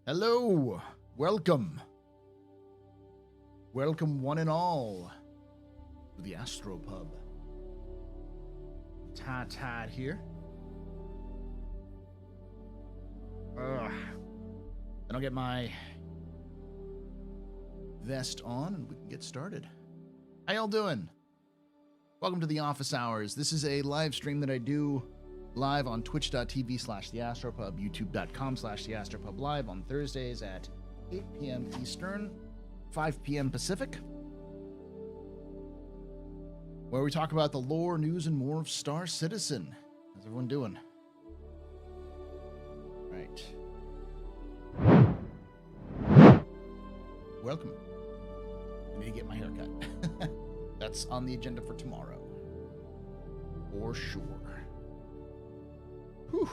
Hello, welcome. Welcome one and all to the AstroPub. Tad here. Then I'll get my vest on and we can get started. How y'all doing? Welcome to the office hours. This is a live stream that I do live on twitch.tv/TheAstroPub, youtube.com/TheAstroPubLive on Thursdays at 8 p.m. Eastern, 5 p.m. Pacific, where we talk about the lore, news, and more of Star Citizen. How's everyone doing? Right. Welcome. I need to get my hair cut. That's on the agenda for tomorrow. For sure. Whew.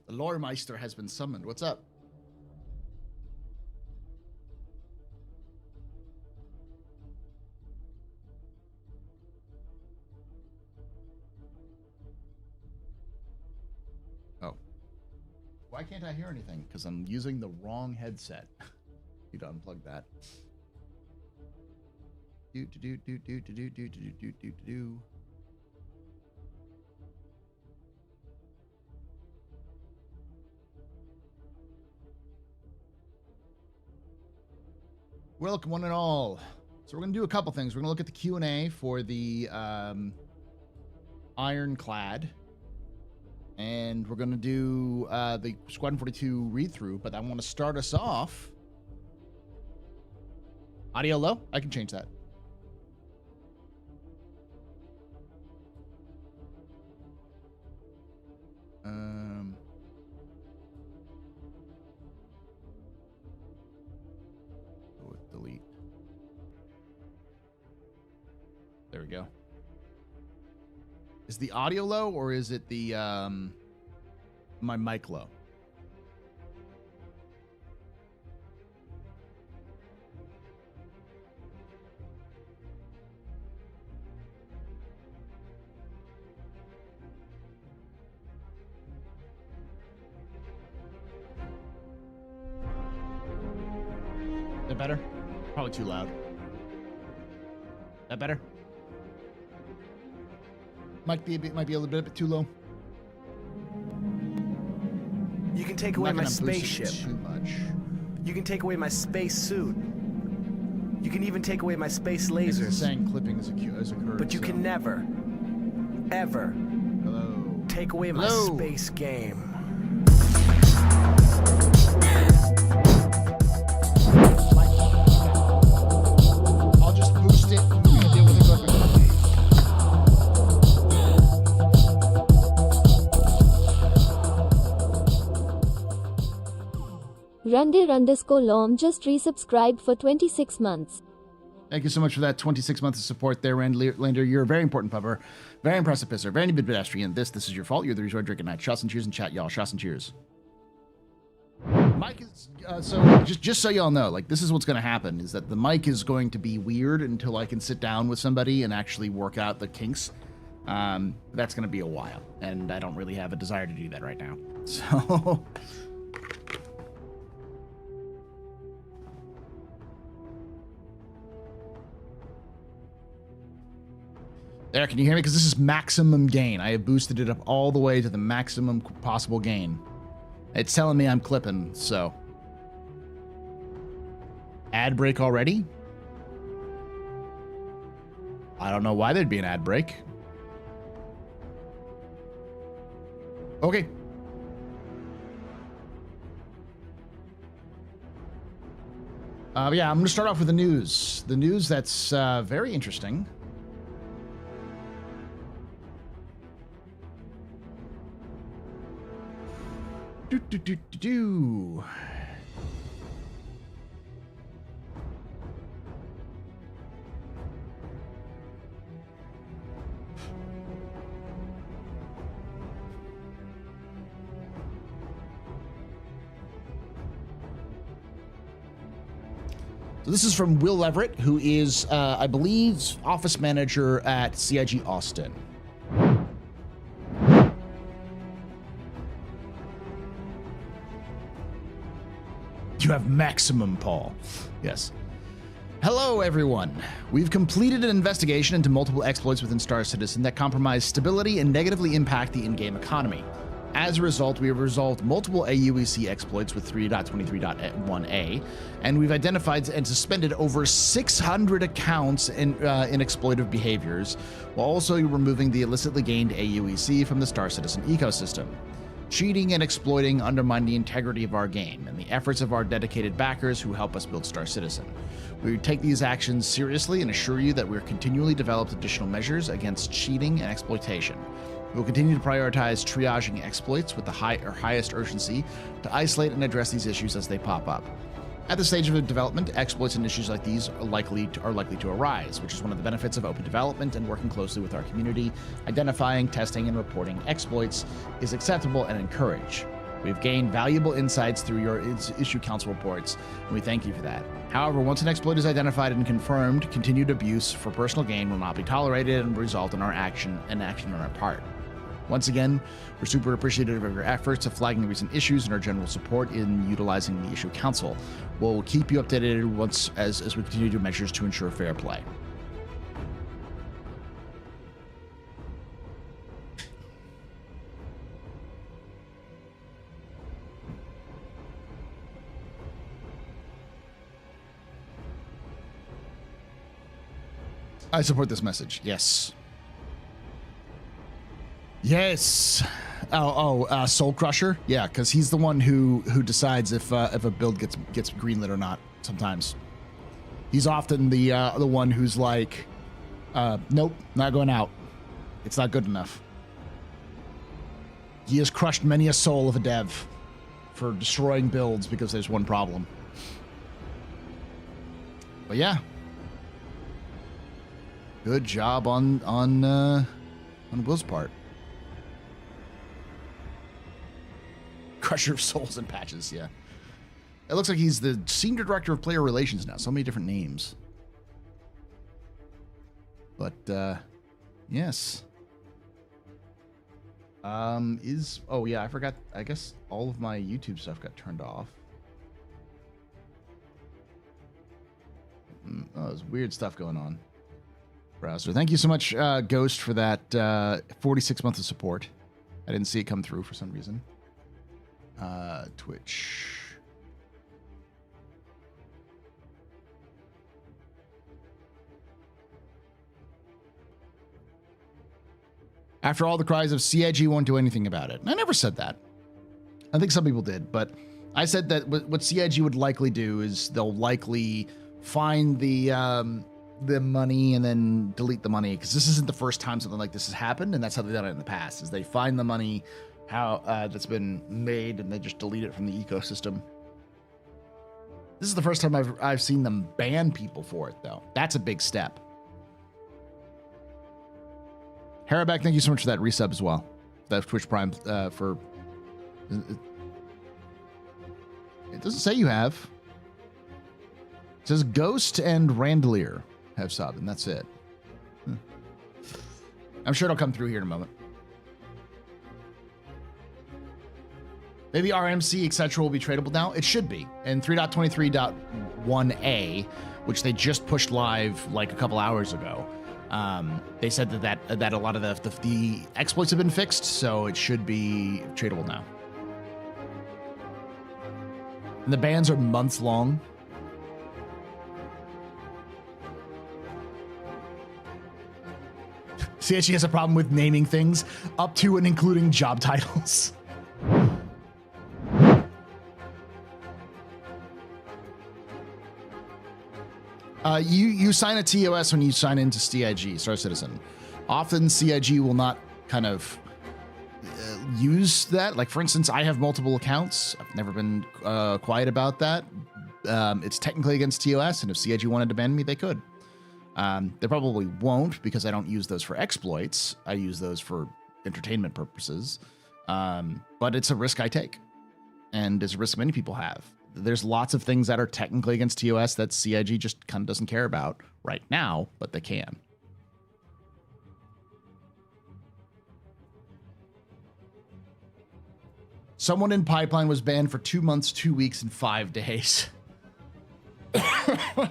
The Lore Meister has been summoned. What's up? Oh. Why can't I hear anything? Because I'm using the wrong headset. You'd unplug that. Welcome one and all. So we're going to do a couple things. We're going to look at the Q&A for the Ironclad. And we're going to do the Squadron 42 read-through. But I want to start us off. Audio low? I can change that. Delete. There we go. Is the audio low or is it the my mic low? That better? Probably too loud. That better? Might be a little bit too low. You can take away my spaceship. Too much. You can take away my space suit. You can even take away my space lasers. Saying clipping has occurred. But you can never, ever take away my space game. I'll just boost it. You can deal with it. Rande_Lom just resubscribed for 26 months. Thank you so much for that 26 months of support there, Lander. You're a very important pupper, very impressive pisser, very good pedestrian. This is your fault. You're the reason I drink at night. Shots and cheers in chat, y'all. Shots and cheers. Mike is so just so y'all know, like, this is what's going to happen is that the mic is going to be weird until I can sit down with somebody and actually work out the kinks. That's going to be a while, and I don't really have a desire to do that right now. So. There, can you hear me? Because this is maximum gain. I have boosted it up all the way to the maximum possible gain. It's telling me I'm clipping, so. Ad break already? I don't know why there'd be an ad break. Okay. Yeah, I'm going to start off with the news. The news that's very interesting. Do. So this is from Will Everett, who is, I believe, office manager at CIG Austin. You have maximum, Paul. Yes. Hello, everyone. We've completed an investigation into multiple exploits within Star Citizen that compromise stability and negatively impact the in-game economy. As a result, we have resolved multiple AUEC exploits with 3.23.1a, and we've identified and suspended over 600 accounts in exploitive behaviors, while also removing the illicitly gained AUEC from the Star Citizen ecosystem. Cheating and exploiting undermine the integrity of our game and the efforts of our dedicated backers who help us build Star Citizen. We take these actions seriously and assure you that we're continually developed additional measures against cheating and exploitation. We will continue to prioritize triaging exploits with the highest urgency to isolate and address these issues as they pop up. At the stage of development, exploits and issues like these are likely to arise, which is one of the benefits of open development and working closely with our community. Identifying, testing, and reporting exploits is acceptable and encouraged. We've gained valuable insights through your issue council reports, and we thank you for that. However, once an exploit is identified and confirmed, continued abuse for personal gain will not be tolerated and result in action on our part. Once again, we're super appreciative of your efforts of flagging recent issues and our general support in utilizing the issue council. We'll keep you updated as we continue to do measures to ensure fair play. I support this message. Yes. Yes. Soul Crusher. Yeah, because he's the one who decides if a build gets greenlit or not. Sometimes he's often the one who's like, nope, not going out. It's not good enough. He has crushed many a soul of a dev for destroying builds because there's one problem. But yeah, good job on Will's part. Crusher of Souls and Patches, yeah. It looks like he's the Senior Director of Player Relations now. So many different names. But, yes. Oh yeah, I forgot. I guess all of my YouTube stuff got turned off. Oh, there's weird stuff going on. Browser. Thank you so much, Ghost, for that 46 months of support. I didn't see it come through for some reason. Twitch. After all the cries of CIG won't do anything about it. I never said that. I think some people did, but I said that what CIG would likely do is they'll likely find the money and then delete the money, because this isn't the first time something like this has happened, and that's how they've done it in the past, is they find the money that's been made and they just delete it from the ecosystem. This is the first time I've seen them ban people for it, though. That's a big step. Haraback, thank you so much for that resub as well. That Twitch Prime for... It doesn't say you have. It says Ghost and Randelier have subbed, and that's it. I'm sure it'll come through here in a moment. Maybe RMC, etc. will be tradable now. It should be. And 3.23.1a, which they just pushed live like a couple hours ago, they said that a lot of the exploits have been fixed, so it should be tradable now. And the bans are months long. CHE has a problem with naming things up to and including job titles. You sign a TOS when you sign into CIG, Star Citizen. Often CIG will not kind of use that. Like, for instance, I have multiple accounts. I've never been quiet about that. It's technically against TOS, and if CIG wanted to ban me, they could. They probably won't, because I don't use those for exploits. I use those for entertainment purposes. But it's a risk I take, and it's a risk many people have. There's lots of things that are technically against TOS that CIG just kind of doesn't care about right now, but they can. Someone in Pipeline was banned for 2 months, 2 weeks, and 5 days. It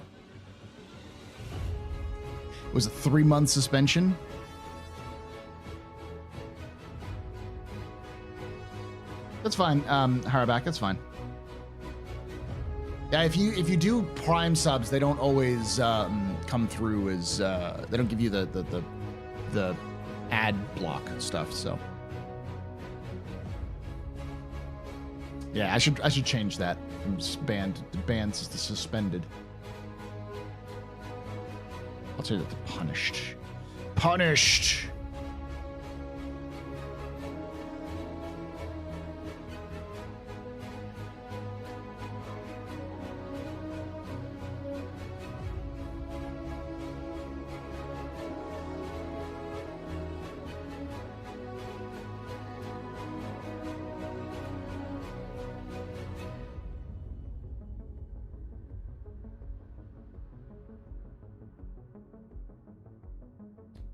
was a 3-month suspension. That's fine, Harabak, that's fine. Yeah, if you do Prime subs, they don't always come through as they don't give you the ad block stuff. So yeah, I should change that from banned to suspended. I'll say that the punished. Punished.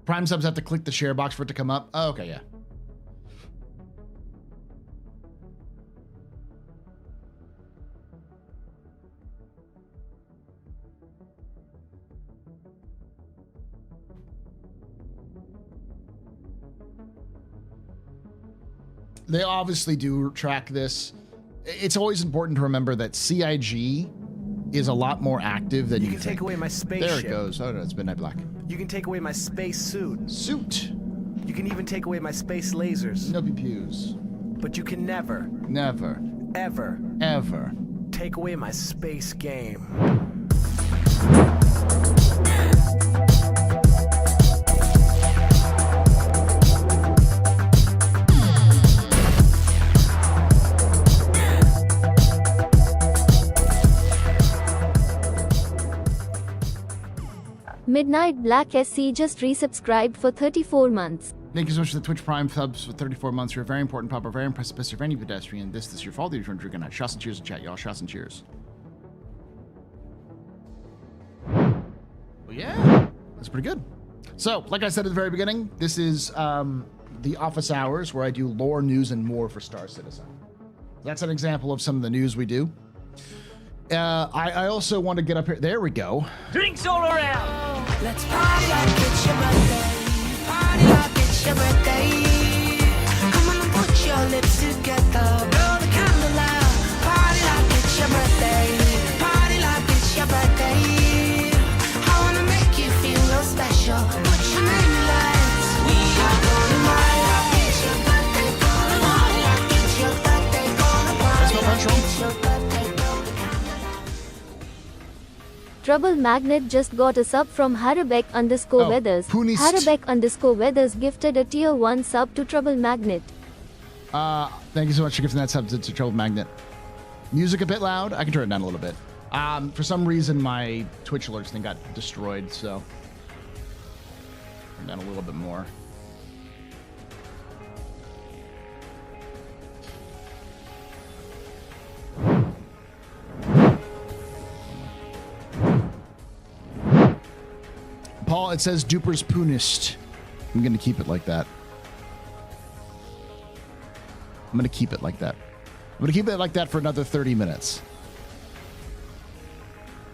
Prime subs have to click the share box for it to come up. Oh, okay, yeah. They obviously do track this. It's always important to remember that CIG is a lot more active than you can take away my spaceship. There it goes. Oh no, it's Midnight Black. You can take away my space suit. Suit. You can even take away my space lasers. No pews. But you can never, ever take away my space game. Midnight Black SC just resubscribed for 34 months. Thank you so much for the Twitch Prime subs for 34 months. You're a very important pub, a very impressive piece of any pedestrian. This is your fault. You're drinking night. Shots and cheers in chat, y'all. Shots and cheers. Well, yeah, that's pretty good. So, like I said at the very beginning, this is the office hours where I do lore, news, and more for Star Citizen. That's an example of some of the news we do. I also want to get up here. There we go. Drinks all around. Let's party like it's your birthday. Party like it's your birthday. Come on and put your lips together. Blow the candle out. Party like it's your birthday. Party like it's your birthday. I wanna make you feel real special. Put your name in lights. We are gonna party like it's your birthday. Gonna party like it's your birthday. Gonna party like it's your birthday. Trouble Magnet just got a sub from Harabek_Weathers. Punist. Harabek_Weathers gifted a tier 1 sub to Trouble Magnet. Thank you so much for giving that sub to Trouble Magnet. Music a bit loud. I can turn it down a little bit. For some reason, my Twitch alerts thing got destroyed, so turn down a little bit more. Paul, it says Dupers Punist. I'm going to keep it like that. I'm going to keep it like that. I'm going to keep it like that for another 30 minutes.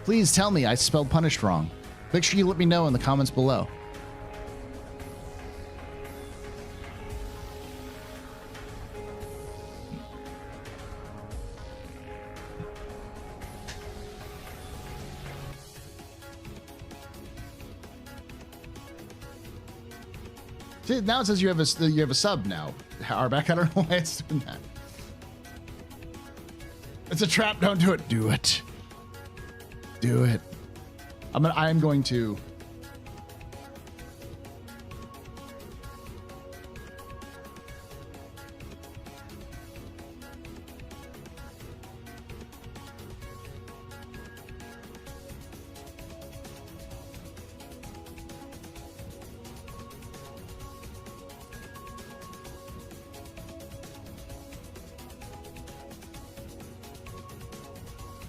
Please tell me I spelled punished wrong. Make sure you let me know in the comments below. See, now it says you have a sub now. Arback, I don't know why it's doing that. It's a trap. Don't do it. Do it. Do it. I am going to.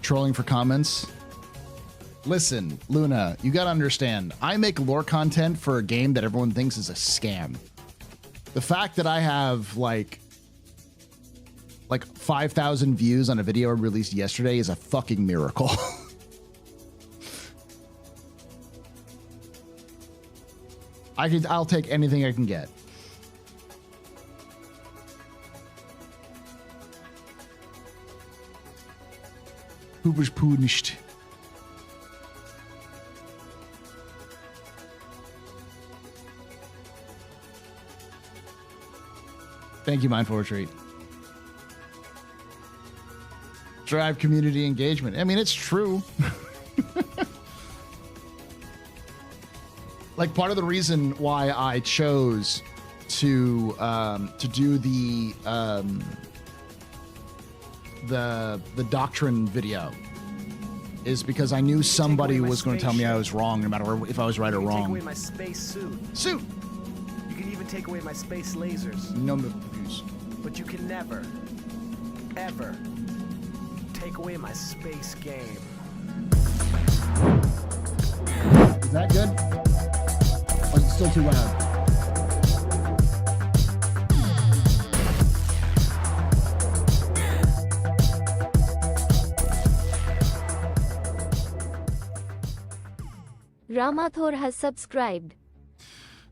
trolling for comments. Listen, Luna, you gotta understand, I make lore content for a game that everyone thinks is a scam. The fact that I have like 5,000 views on a video I released yesterday is a fucking miracle. I'll take anything I can get. Hoover's punished. Thank you, Mindful Retreat. Drive community engagement. I mean, it's true. Like, part of the reason why I chose to do the doctrine video is because I knew somebody was going to tell me I was wrong, no matter if I was right or wrong. Take away my space suit. Suit. You can even take away my space lasers. No views. But you can never, ever take away my space game. Is that good? Or is it still too loud? Ramathor has subscribed.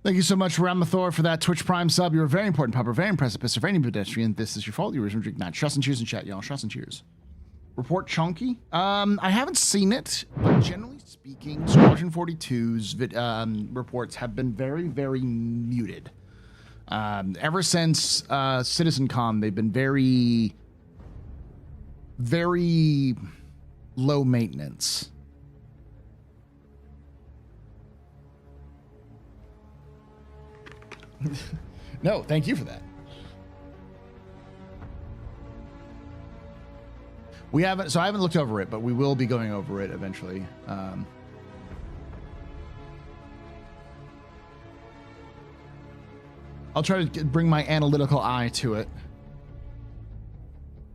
Thank you so much, Ramathor, for that Twitch Prime sub. You're a very important pupper, very impressive, Mr. Very pedestrian. This is your fault. You originally drink not. Trust and cheers in chat, y'all. Trust and cheers. Report Chunky. I haven't seen it, but generally speaking, Squadron 42's reports have been very, very muted. Ever since CitizenCon, they've been very, very low maintenance. No, thank you for that. I haven't looked over it, but we will be going over it eventually. I'll try to bring my analytical eye to it.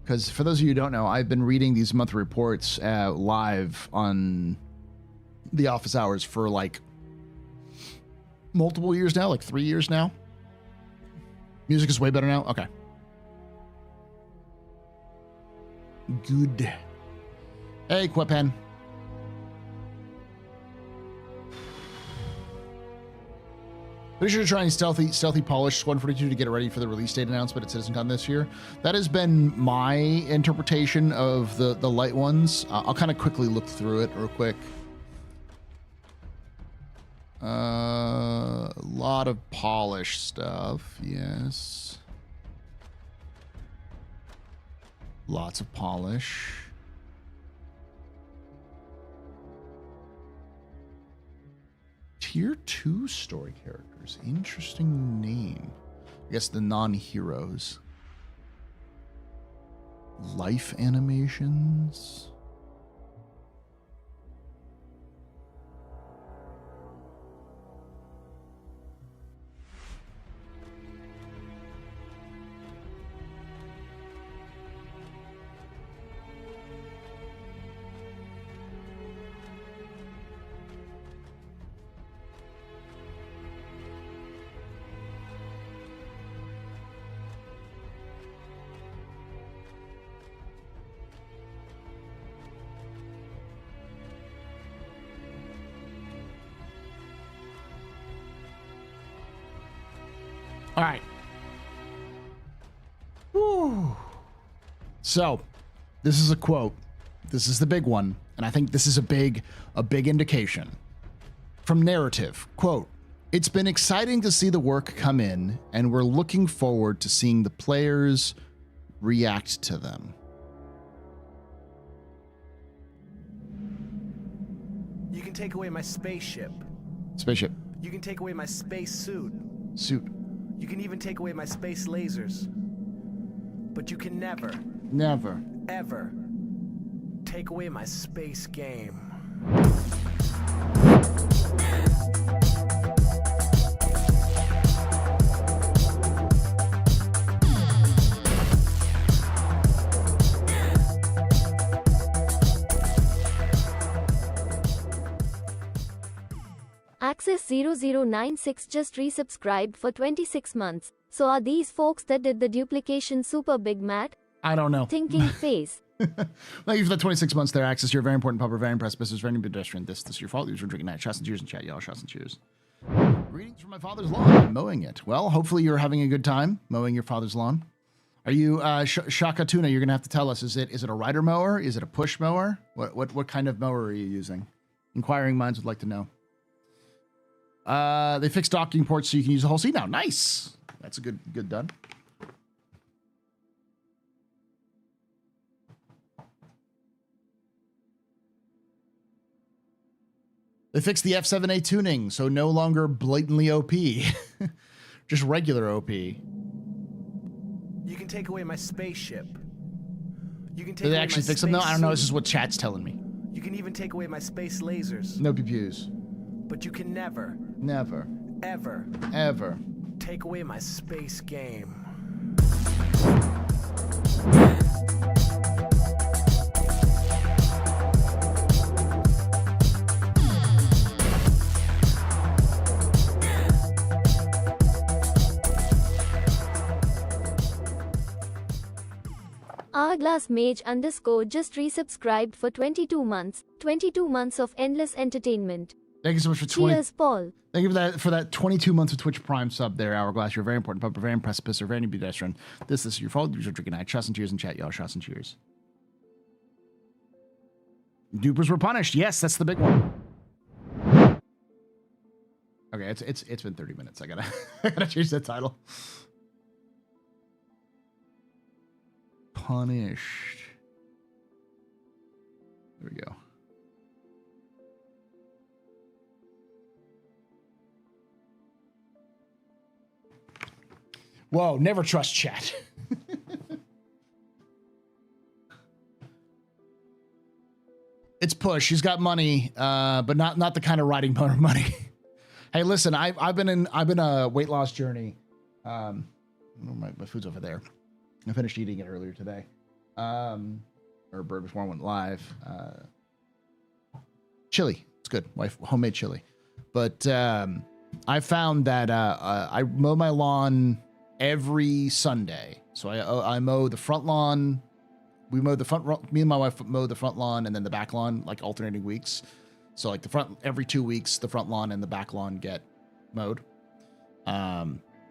Because for those of you who don't know, I've been reading these monthly reports live on the office hours for like multiple years now, like 3 years now. Music is way better now? Okay. Good. Hey, Quipen. Pretty sure to try and stealthy polish Squadron 42 to get it ready for the release date announcement at CitizenCon this year. That has been my interpretation of the light ones. I'll kind of quickly look through it real quick. A lot of polish stuff, yes. Lots of polish. Tier 2 story characters. Interesting name. I guess the non-heroes. Life animations. All right. Whew. So, this is a quote. This is the big one, and I think this is a big indication. From Narrative, quote, "It's been exciting to see the work come in, and we're looking forward to seeing the players react to them." You can take away my spaceship. Spaceship. You can take away my space suit. Suit. You can even take away my space lasers. But you can never, ever take away my space game. Axis0096 just resubscribed for 26 months. So are these folks that did the duplication super big mad? I don't know. Thinking face. Thank you for the 26 months there, Axis. You're a very important pub, very impressed. This is very pedestrian. This is your fault. You're drinking night. Shots and cheers in chat, y'all. Shots and cheers. Greetings from my father's lawn. I'm mowing it. Well, hopefully you're having a good time mowing your father's lawn. Are you, Shaka Tuna, you're going to have to tell us, is it a rider mower? Is it a push mower? What kind of mower are you using? Inquiring minds would like to know. They fixed docking ports so you can use the whole seat now. Nice. That's a good done. They fixed the F7A tuning, so no longer blatantly OP. Just regular OP. You can take away my spaceship. You can take Did they away actually my fix them? No, space I don't know. This suit. is what chat's telling me. You can even take away my space lasers. No PPUs. But you can never, Never. ever Ever. take away my space game. Hourglass Mage _ just resubscribed for 22 months. 22 months of endless entertainment. Thank you so much for 20. Cheers, Paul. Thank you for that 22 months of Twitch Prime sub there, Hourglass. You're very important, but very precipice or very pedestrian. This is your fault. You're drinking night. Shots and cheers in chat, y'all. Shots and cheers. Dupers were punished. Yes, that's the big one. Okay, it's been 30 minutes. I gotta change that title. Punished. There we go. Whoa, never trust chat. It's push. He's got money, but not the kind of riding motor money. Hey, listen, I've been a weight loss journey. My food's over there. I finished eating it earlier today, or before I went live. Chili, it's good. Homemade chili, but I found that I mow my lawn every Sunday. So I mow the front lawn. We mow the front. Me and my wife mow the front lawn and then the back lawn, like alternating weeks. So like the front every 2 weeks, the front lawn and the back lawn get mowed.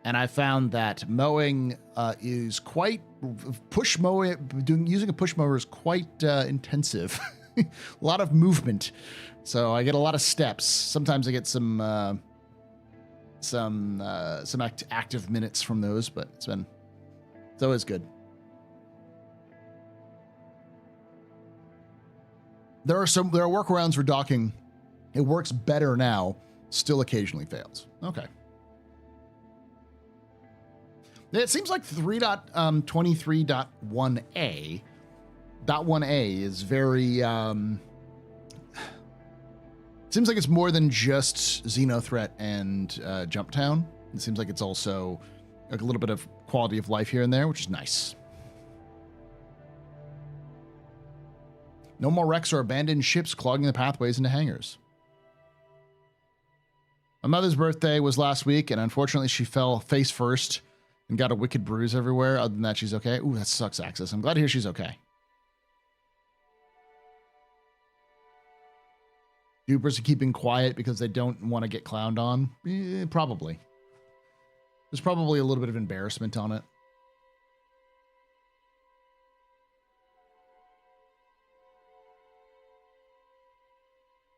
And I found that mowing is quite using a push mower is quite intensive. A lot of movement. So I get a lot of steps. Sometimes I get some active minutes from those, but it's always good. There are workarounds for docking. It works better now, still occasionally fails. Okay. It seems like 3.23.1a. .1a is very seems like it's more than just Xenothreat and Jumptown. It seems like it's also like a little bit of quality of life here and there, which is nice. No more wrecks or abandoned ships clogging the pathways into hangars. My mother's birthday was last week, and unfortunately she fell face first and got a wicked bruise everywhere. Other than that, she's okay. Ooh, that sucks, Axis. I'm glad to hear she's okay. Dupers are keeping quiet because they don't want to get clowned on? Probably. There's probably a little bit of embarrassment on it.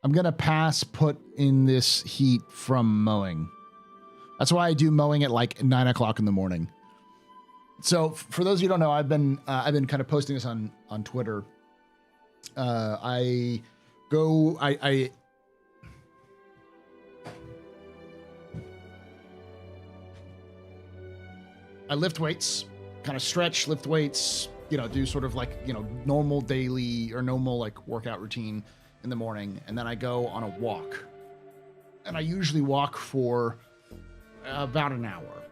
I'm going to pass put in this heat from mowing. That's why I do mowing at like 9 o'clock in the morning. So for those of you who don't know, I've been kind of posting this on Twitter. I lift weights, kind of stretch, lift weights, do sort of like, normal daily or normal like workout routine in the morning. And then I go on a walk, and I usually walk for about an hour.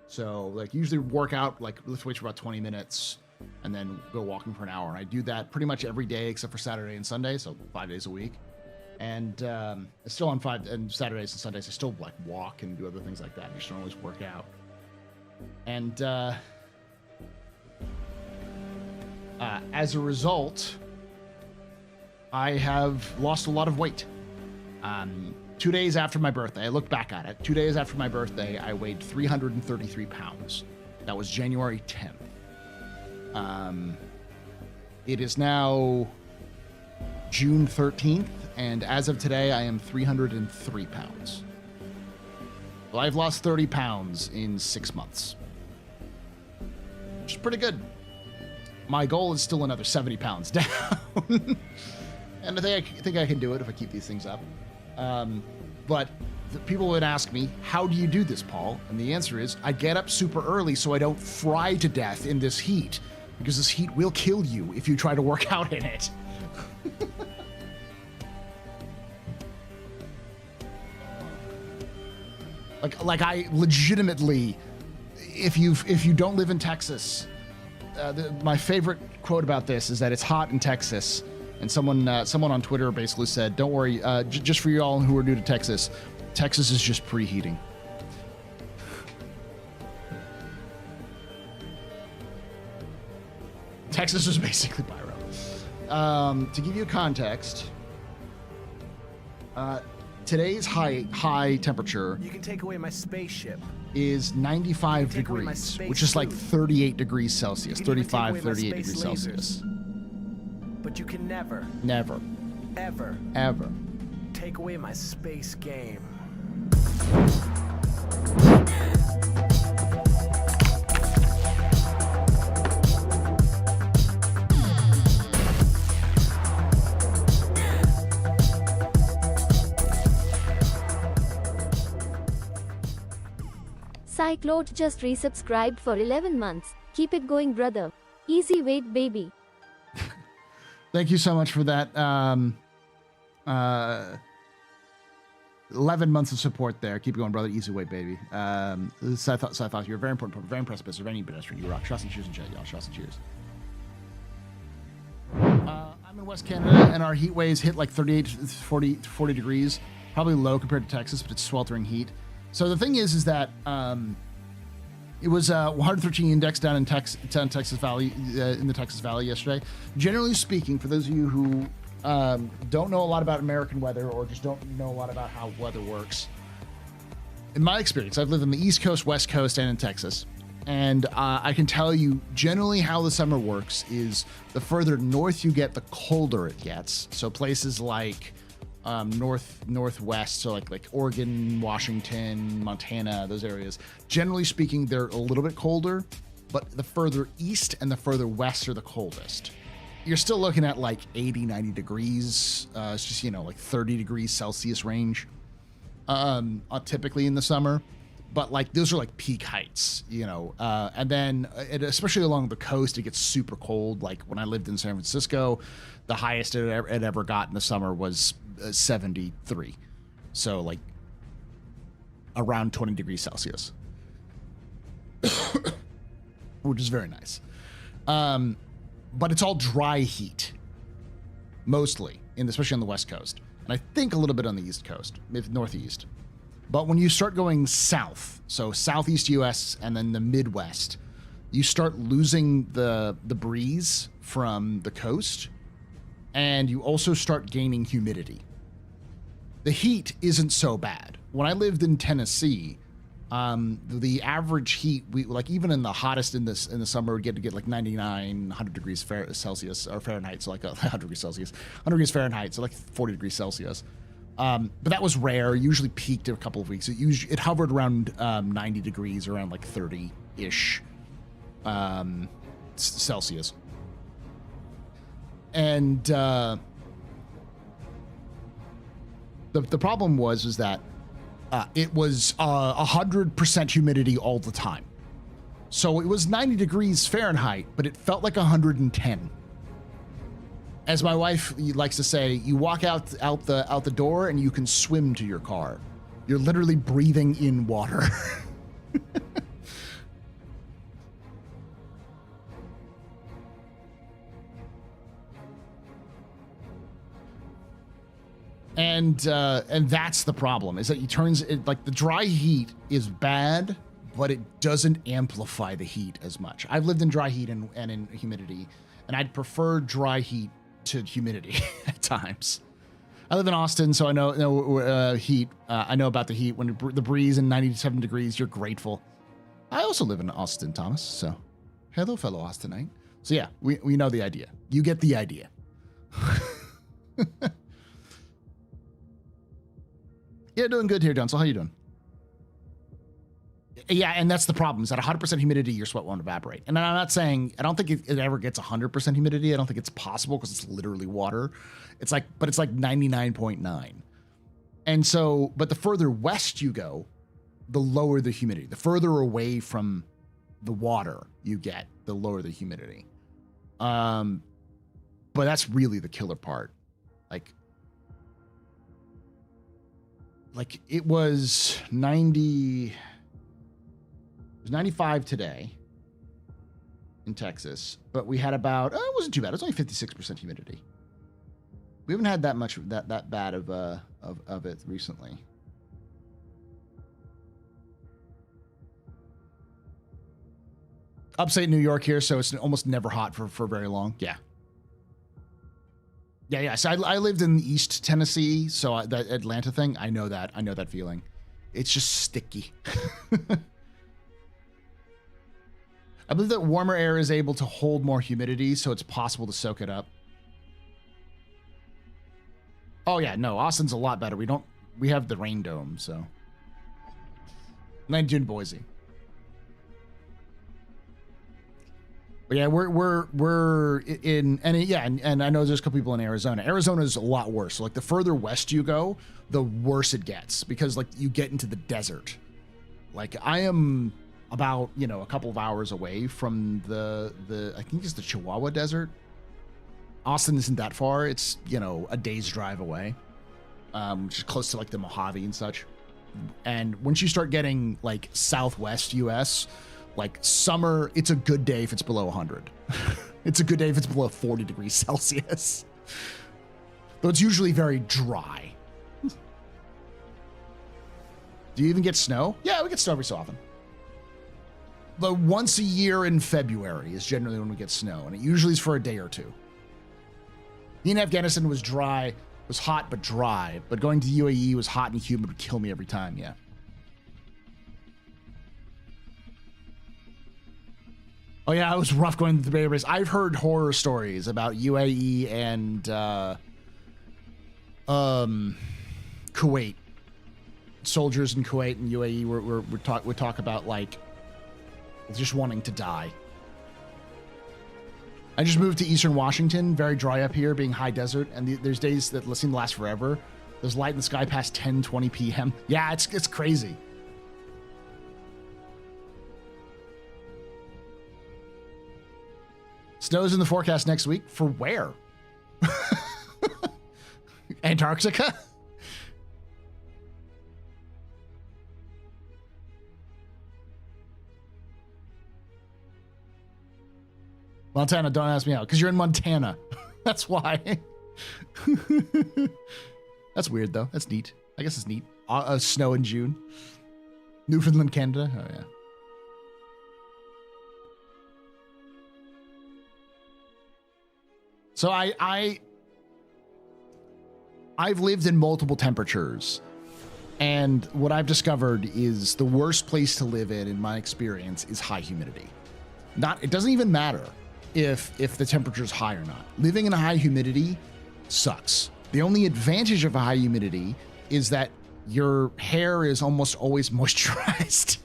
So like usually work out, like lift weights for about 20 minutes and then go walking for an hour. And I do that pretty much every day except for Saturday and Sunday. So 5 days a week. And still on 5 and Saturdays and Sundays, I still like walk and do other things like that. I just don't always work out. And as a result, I have lost a lot of weight. 2 days after my birthday, I look back at it. 2 days after my birthday, I weighed 333 pounds. That was January 10th. It is now June 13th, and as of today, I am 303 pounds. Well, I've lost 30 pounds in 6 months, which is pretty good. My goal is still another 70 pounds down. And I think I can do it if I keep these things up. But people would ask me, how do you do this, Paul? And the answer is, I get up super early so I don't fry to death in this heat, because this heat will kill you if you try to work out in it. like I legitimately, if you don't live in Texas, my favorite quote about this is that it's hot in Texas. And someone on Twitter basically said, don't worry, just for you all who are new to Texas, Texas is just preheating. Texas is basically pyro. To give you context, today's high temperature You can take away my spaceship. is 95 take away my degrees, space which is like suit. 38 degrees Celsius, You can even take 35, away my 38 space degrees lasers. Celsius. But you can never, Never, ever ever. take away my space game. Cyclode just resubscribed for 11 months. Keep it going, brother. Easy weight, baby. Thank you so much for that. 11 months of support there. Keep going, brother. Easy way, baby. So I thought you're very important, very impressive, of any pedestrian. You rock. Shots and cheers and chat, y'all. Shots and cheers. I'm in West Canada, and our heat waves hit like 38, 40 degrees. Probably low compared to Texas, but it's sweltering heat. So the thing is that it was 113 index down in Texas Valley, in the Texas Valley yesterday. Generally speaking, for those of you who don't know a lot about American weather or just don't know a lot about how weather works, in my experience, I've lived on the East Coast, West Coast, and in Texas. And I can tell you generally how the summer works is the further north you get, the colder it gets. So places like northwest, so like Oregon, Washington, Montana, those areas. Generally speaking, they're a little bit colder, but the further east and the further west are the coldest. You're still looking at like 80, 90 degrees. It's just, like 30 degrees Celsius range, typically in the summer. But like those are like peak heights, and then especially along the coast, it gets super cold. Like when I lived in San Francisco, the highest it ever got in the summer was 73. So like around 20 degrees Celsius, which is very nice. But it's all dry heat, mostly, especially on the West Coast. And I think a little bit on the East Coast, Northeast. But when you start going south, so Southeast US and then the Midwest, you start losing the breeze from the coast, and you also start gaining humidity. The heat isn't so bad. When I lived in Tennessee, the average heat, even in the hottest in the summer, we'd get like 99, 100 degrees Celsius or Fahrenheit, so like 100 degrees Celsius, 100 degrees Fahrenheit, so like 40 degrees Celsius. But that was rare. Usually peaked in a couple of weeks. It hovered around 90 degrees, around like 30-ish Celsius. And the problem was that it was 100% humidity all the time. So it was 90 degrees Fahrenheit, but it felt like 110. As my wife likes to say, you walk out the door and you can swim to your car. You're literally breathing in water. And that's the problem, is that like the dry heat is bad, but it doesn't amplify the heat as much. I've lived in dry heat and in humidity, and I'd prefer dry heat to humidity at times. I live in Austin, so I know heat. I know about the heat. When the breeze in 97 degrees, you're grateful. I also live in Austin, Thomas, so hello, fellow Austinite. So yeah, we know the idea. You get the idea. Yeah, doing good here, John. So how you doing? Yeah, and that's the problem, is at 100% humidity, your sweat won't evaporate. And I'm not saying, I don't think it ever gets 100% humidity. I don't think it's possible because it's literally water. But it's like 99.9. And so, but the further west you go, the lower the humidity. The further away from the water you get, the lower the humidity. But that's really the killer part. Like it was 95 today in Texas, but we had about, it wasn't too bad. It was only 56% humidity. We haven't had that much, that bad of it recently. Upstate New York here, so it's almost never hot for very long. Yeah. Yeah. So I lived in East Tennessee, so that Atlanta thing, I know that feeling. It's just sticky. I believe that warmer air is able to hold more humidity, so it's possible to soak it up. Oh yeah, no, Austin's a lot better. We have the rain dome, so. And then June Boise. But yeah, we're in, and I know there's a couple people in Arizona. Arizona's a lot worse. So like the further west you go, the worse it gets, because like you get into the desert. Like I am about, a couple of hours away from the I think it's the Chihuahua Desert. Austin isn't that far. It's, a day's drive away, which is close to like the Mojave and such. And once you start getting like Southwest US, like summer, it's a good day if it's below 100. It's a good day if it's below 40 degrees Celsius. Though it's usually very dry. Do you even get snow? Yeah, we get snow every so often. But once a year in February is generally when we get snow, and it usually is for a day or two. In Afghanistan was dry, was hot but dry, but going to the UAE was hot and humid, would kill me every time, yeah. Oh yeah, it was rough going to the Bay Base. I've heard horror stories about UAE and Kuwait. Soldiers in Kuwait and UAE would talk about like just wanting to die. I just moved to Eastern Washington, very dry up here, being high desert, and there's days that seem to last forever. There's light in the sky past 10:20 p.m. Yeah, it's crazy. Snow's in the forecast next week. For where? Antarctica? Montana, don't ask me out, because you're in Montana. That's why. That's weird, though. That's neat. I guess it's neat. Snow in June. Newfoundland, Canada. Oh, yeah. So I've lived in multiple temperatures, and what I've discovered is the worst place to live in my experience, is high humidity. It doesn't even matter if the temperature is high or not. Living in a high humidity sucks. The only advantage of a high humidity is that your hair is almost always moisturized.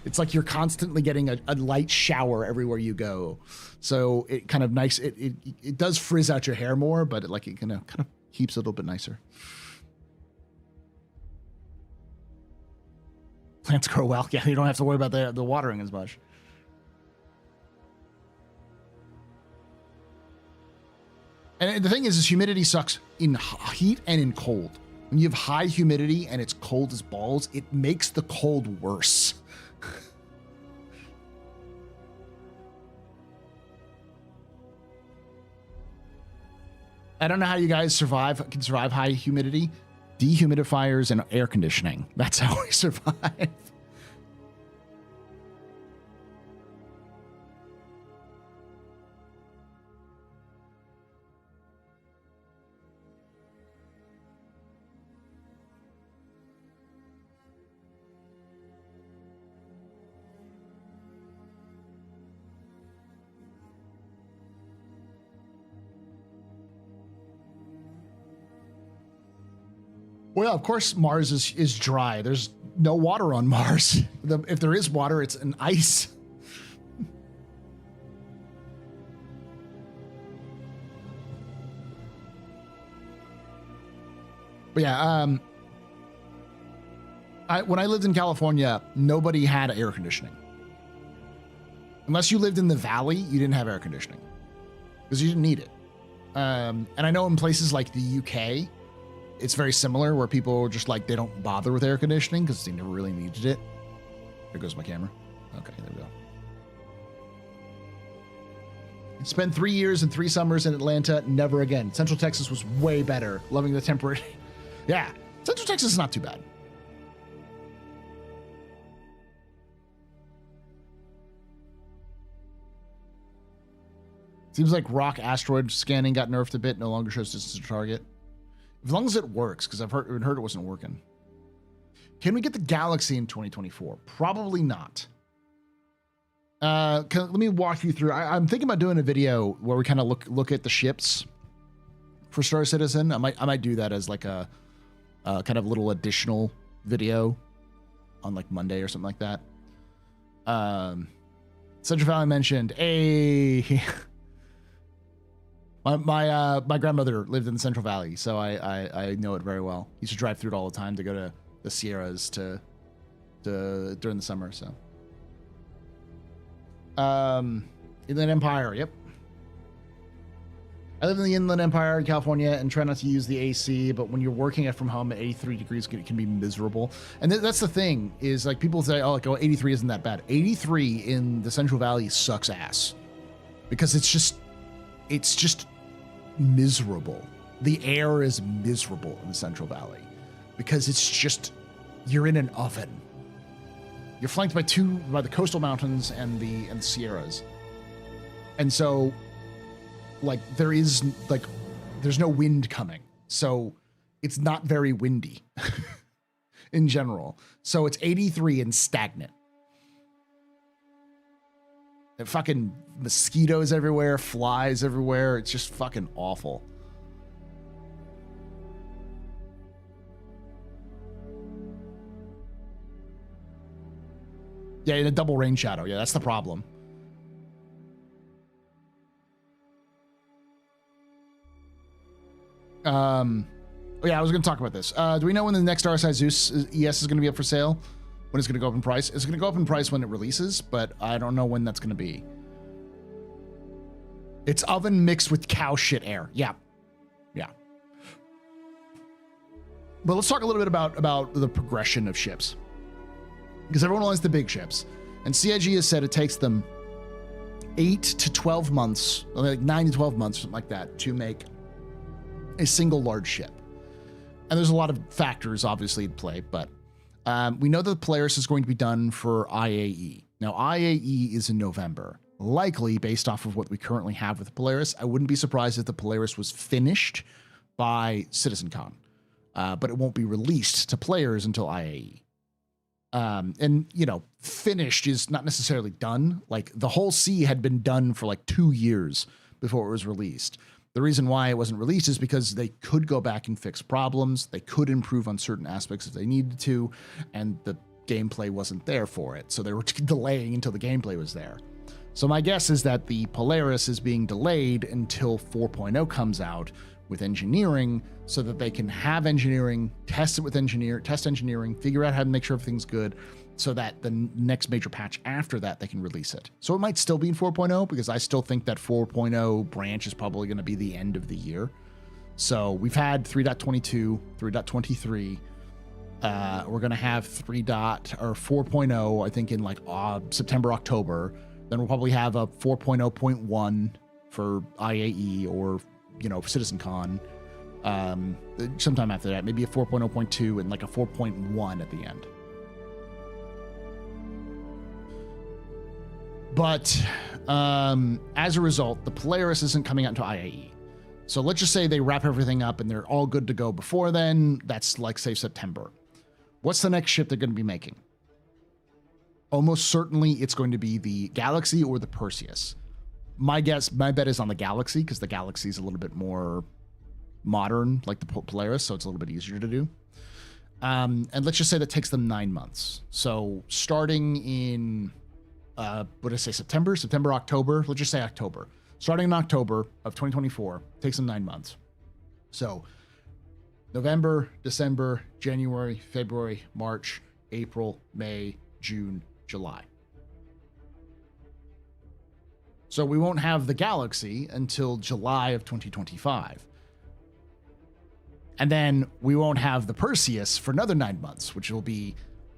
It's like you're constantly getting a light shower everywhere you go. So it kind of nice. It does frizz out your hair more, but it kind of keeps it a little bit nicer. Plants grow well. Yeah, you don't have to worry about the watering as much. And the thing is humidity sucks in heat and in cold. When you have high humidity and it's cold as balls, it makes the cold worse. I don't know how you guys can survive high humidity. dehumidifiers, and air conditioning. That's how we survive. Well, of course, Mars is dry. There's no water on Mars. If there is water, it's an ice. But yeah, when I lived in California, nobody had air conditioning. Unless you lived in the valley, you didn't have air conditioning because you didn't need it. And I know in places like the UK, it's very similar where people are just like, they don't bother with air conditioning because they never really needed it. There goes my camera. Okay, there we go. Spent 3 years and 3 summers in Atlanta. Never again. Central Texas was way better. Loving the temperate. Yeah, Central Texas is not too bad. Seems like rock asteroid scanning got nerfed a bit. No longer shows distance to target. As long as it works, because I've heard it wasn't working. Can we get the Galaxy in 2024? Probably not. Let me walk you through. I'm thinking about doing a video where we kind of look at the ships for Star Citizen. I might do that as like a kind of little additional video on like Monday or something like that. Central Valley mentioned my grandmother lived in the Central Valley, so I know it very well. Used to drive through it all the time to go to the Sierras to during the summer. So, Inland Empire. Yep, I live in the Inland Empire in California and try not to use the AC. But when you're working from home at 83 degrees, it can be miserable. And that's the thing is like people say, oh, 83 isn't that bad. 83 in the Central Valley sucks ass because it's just miserable. The air is miserable in the Central Valley because it's just, you're in an oven. You're flanked by the coastal mountains and the Sierras. And so like there's no wind coming. So it's not very windy in general. So it's 83 and stagnant. And fucking mosquitoes everywhere, flies everywhere. It's just fucking awful. Yeah, in a double rain shadow. Yeah, that's the problem. Oh yeah, I was going to talk about this. Do we know when the next RSI Zeus ES is going to be up for sale? When it's going to go up in price? It's going to go up in price when it releases, but I don't know when that's going to be. It's oven mixed with cow shit air. Yeah. Yeah. But let's talk a little bit about the progression of ships. Because everyone wants the big ships. And CIG has said it takes them 8 to 12 months, like 9 to 12 months, something like that, to make a single large ship. And there's a lot of factors obviously at play, but we know that the Polaris is going to be done for IAE. Now, IAE is in November. Likely, based off of what we currently have with the Polaris, I wouldn't be surprised if the Polaris was finished by CitizenCon, but it won't be released to players until IAE. And, you know, finished is not necessarily done. Like, the whole C had been done for like 2 years before it was released. The reason why it wasn't released is because they could go back and fix problems. They could improve on certain aspects if they needed to, and the gameplay wasn't there for it. So they were delaying until the gameplay was there. So my guess is that the Polaris is being delayed until 4.0 comes out with engineering so that they can have engineering, test it with test engineering, figure out how to make sure everything's good so that the next major patch after that, they can release it. So it might still be in 4.0 because I still think that 4.0 branch is probably going to be the end of the year. So we've had 3.22, 3.23. We're going to have 4.0, I think in like September, October. Then we'll probably have a 4.0.1 for IAE or, you know, CitizenCon. sometime after that, maybe a 4.0.2 and like a 4.1 at the end. But as a result, the Polaris isn't coming out until IAE. So let's just say they wrap everything up and they're all good to go before then. That's like, say, September. What's the next ship they're going to be making? Almost certainly it's going to be the Galaxy or the Perseus. My bet is on the Galaxy, because the Galaxy is a little bit more modern, like the Polaris, so it's a little bit easier to do. And let's just say that takes them 9 months. So starting in, what did I say, September, October? Let's just say October. Starting in October of 2024, takes them 9 months. So November, December, January, February, March, April, May, June, July. So we won't have the Galaxy until July of 2025. And then we won't have the Perseus for another 9 months, which will be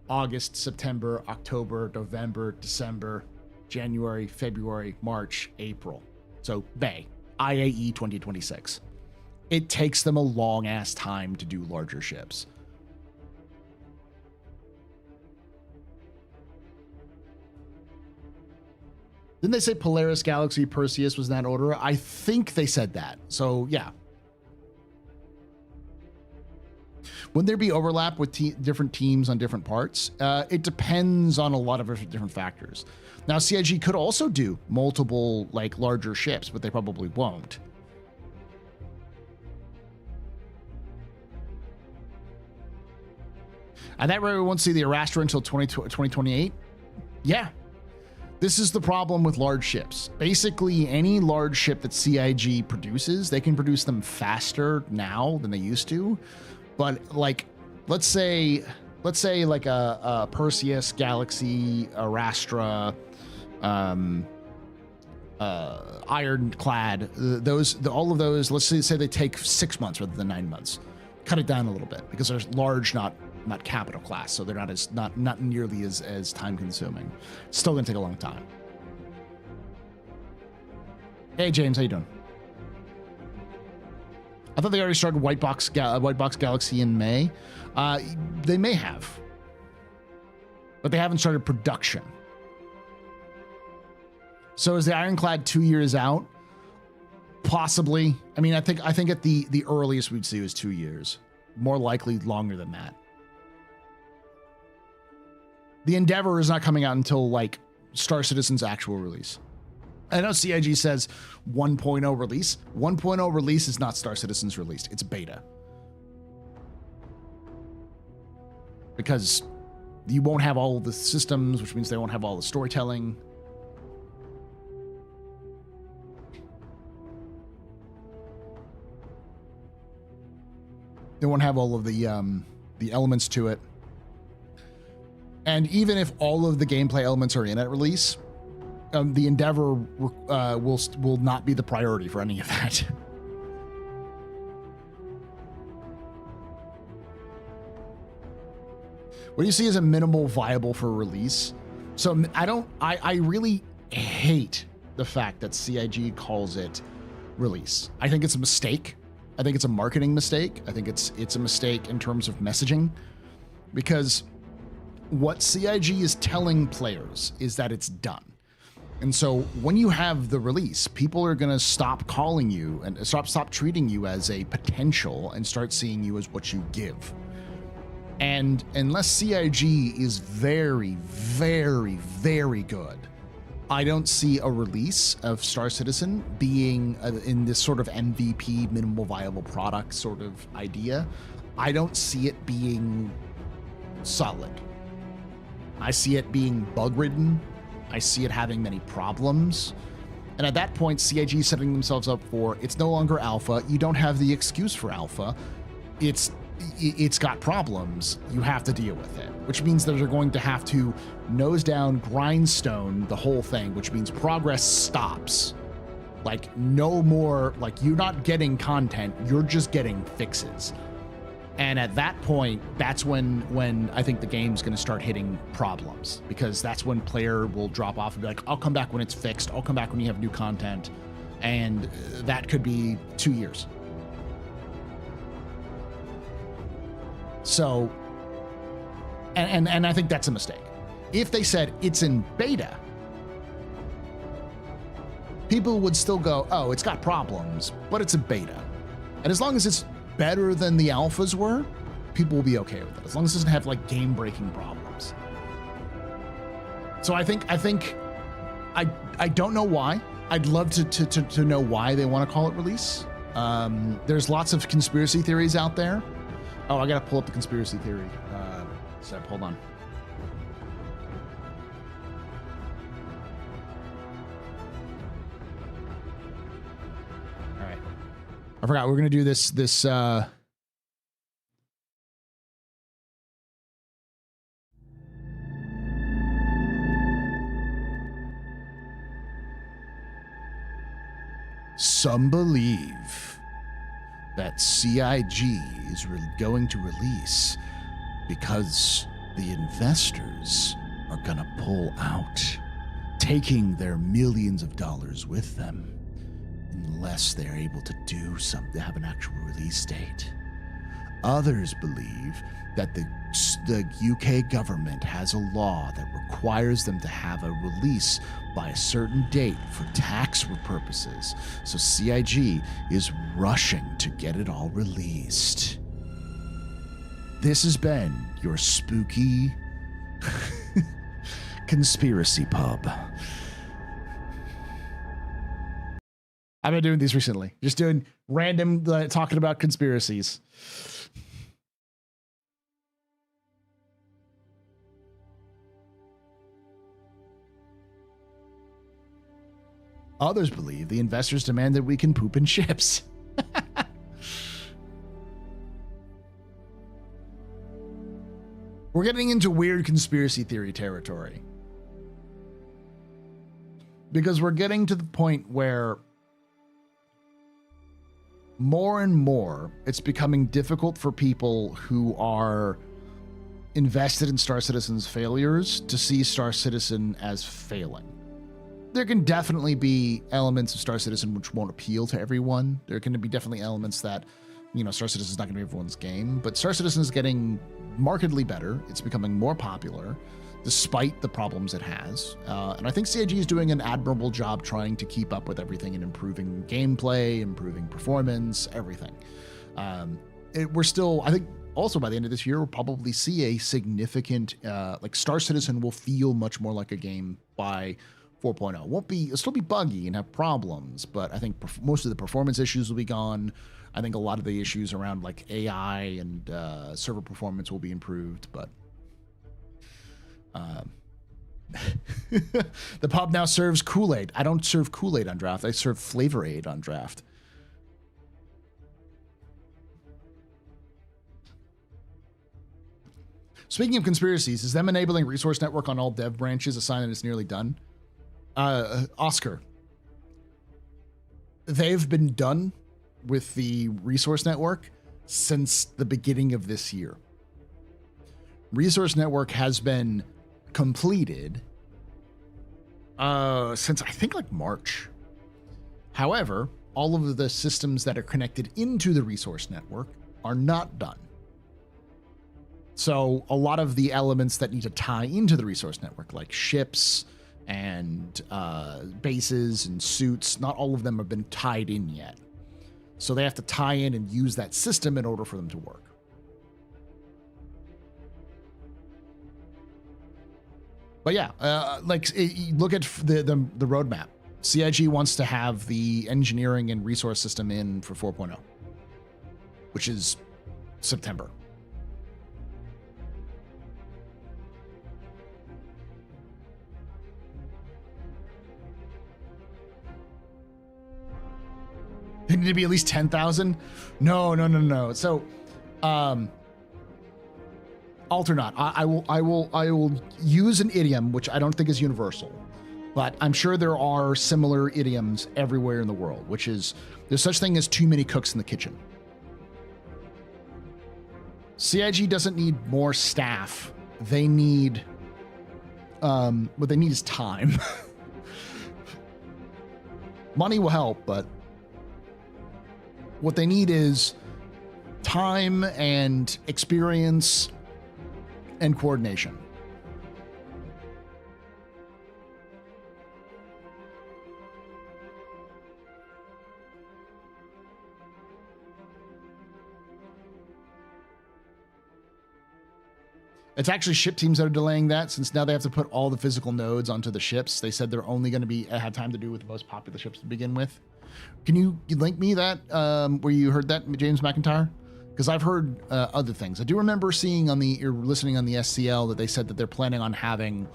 August, September, October, November, December, January, February, March, April. So May, IAE 2026. It takes them a long ass time to do larger ships. Didn't they say Polaris, Galaxy, Perseus was in that order? I think they said that. So yeah. Wouldn't there be overlap with different teams on different parts? It depends on a lot of different factors. Now, CIG could also do multiple, like, larger ships, but they probably won't. And that way we won't see the Astro until 2028? Yeah. This is the problem with large ships. Basically, any large ship that CIG produces, they can produce them faster now than they used to. But like, let's say like a Perseus, Galaxy, a Astra, Ironclad, all of those, let's say they take 6 months rather than 9 months. Cut it down a little bit because they're large, not capital class, so they're not nearly as time consuming. Still gonna take a long time. Hey James, how you doing? I thought they already started White Box Galaxy in May. They may have, but they haven't started production. So is the Ironclad 2 years out? Possibly. I mean, I think at the earliest we'd see is 2 years. More likely longer than that. The Endeavor is not coming out until like Star Citizen's actual release. I know CIG says 1.0 release. 1.0 release is not Star Citizen's release. It's beta. Because you won't have all the systems, which means they won't have all the storytelling. They won't have all of the elements to it. And even if all of the gameplay elements are in at release, the Endeavor will not be the priority for any of that. What do you see as a minimal viable for release? So I really hate the fact that CIG calls it release. I think it's a mistake. I think it's a marketing mistake. I think it's a mistake in terms of messaging, because what CIG is telling players is that it's done. And so when you have the release, people are going to stop calling you and stop treating you as a potential and start seeing you as what you give. And unless CIG is very, very, very good, I don't see a release of Star Citizen being in this sort of MVP, minimal viable product sort of idea. I don't see it being solid. I see it being bug-ridden. I see it having many problems. And at that point, CIG is setting themselves up for, it's no longer alpha. You don't have the excuse for alpha. It's got problems. You have to deal with it, which means that they're going to have to nose down, grindstone the whole thing, which means progress stops. Like, no more, like, you're not getting content, you're just getting fixes. And at that point, that's when I think the game's going to start hitting problems, because that's when player will drop off and be like, I'll come back when it's fixed. I'll come back when you have new content. And that could be 2 years. So, and I think that's a mistake. If they said it's in beta, people would still go, oh, it's got problems, but it's a beta. And as long as it's better than the alphas were, people will be okay with it. As long as it doesn't have like game-breaking problems. So I don't know why. I'd love to know why they want to call it release. There's lots of conspiracy theories out there. Oh, I gotta pull up the conspiracy theory. Hold on. All right. I forgot we're gonna do this. Some believe that CIG is going to release because the investors are gonna pull out, taking their millions of dollars with them, unless they're able to do something, have an actual release date. Others believe that the UK government has a law that requires them to have a release by a certain date for tax purposes, so CIG is rushing to get it all released. This has been your spooky conspiracy pub. I've been doing these recently, just doing random talking about conspiracies. Others believe the investors demand that we can poop in ships. We're getting into weird conspiracy theory territory. Because we're getting to the point where more and more it's becoming difficult for people who are invested in Star Citizen's failures to see Star Citizen as failing. There can definitely be elements of Star Citizen which won't appeal to everyone. There can be definitely elements that, Star Citizen is not going to be everyone's game, but Star Citizen is getting markedly better. It's becoming more popular, despite the problems it has. And I think CIG is doing an admirable job trying to keep up with everything and improving gameplay, improving performance, everything. We're still, I think, also by the end of this year, we'll probably see a significant, Star Citizen will feel much more like a game by 4.0. It'll still be buggy and have problems, but I think most of the performance issues will be gone. I think a lot of the issues around like AI and server performance will be improved, but the pub now serves Kool-Aid. I don't serve Kool-Aid on draft. I serve Flavor Aid on draft. Speaking of conspiracies, is them enabling Resource Network on all dev branches a sign that it's nearly done? Oscar, they've been done with the Resource Network since the beginning of this year. Resource Network has been completed since I think like March. However, all of the systems that are connected into the Resource Network are not done. So a lot of the elements that need to tie into the Resource Network, like ships and bases and suits, not all of them have been tied in yet. So they have to tie in and use that system in order for them to work. But yeah, look at the roadmap. CIG wants to have the engineering and resource system in for 4.0, which is September. They need to be at least 10,000? No. So, Alternaut, I will use an idiom, which I don't think is universal, but I'm sure there are similar idioms everywhere in the world, which is there's such thing as too many cooks in the kitchen. CIG doesn't need more staff. They need, what they need is time. Money will help, but what they need is time and experience and coordination. It's actually ship teams that are delaying that, since now they have to put all the physical nodes onto the ships. They said they're only going to have time to do with the most popular ships to begin with. Can you link me that where you heard that, James McIntyre? Because I've heard other things. I do remember seeing on the, or listening on the SCL, that they said that they're planning on having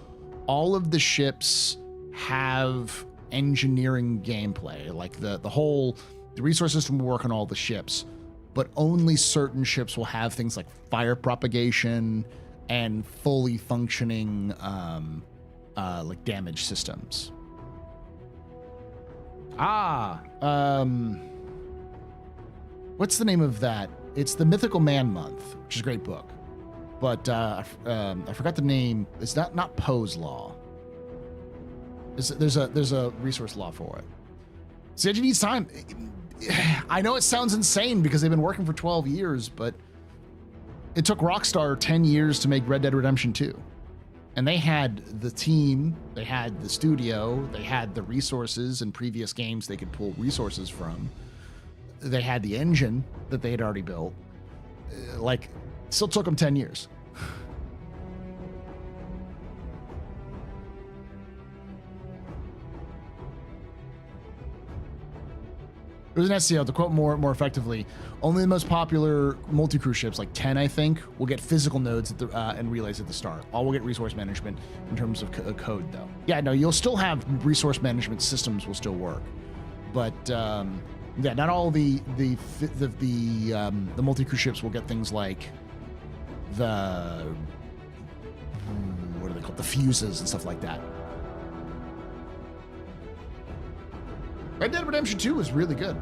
all of the ships have engineering gameplay, like the resource system will work on all the ships, but only certain ships will have things like fire propagation and fully functioning like damage systems. What's the name of that? It's the Mythical Man Month, which is a great book, but I forgot the name. It's not Poe's Law. There's a resource law for it. CIG needs time. I know it sounds insane because they've been working for 12 years, but it took Rockstar 10 years to make Red Dead Redemption 2. And they had the team, they had the studio, they had the resources in previous games they could pull resources from. They had the engine that they had already built. Like, still took them 10 years. There's an SCL, to quote more effectively, only the most popular multi-crew ships, like 10, I think, will get physical nodes at the, and relays at the start. All will get resource management in terms of code, though. Yeah, no, you'll still have resource management systems will still work. But, yeah, not all the multi-crew ships will get things like the, what are they called? The fuses and stuff like that. Red Dead Redemption 2 was really good.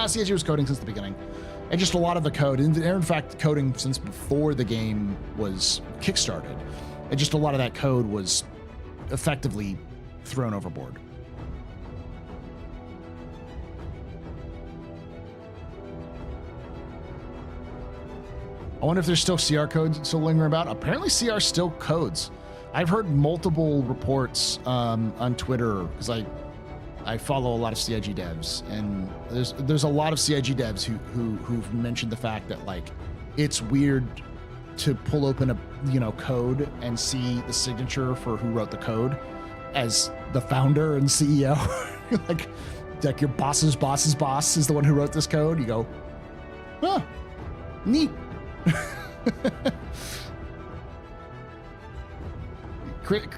CIG was coding since the beginning. And just a lot of the code, and in fact, coding since before the game was kickstarted. And just a lot of that code was effectively thrown overboard. I wonder if there's still CR codes still lingering about. Apparently CR still codes. I've heard multiple reports on Twitter, because I follow a lot of CIG devs, and there's a lot of CIG devs who've mentioned the fact that, like, it's weird to pull open a code and see the signature for who wrote the code as the founder and CEO. like your boss's boss's boss is the one who wrote this code. You go, huh, neat.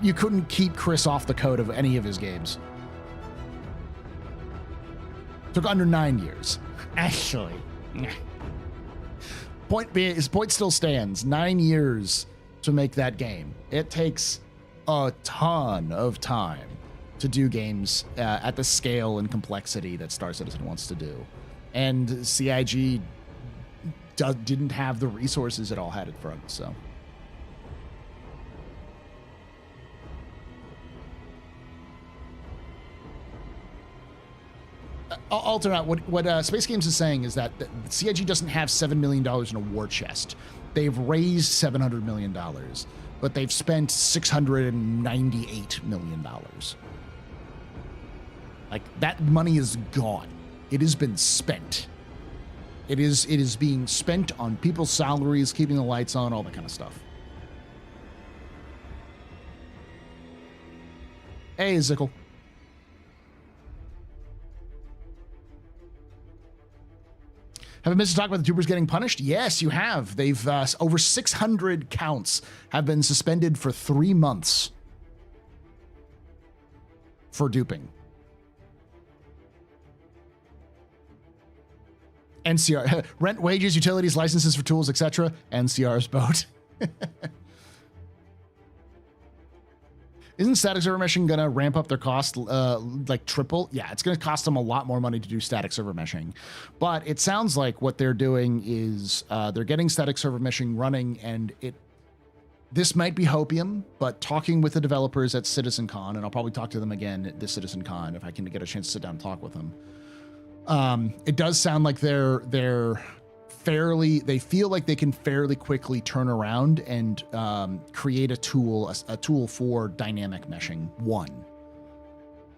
You couldn't keep Chris off the code of any of his games. Took under 9 years. Actually. His point still stands. 9 years to make that game. It takes a ton of time to do games at the scale and complexity that Star Citizen wants to do. And CIG didn't have the resources it all had at front, so... Alternate, what Space Games is saying is that CIG doesn't have $7 million in a war chest. They've raised $700 million, but they've spent $698 million. Like, that money is gone. It has been spent. It is being spent on people's salaries, keeping the lights on, all that kind of stuff. Hey, Zickle. Have I missed to talk about the Dupers getting punished? Yes, you have. They've over 600 counts have been suspended for 3 months for duping. NCR, rent, wages, utilities, licenses for tools, etc. NCR's boat. Isn't static server meshing going to ramp up their cost like triple? Yeah, it's going to cost them a lot more money to do static server meshing. But it sounds like what they're doing is they're getting static server meshing running, and this might be hopium, but talking with the developers at CitizenCon, and I'll probably talk to them again at this CitizenCon if I can get a chance to sit down and talk with them. It does sound like they feel like they can fairly quickly turn around and create a tool for dynamic meshing 1.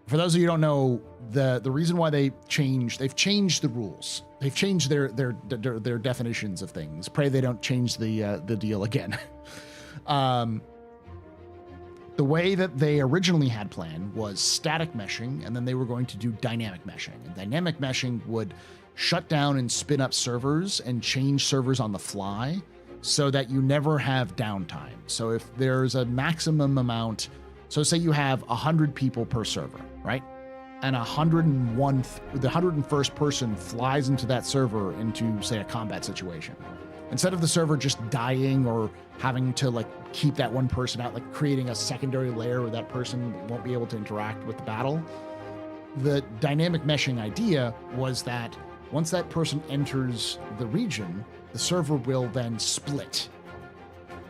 For those of you who don't know, the reason why they've changed the rules. They've changed their definitions of things. Pray they don't change the deal again. The way that they originally had planned was static meshing, and then they were going to do dynamic meshing. And dynamic meshing would shut down and spin up servers and change servers on the fly so that you never have downtime. So if there's a maximum amount, so say you have 100 people per server, right? And the 101st person flies into that server into, say, a combat situation. Instead of the server just dying or having to like keep that one person out, like creating a secondary layer where that person won't be able to interact with the battle, the dynamic meshing idea was that once that person enters the region, the server will then split.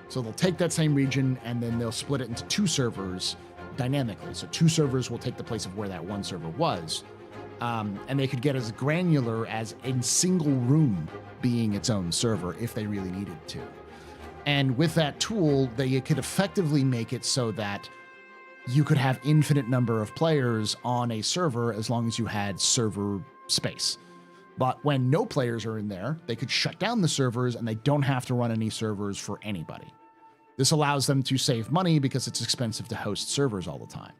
So they'll take that same region and then they'll split it into 2 servers dynamically. So 2 servers will take the place of where that one server was. And they could get as granular as in single room being its own server if they really needed to. And with that tool, they could effectively make it so that you could have infinite number of players on a server as long as you had server space. But when no players are in there, they could shut down the servers and they don't have to run any servers for anybody. This allows them to save money because it's expensive to host servers all the time,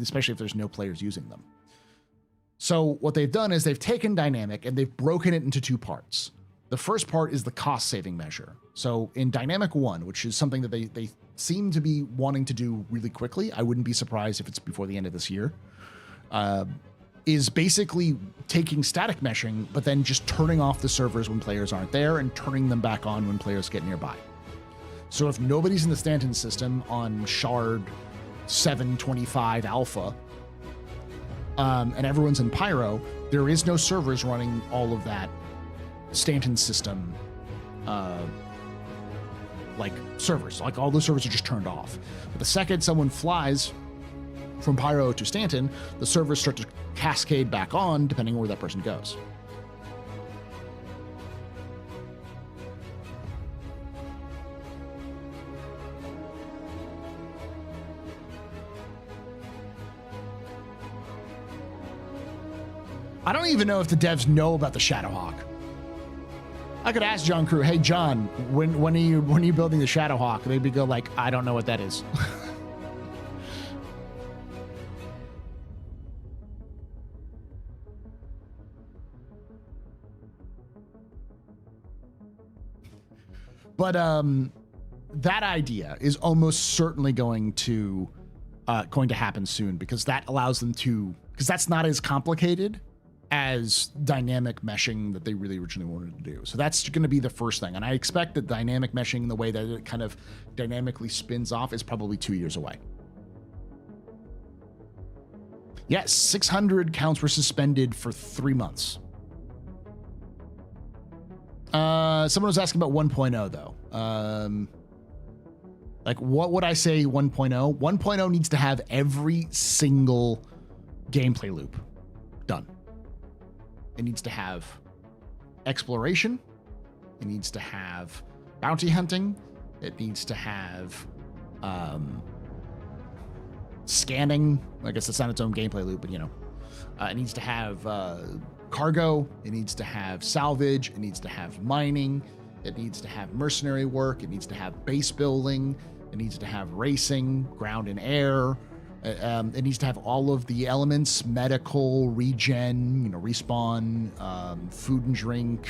especially if there's no players using them. So what they've done is they've taken dynamic and they've broken it into 2 parts. The first part is the cost saving measure. So in dynamic 1, which is something that they seem to be wanting to do really quickly, I wouldn't be surprised if it's before the end of this year, is basically taking static meshing, but then just turning off the servers when players aren't there and turning them back on when players get nearby. So if nobody's in the Stanton system on shard 725 alpha, and everyone's in Pyro, there is no servers running all of that Stanton system, like servers. Like all those servers are just turned off. But the second someone flies from Pyro to Stanton, the servers start to cascade back on depending on where that person goes. I don't even know if the devs know about the Shadowhawk. I could ask John Crew, hey John, when are you building the Shadowhawk? They'd be go like, I don't know what that is. But that idea is almost certainly going to happen soon because that allows them to, because that's not as complicated as dynamic meshing that they really originally wanted to do. So that's going to be the first thing. And I expect that dynamic meshing, the way that it kind of dynamically spins off, is probably 2 years away. Yes, 600 counts were suspended for 3 months. Someone was asking about 1.0 though. Like what would I say 1.0? 1.0 needs to have every single gameplay loop done. It needs to have exploration. It needs to have bounty hunting. It needs to have scanning. I guess it's not its own gameplay loop, but you know, it needs to have cargo. It needs to have salvage. It needs to have mining. It needs to have mercenary work. It needs to have base building. It needs to have racing, ground and air. It needs to have all of the elements: medical, regen, you know, respawn, food and drink,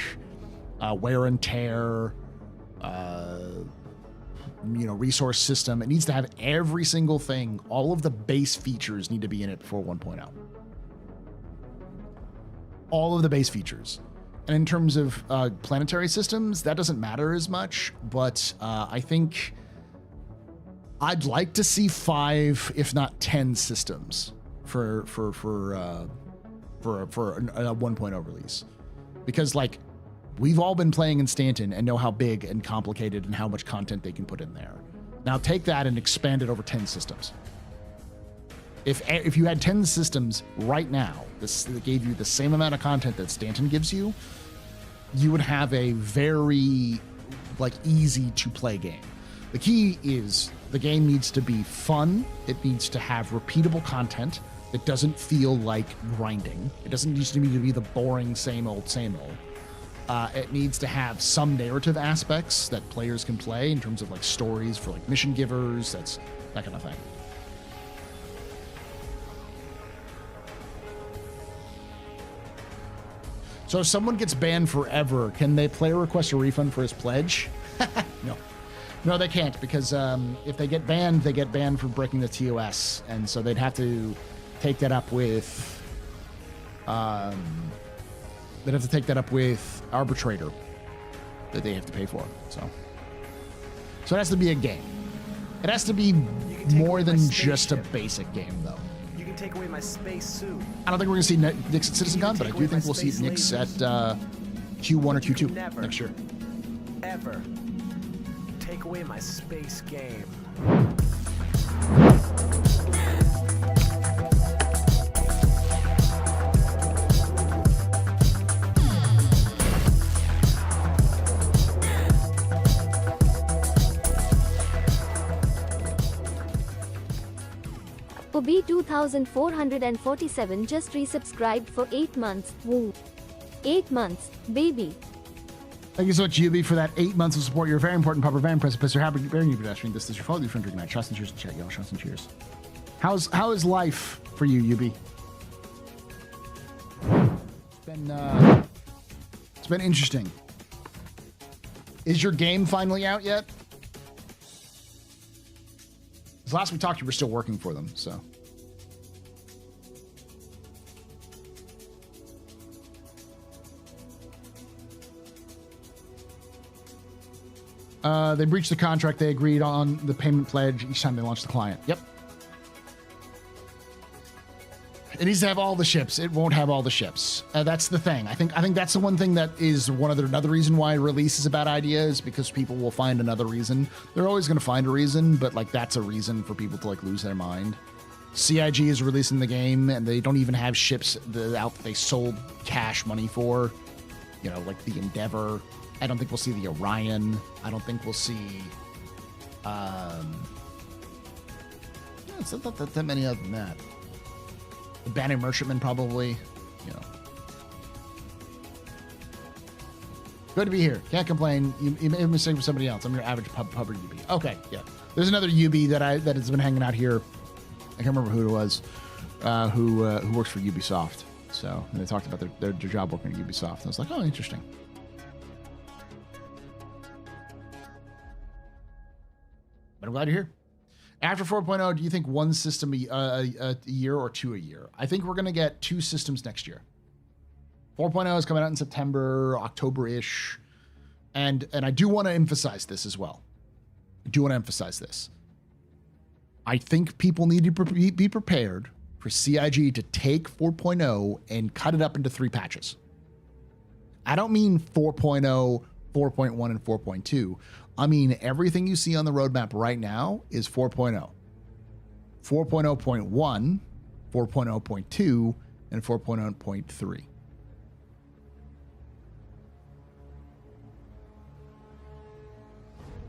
wear and tear, you know, resource system. It needs to have every single thing. All of the base features need to be in it before 1.0. All of the base features. And in terms of planetary systems, that doesn't matter as much, but I think I'd like to see 5, if not 10 systems for a 1.0 release, because like we've all been playing in Stanton and know how big and complicated and how much content they can put in there. Now take that and expand it over 10 systems. If you had 10 systems right now that gave you the same amount of content that Stanton gives you, you would have a very easy to play game. The key is the game needs to be fun. It needs to have repeatable content. It doesn't feel like grinding. It doesn't need to be the boring same old. It needs to have some narrative aspects that players can play in terms of stories for mission givers. That's that kind of thing. So if someone gets banned forever, can they player request a refund for his pledge? No, they can't, because if they get banned for breaking the TOS, and so they'd have to take that up with arbitrator that they have to pay for. So it has to be a game. It has to be more than just a basic game, though. You can take away my space suit. I don't think we're going to see Nick's at CitizenCon, but I do think we'll see Nick's at Q1 or Q2 next year. Ever take away my space game. Obi 2447 just resubscribed for 8 months. Woo. 8 months, baby. Thank you so much, Yubi, for that 8 months of support. You're a very important Pupper Van Precipice. Happy to bearing you pedestrian. This is your fault. Your friend drinking night. Shots and cheers in chat, y'all. Shots and cheers. How is life for you, Yubi? It's been interesting. Is your game finally out yet? Because last we talked, you were still working for them, so. They breached the contract. They agreed on the payment pledge each time they launched the client. Yep. It needs to have all the ships. It won't have all the ships. That's the thing. I think that's the one thing that is another reason why release is a bad idea, is because people will find another reason. They're always going to find a reason, but that's a reason for people to lose their mind. CIG is releasing the game, and they don't even have ships that they sold cash money for. Like the Endeavor. I don't think we'll see the Orion. I don't think we'll see. It's not that many other than that. The Banner Merchantman, probably. Good to be here. Can't complain. You made a mistake with somebody else. I'm your average pubber UB. Okay, yeah. There's another UB that has been hanging out here. I can't remember who it was. Who works for Ubisoft. So and they talked about their job working at Ubisoft. I was like, oh, interesting. But I'm glad you're here. After 4.0, do you think one system a year or two a year? I think we're going to get 2 systems next year. 4.0 is coming out in September, October-ish. And I do want to emphasize this as well. I think people need to be prepared for CIG to take 4.0 and cut it up into 3 patches. I don't mean 4.0, 4.1, and 4.2. I mean, everything you see on the roadmap right now is 4.0. 4.0.1, 4.0.2, and 4.0.3.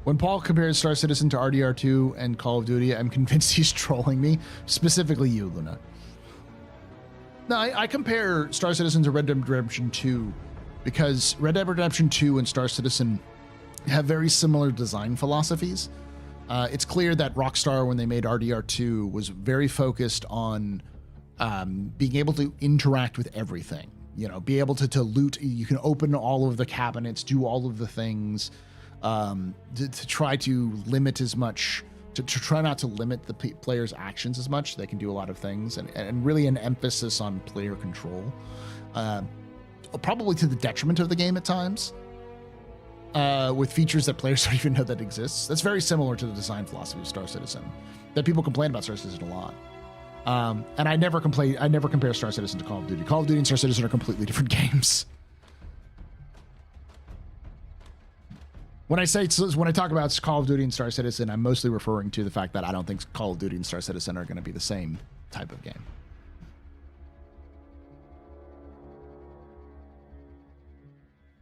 When Paul compares Star Citizen to RDR2 and Call of Duty, I'm convinced he's trolling me, specifically you, Luna. No, I compare Star Citizen to Red Dead Redemption 2 because Red Dead Redemption 2 and Star Citizen have very similar design philosophies. It's clear that Rockstar, when they made RDR2, was very focused on being able to interact with everything. Be able to loot. You can open all of the cabinets, do all of the things, to try to limit as much, to try not to limit the player's actions as much. They can do a lot of things, and really an emphasis on player control, probably to the detriment of the game at times. With features that players don't even know that exists. That's very similar to the design philosophy of Star Citizen. That people complain about Star Citizen a lot. And I never compare Star Citizen to Call of Duty. Call of Duty and Star Citizen are completely different games. When I talk about Call of Duty and Star Citizen, I'm mostly referring to the fact that I don't think Call of Duty and Star Citizen are going to be the same type of game.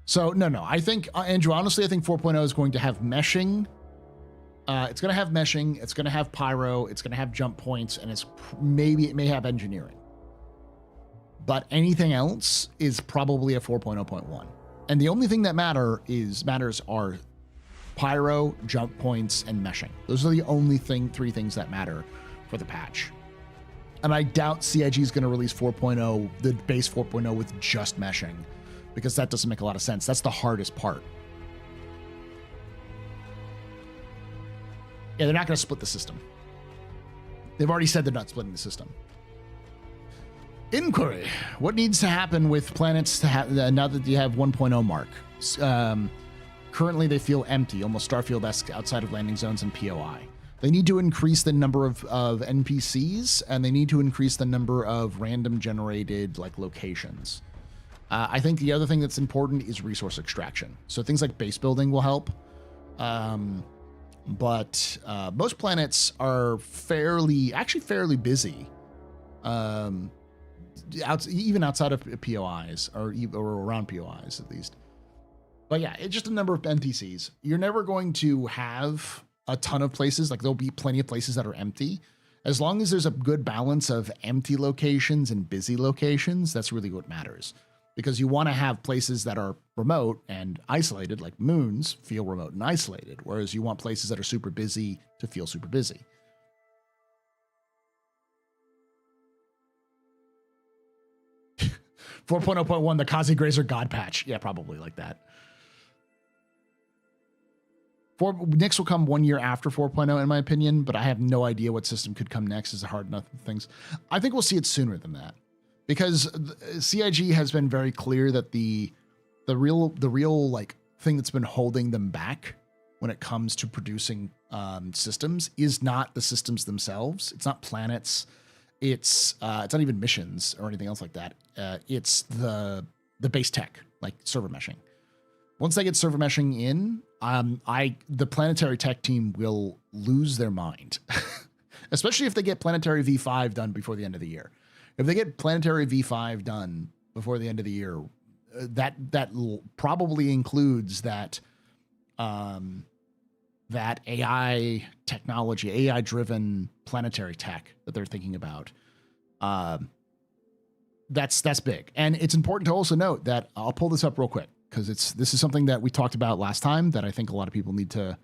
So, no. I think, Andrew, honestly, I think 4.0 is going to have meshing. It's going to have meshing. It's going to have pyro. It's going to have jump points. And it may have engineering. But anything else is probably a 4.0.1. And the only thing that matters are pyro, jump points, and meshing. Those are the only three things that matter for the patch. And I doubt CIG is going to release 4.0, the base 4.0 with just meshing, because that doesn't make a lot of sense. That's the hardest part. Yeah, they're not going to split the system. They've already said they're not splitting the system. Inquiry. What needs to happen with planets to have now that you have 1.0 mark? Currently, they feel empty, almost Starfield-esque outside of landing zones and POI. They need to increase the number of NPCs, and they need to increase the number of random generated locations. I think the other thing that's important is resource extraction. So things like base building will help. But most planets are fairly busy. Even outside of POIs or around POIs at least. But yeah, it's just a number of NPCs. You're never going to have a ton of places. There'll be plenty of places that are empty. As long as there's a good balance of empty locations and busy locations, that's really what matters. Because you want to have places that are remote and isolated, like moons, feel remote and isolated, whereas you want places that are super busy to feel super busy. Four 4.0.1, the Kazi Grazer God patch. Yeah, probably like that. Nix will come 1 year after 4.0, in my opinion, but I have no idea what system could come next. Is hard enough things. I think we'll see it sooner than that, because CIG has been very clear that the real thing that's been holding them back when it comes to producing systems is not the systems themselves. It's not planets. It's not even missions or anything else like that. It's the base tech, like server meshing. Once they get server meshing in, the planetary tech team will lose their mind, especially if they get planetary V5 done before the end of the year. If they get planetary V5 done before the end of the year, that probably includes that AI technology, AI-driven planetary tech that they're thinking about. That's big, and it's important to also note that I'll pull this up real quick because this is something that we talked about last time that I think a lot of people need to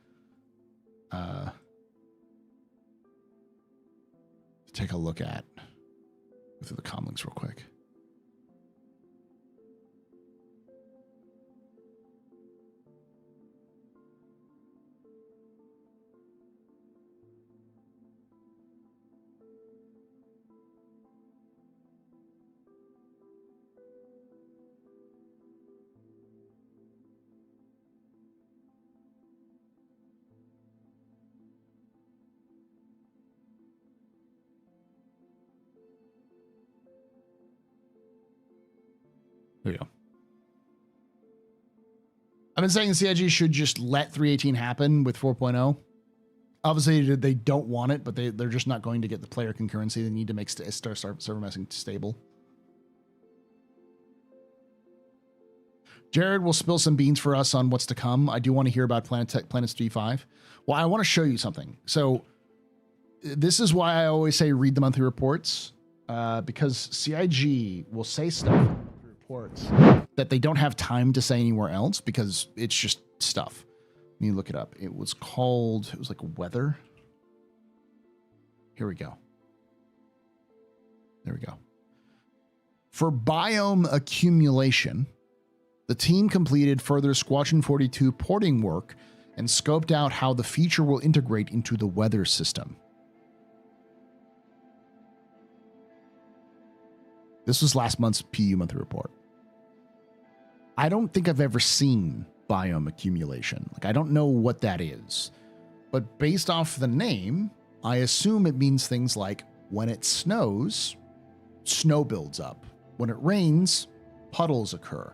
take a look at. Go through the comm links real quick. There you go. I've been saying CIG should just let 3.18 happen with 4.0. Obviously, they don't want it, but they're just not going to get the player concurrency. They need to make server meshing stable. Jared will spill some beans for us on what's to come. I do want to hear about Planets V5. Well, I want to show you something. So this is why I always say read the monthly reports, because CIG will say stuff that they don't have time to say anywhere else because it's just stuff. Let me look it up. It was like weather. Here we go. There we go. For biome accumulation, the team completed further Squadron 42 porting work and scoped out how the feature will integrate into the weather system. This was last month's PU monthly report. I don't think I've ever seen biome accumulation. I don't know what that is. But based off the name, I assume it means things like when it snows, snow builds up. When it rains, puddles occur.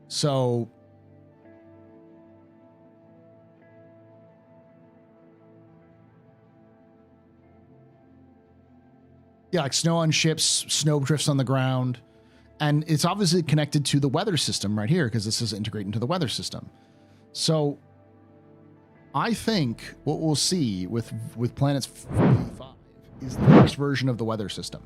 So Yeah, like snow on ships, snow drifts on the ground. And it's obviously connected to the weather system right here because this is integrated into the weather system. So I think what we'll see with Planets 5 is the next version of the weather system.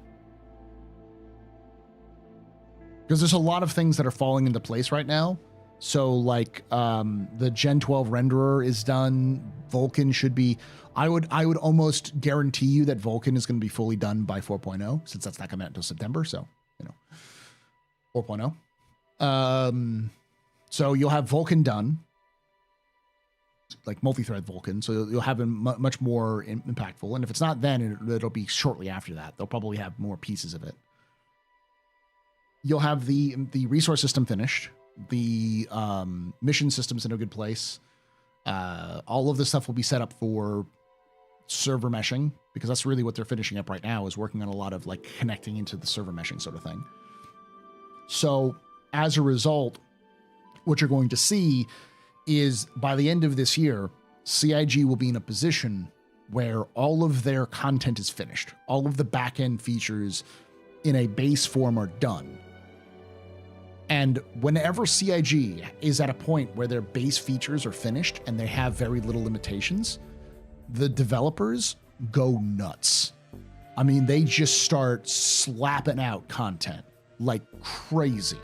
Because there's a lot of things that are falling into place right now. So like the Gen 12 renderer is done. Vulkan should be, I would almost guarantee you that Vulkan is going to be fully done by 4.0 since that's not coming out until September. So, 4.0. So you'll have Vulkan done, like multi-thread Vulkan. So you'll have him much more impactful. And if it's not then, it'll be shortly after that. They'll probably have more pieces of it. You'll have the resource system finished. The mission system's in a good place. All of this stuff will be set up for server meshing because that's really what they're finishing up right now is working on a lot of like connecting into the server meshing sort of thing. So as a result, what you're going to see is by the end of this year, CIG will be in a position where all of their content is finished. All of the back-end features in a base form are done. And whenever CIG is at a point where their base features are finished and they have very little limitations, the developers go nuts. I mean, they just start slapping out content like crazy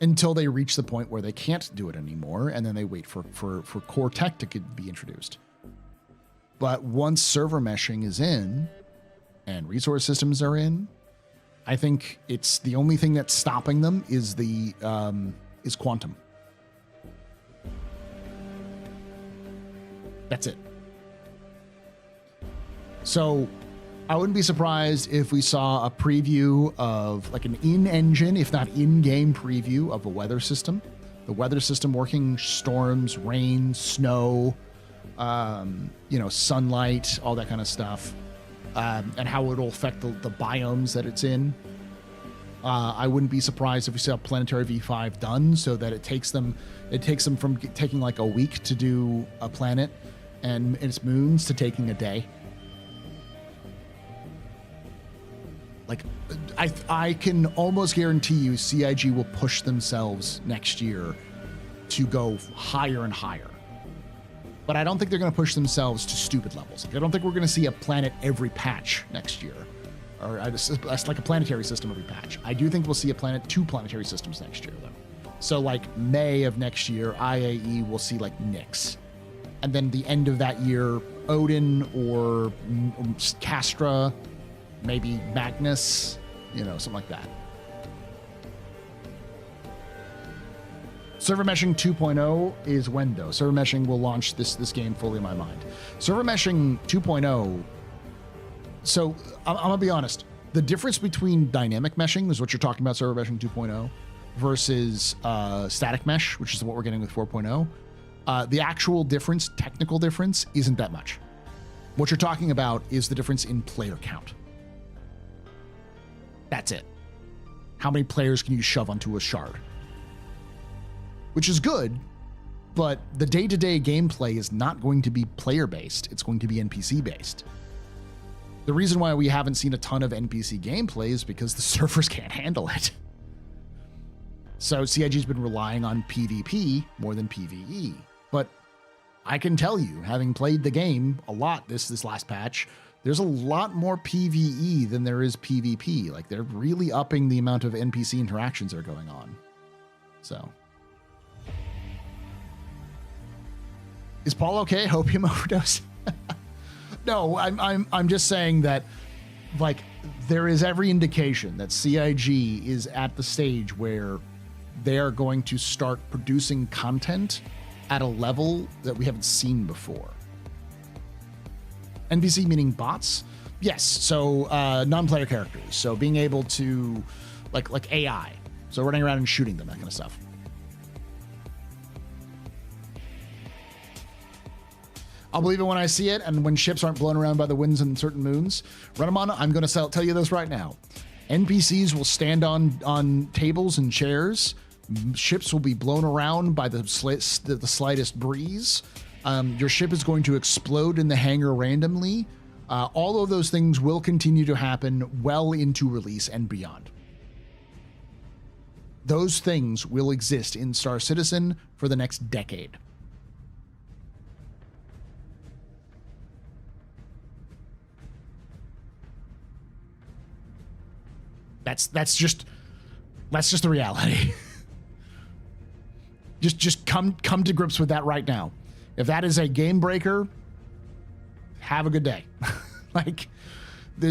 until they reach the point where they can't do it anymore. And then they wait for core tech to be introduced. But once server meshing is in and resource systems are in, I think it's the only thing that's stopping them is is quantum. That's it. So I wouldn't be surprised if we saw a preview of like an in-engine, if not in-game preview of a weather system. The weather system working storms, rain, snow, sunlight, all that kind of stuff. And how it'll affect the biomes that it's in. I wouldn't be surprised if we saw Planetary V5 done so that it takes them from taking like a week to do a planet and its moons to taking a day. Like, I can almost guarantee you CIG will push themselves next year to go higher and higher. But I don't think they're going to push themselves to stupid levels. Like, I don't think we're going to see a planet every patch next year. Or that's like a planetary system every patch. I do think we'll see two planetary systems next year, though. So, like, May of next year, IAE will see, like, Nyx. And then the end of that year, Odin or Castra, maybe Magnus, something like that. Server meshing 2.0 is when, though? Server meshing will launch this game fully in my mind. Server meshing 2.0. So I'm going to be honest. The difference between dynamic meshing is what you're talking about, server meshing 2.0, versus static mesh, which is what we're getting with 4.0. The actual difference, technical difference, isn't that much. What you're talking about is the difference in player count. That's it. How many players can you shove onto a shard? Which is good, but the day-to-day gameplay is not going to be player-based. It's going to be NPC-based. The reason why we haven't seen a ton of NPC gameplay is because the servers can't handle it. So CIG's been relying on PvP more than PvE. But I can tell you, having played the game a lot this last patch, there's a lot more PvE than there is PvP. Like, they're really upping the amount of NPC interactions that are going on. So... Is Paul okay? Opium overdose? No, I'm just saying that, like, there is every indication that CIG is at the stage where they are going to start producing content at a level that we haven't seen before. NPC meaning bots? Yes. So non-player characters. So being able to, like AI. So running around and shooting them, that kind of stuff. I'll believe it when I see it, and when ships aren't blown around by the winds in certain moons. Runamana, I'm going to tell you this right now. NPCs will stand on tables and chairs. Ships will be blown around by the slightest breeze. Your ship is going to explode in the hangar randomly. All of those things will continue to happen well into release and beyond. Those things will exist in Star Citizen for the next decade. That's just the reality. just come to grips with that right now. If that is a game breaker, have a good day. Like, there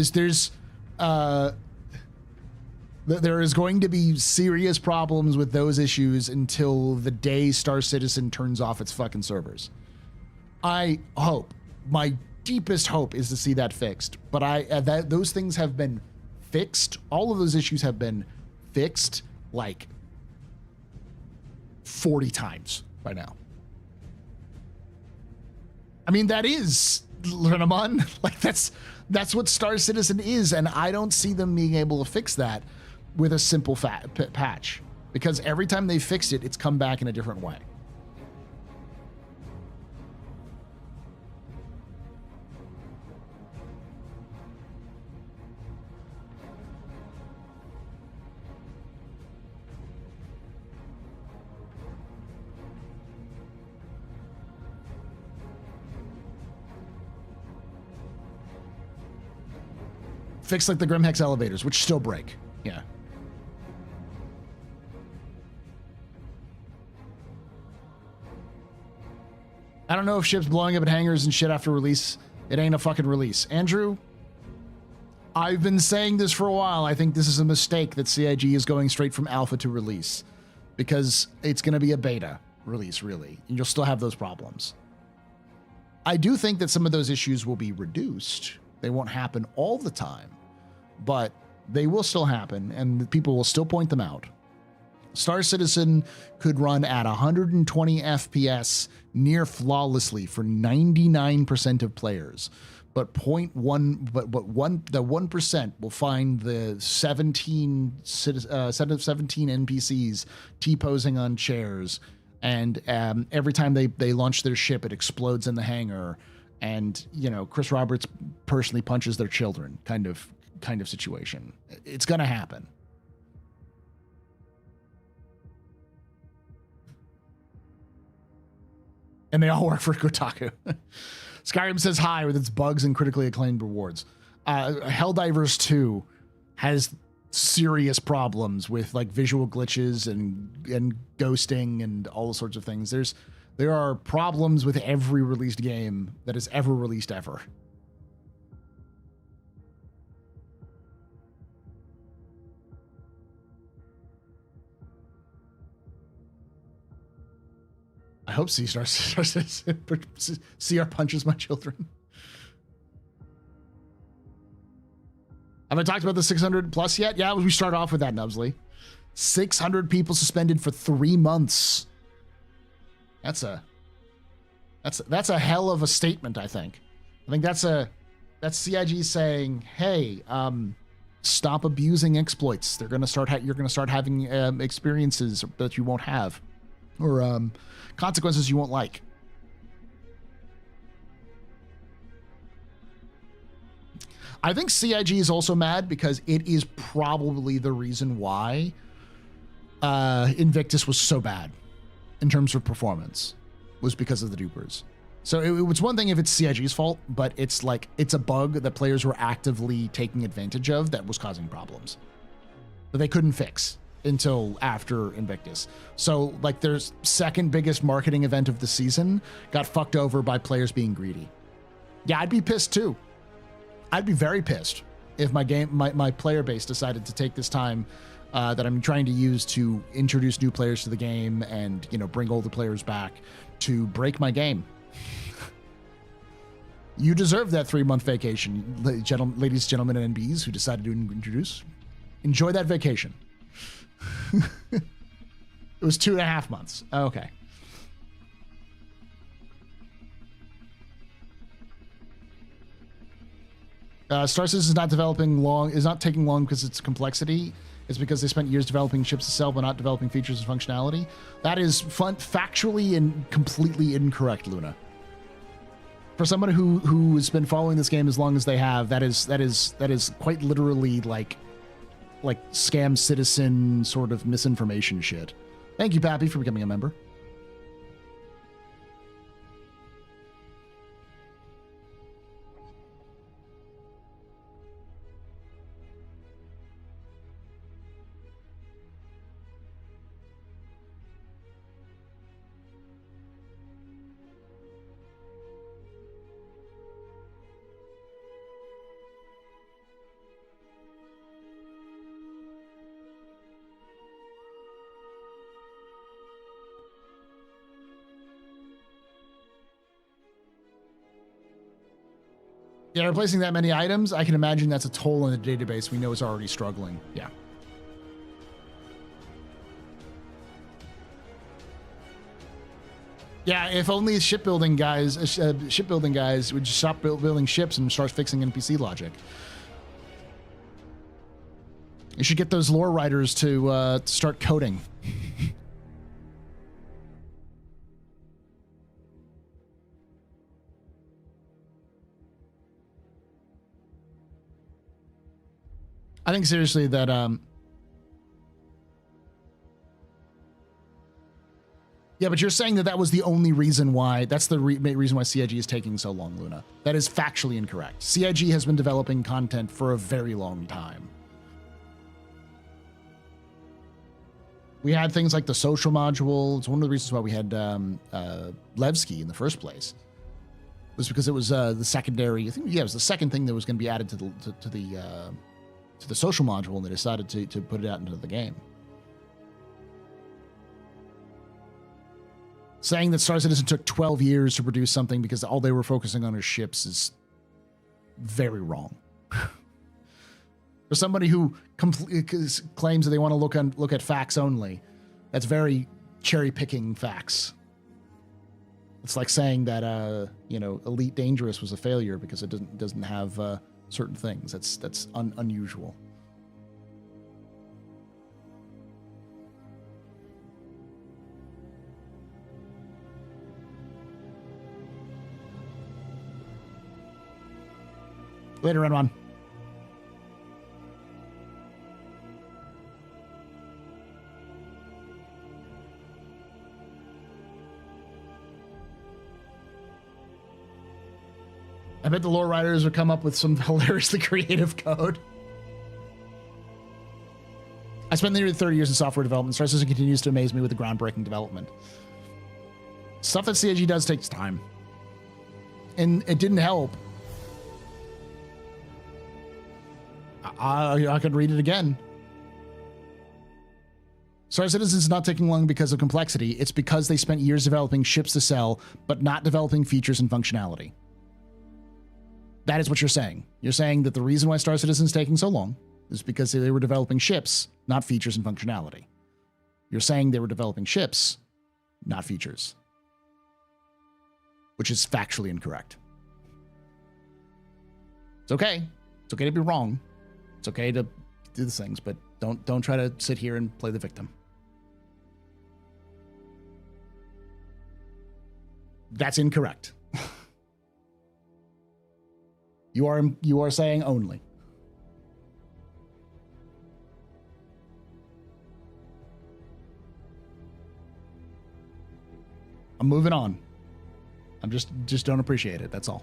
is going to be serious problems with those issues until the day Star Citizen turns off its fucking servers. I hope, my deepest hope is to see that fixed. But those things have been fixed. All of those issues have been fixed like 40 times by now. I mean, that is Linamon. Like, that's what Star Citizen is, and I don't see them being able to fix that with a simple patch, because every time they fixed it, it's come back in a different way. Fix like the Grimhex elevators, which still break. Yeah. I don't know if ships blowing up at hangars and shit after release, it ain't a fucking release. Andrew, I've been saying this for a while. I think this is a mistake that CIG is going straight from alpha to release, because it's going to be a beta release, really, and you'll still have those problems. I do think that some of those issues will be reduced. They won't happen all the time, but they will still happen, and people will still point them out. Star Citizen could run at 120 FPS near flawlessly for 99% of players, but the 1% will find the 17 NPCs T-posing on chairs, and every time they launch their ship, it explodes in the hangar, and Chris Roberts personally punches their children, kind of situation. It's gonna happen. And they all work for Kotaku. Skyrim says hi with its bugs and critically acclaimed rewards. Helldivers 2 has serious problems with like visual glitches and ghosting and all sorts of things. There are problems with every released game that is ever released ever. I hope CR punches my children. Have I talked about the 600 plus yet? Yeah, we start off with that, Nubsley. 600 people suspended for 3 months. That's a hell of a statement, I think. I think that's CIG saying, hey, stop abusing exploits. You're gonna start having experiences that you won't have, or consequences you won't like. I think CIG is also mad because it is probably the reason why Invictus was so bad in terms of performance, was because of the dupers. So it was one thing if it's CIG's fault, but it's a bug that players were actively taking advantage of that was causing problems that they couldn't fix until after Invictus. So like their second biggest marketing event of the season got fucked over by players being greedy. Yeah, I'd be pissed too. I'd be very pissed if my player base decided to take this time that I'm trying to use to introduce new players to the game and bring older players back to break my game. You deserve that 3-month vacation, ladies, gentlemen, and NBs who decided to introduce. Enjoy that vacation. It was 2.5 months. Okay. Star Citizen is not taking long because it's complexity. It's because they spent years developing ships itself but not developing features and functionality. That is factually and completely incorrect, Luna. For somebody who's been following this game as long as they have, that is quite literally like scam citizen sort of misinformation shit. Thank you, Pappy, for becoming a member. Yeah, replacing that many items, I can imagine that's a toll on the database we know is already struggling. Yeah. Yeah, if only shipbuilding guys would just stop building ships and start fixing NPC logic. You should get those lore writers to start coding. I think seriously that yeah, but you're saying that was the only reason why, that's the reason why CIG is taking so long, Luna. That is factually incorrect. CIG has been developing content for a very long time. We had things like the social module. It's one of the reasons why we had Levski in the first place. It was because it was the secondary, I think, yeah, it was the second thing that was going to be added to the social module, and they decided to put it out into the game. Saying that Star Citizen took 12 years to produce something because all they were focusing on is ships is very wrong. For somebody who claims that they want to look at facts only, that's very cherry-picking facts. It's like saying that Elite Dangerous was a failure because it doesn't have certain things. That's unusual. Later, Renwan. I bet the lore writers would come up with some hilariously creative code. I spent nearly 30 years in software development. Star Citizen continues to amaze me with the groundbreaking development. Stuff that CIG does takes time. And it didn't help. I could read it again. Star Citizen's not taking long because of complexity. It's because they spent years developing ships to sell, but not developing features and functionality. That is what you're saying. You're saying that the reason why Star Citizen's taking so long is because they were developing ships, not features and functionality. You're saying they were developing ships, not features. Which is factually incorrect. It's okay. It's okay to be wrong. It's okay to do these things, but don't try to sit here and play the victim. That's incorrect. You are saying only. I'm moving on. I'm just don't appreciate it. That's all.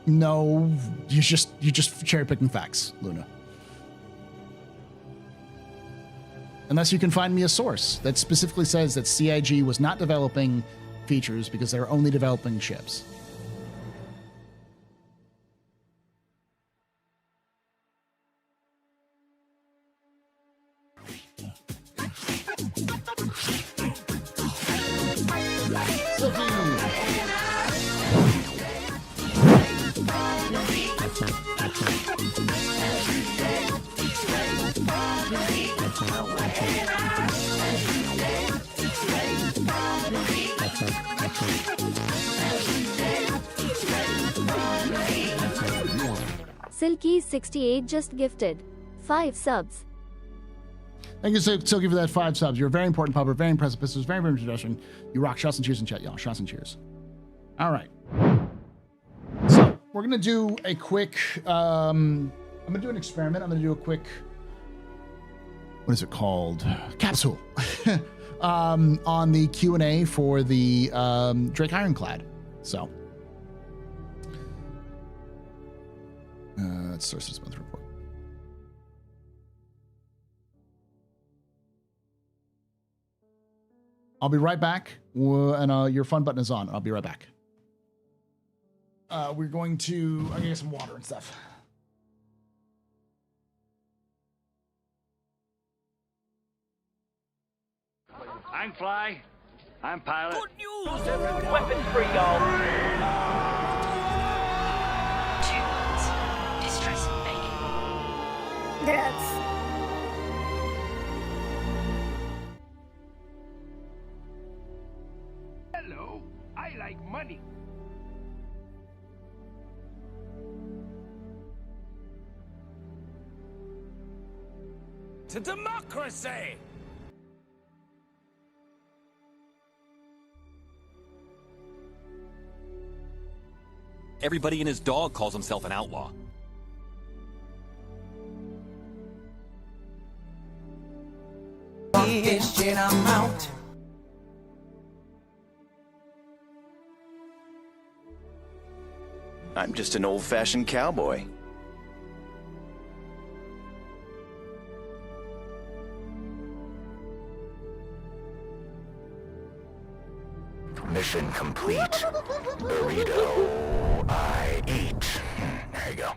No, you're just cherry picking facts, Luna. Unless you can find me a source that specifically says that CIG was not developing features because they were only developing ships. Silkies68 just gifted 5 subs. Thank you, Silky, for that 5 subs. You're a very important pubber, very impressive pistols, very, very introduction. You rock. Shots and cheers in chat, y'all. Shots and cheers. All right. So we're gonna do a quick. I'm gonna do an experiment. I'm gonna do a quick. What is it called? Capsule. On the Q&A for the Drake Ironclad. So. Let's start this month report. I'll be right back, and your fun button is on. I'll be right back. We're going to. I'm gonna get some water and stuff. I'm Fly. I'm Pilot. Good news, everyone. Weapons free, y'all. Distress bacon. Drugs. Hello, I like money. To democracy! Everybody and his dog calls himself an outlaw. I'm just an old-fashioned cowboy. Mission complete. Burrito I eat. There you go.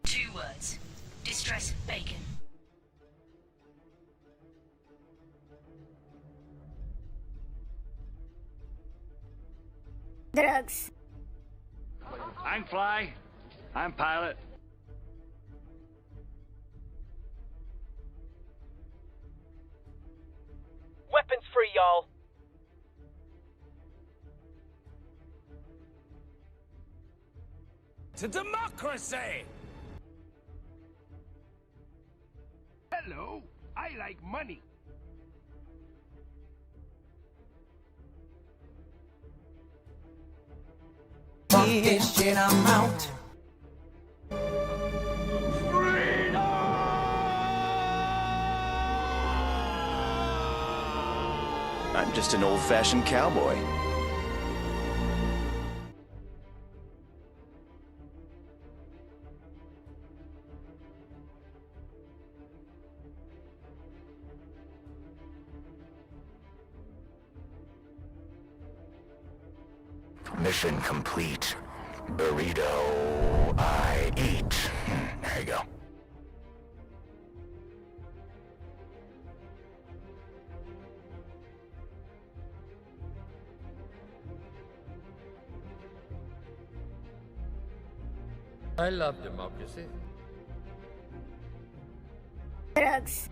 2 words. Distress bacon. Drugs. I'm Fly. I'm Pilot. Weapons free, y'all. To democracy! Hello, I like money. I'm just an old-fashioned cowboy. Mission complete. Burrito I eat. There you go. I love democracy. Drugs.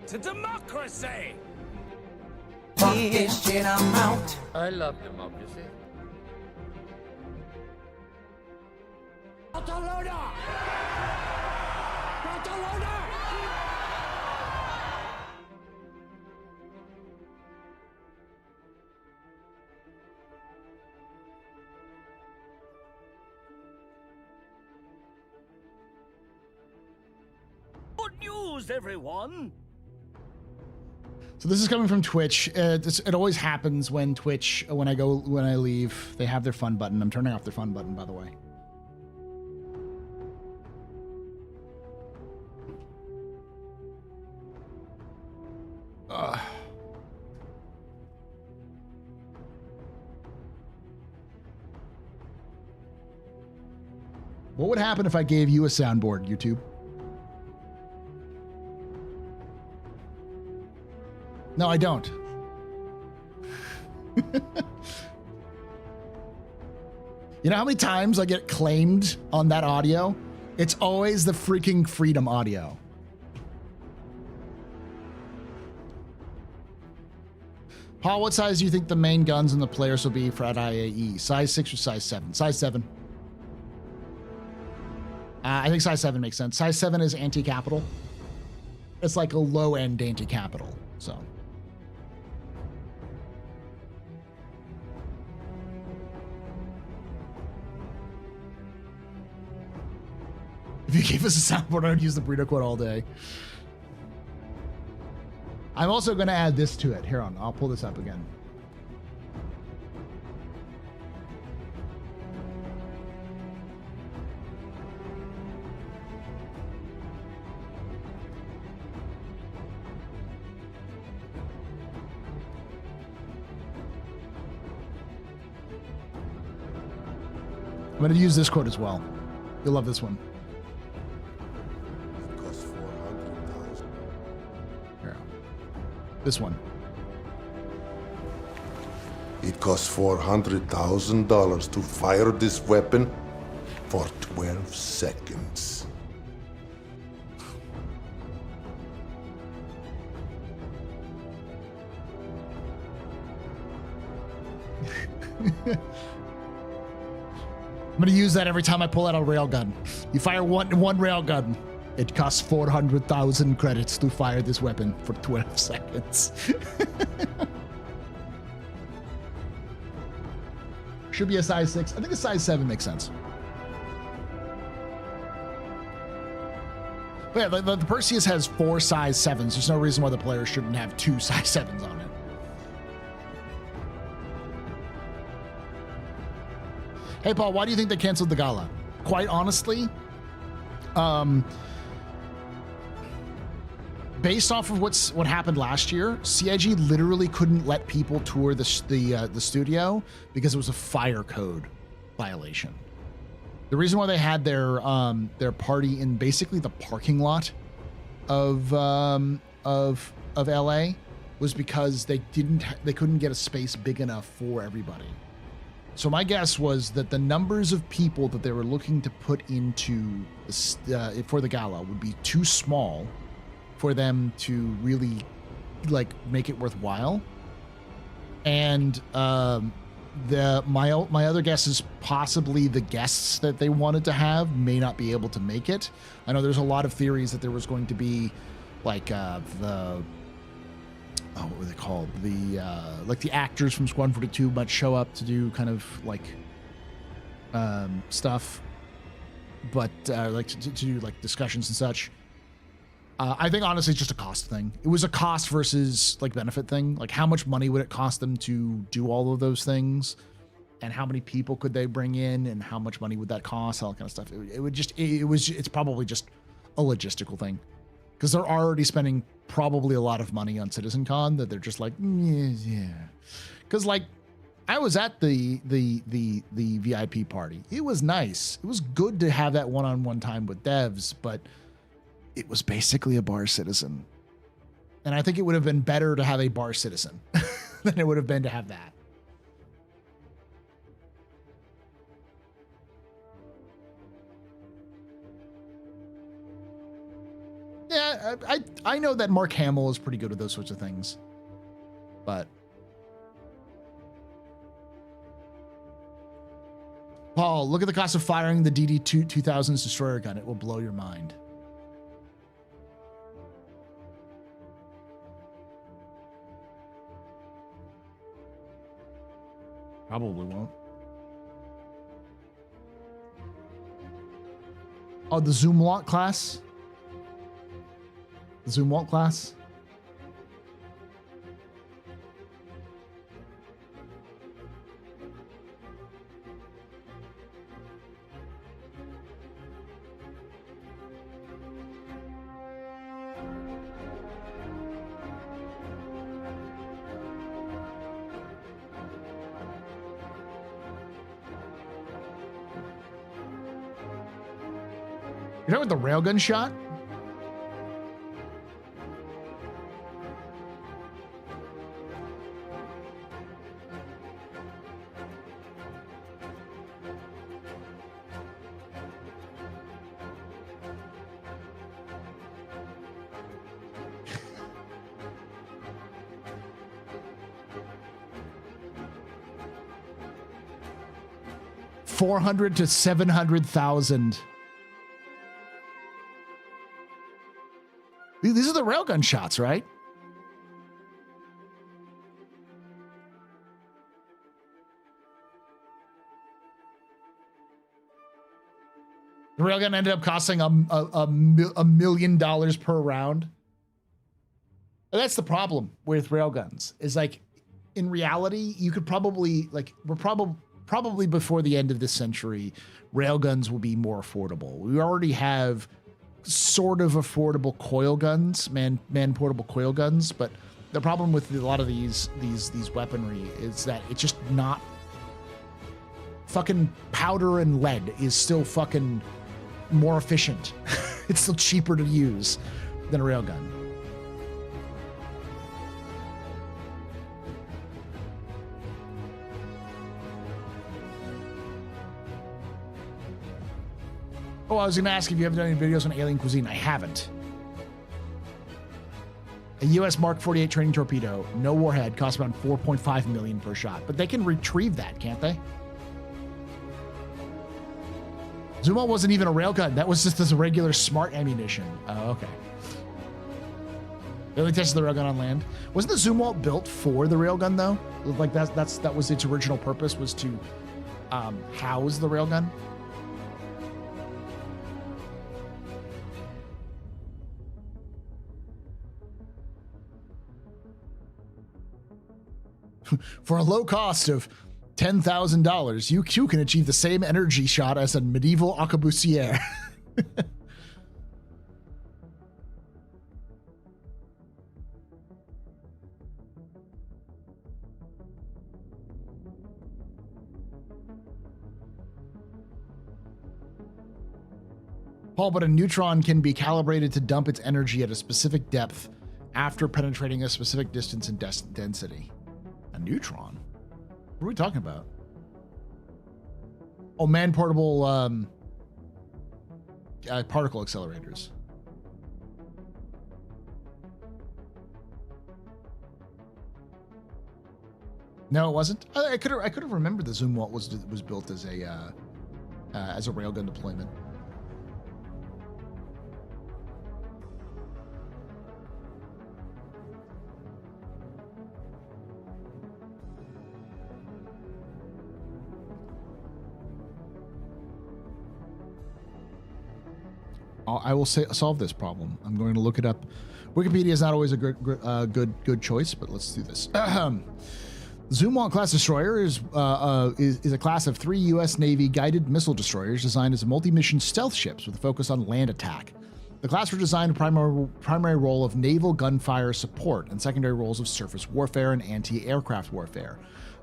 To democracy! I love democracy. Good news, everyone. So this is coming from Twitch. It always happens when Twitch, when I leave, they have their fun button. I'm turning off their fun button, by the way. What would happen if I gave you a soundboard, YouTube? No, I don't. You know how many times I get claimed on that audio? It's always the freaking Freedom audio. Paul, what size do you think the main guns and the players will be for at IAE? Size 6 or size 7? Size 7. I think size 7 makes sense. Size 7 is anti-capital. It's like a low-end anti-capital, so. If you gave us a soundboard, I would use the burrito quote all day. I'm also going to add this to it. Here on, I'll pull this up again. I'm going to use this quote as well. You'll love this one. This one. It costs $400,000 to fire this weapon for 12 seconds. I'm going to use that every time I pull out a railgun. You fire one railgun. It costs 400,000 credits to fire this weapon for 12 seconds. Should be a size 6. I think a size 7 makes sense. But yeah, the Perseus has 4 size 7s. There's no reason why the player shouldn't have 2 size 7s on it. Hey, Paul, why do you think they canceled the gala? Quite honestly, based off of what happened last year, CIG literally couldn't let people tour the studio because it was a fire code violation. The reason why they had their party in basically the parking lot of LA was because they couldn't get a space big enough for everybody. So my guess was that the numbers of people that they were looking to put into for the gala would be too small for them to really like make it worthwhile. And my other guess is possibly the guests that they wanted to have may not be able to make it. I know there's a lot of theories that there was going to be like what were they called? Like the actors from Squadron 42 might show up to do kind of like stuff, but like to do like discussions and such. I think honestly it's just a cost thing. It was a cost versus like benefit thing. Like how much money would it cost them to do all of those things, and how many people could they bring in, and how much money would that cost, all that kind of stuff. It's probably just a logistical thing, because they're already spending probably a lot of money on CitizenCon that they're just like, yeah. Because like I was at the VIP party. It was nice. It was good to have that one-on-one time with devs, but it was basically a bar citizen. And I think it would have been better to have a bar citizen than it would have been to have that. Yeah, I know that Mark Hamill is pretty good with those sorts of things, but Paul, look at the cost of firing the DD-2000's destroyer gun. It will blow your mind. Probably won't. Oh, the Zoom Walk class? The Zoom Walk class? You're talking about the railgun shot? $400,000 to $700,000. These are the railgun shots, right? The railgun ended up costing $1 million per round. And that's the problem with railguns. Is like, in reality, you could probably we're probably before the end of this century, railguns will be more affordable. We already have sort of affordable coil guns, man portable coil guns, but the problem with a lot of these weaponry is that it's just not fucking powder and lead is still fucking more efficient. It's still cheaper to use than a railgun. Oh, I was going to ask if you haven't done any videos on alien cuisine. I haven't. A U.S. Mark 48 training torpedo, no warhead, costs around $4.5 million per shot. But they can retrieve that, can't they? Zumwalt wasn't even a railgun. That was just this regular smart ammunition. Oh, okay. They only tested the railgun on land. Wasn't the Zumwalt built for the railgun though? Like that was its original purpose, was to house the railgun. For a low cost of $10,000, you too can achieve the same energy shot as a medieval arquebusier. Paul, but a neutron can be calibrated to dump its energy at a specific depth after penetrating a specific distance and density. A neutron? What are we talking about? Oh, man-portable particle accelerators. No, it wasn't. I could have remembered the Zumwalt was built as a railgun deployment. I will solve this problem. I'm going to look it up. Wikipedia is not always a good choice, but let's do this. Zumwalt class destroyer is a class of 3 U.S. Navy guided missile destroyers designed as multi-mission stealth ships with a focus on land attack. The class were designed a primary role of naval gunfire support and secondary roles of surface warfare and anti-aircraft warfare.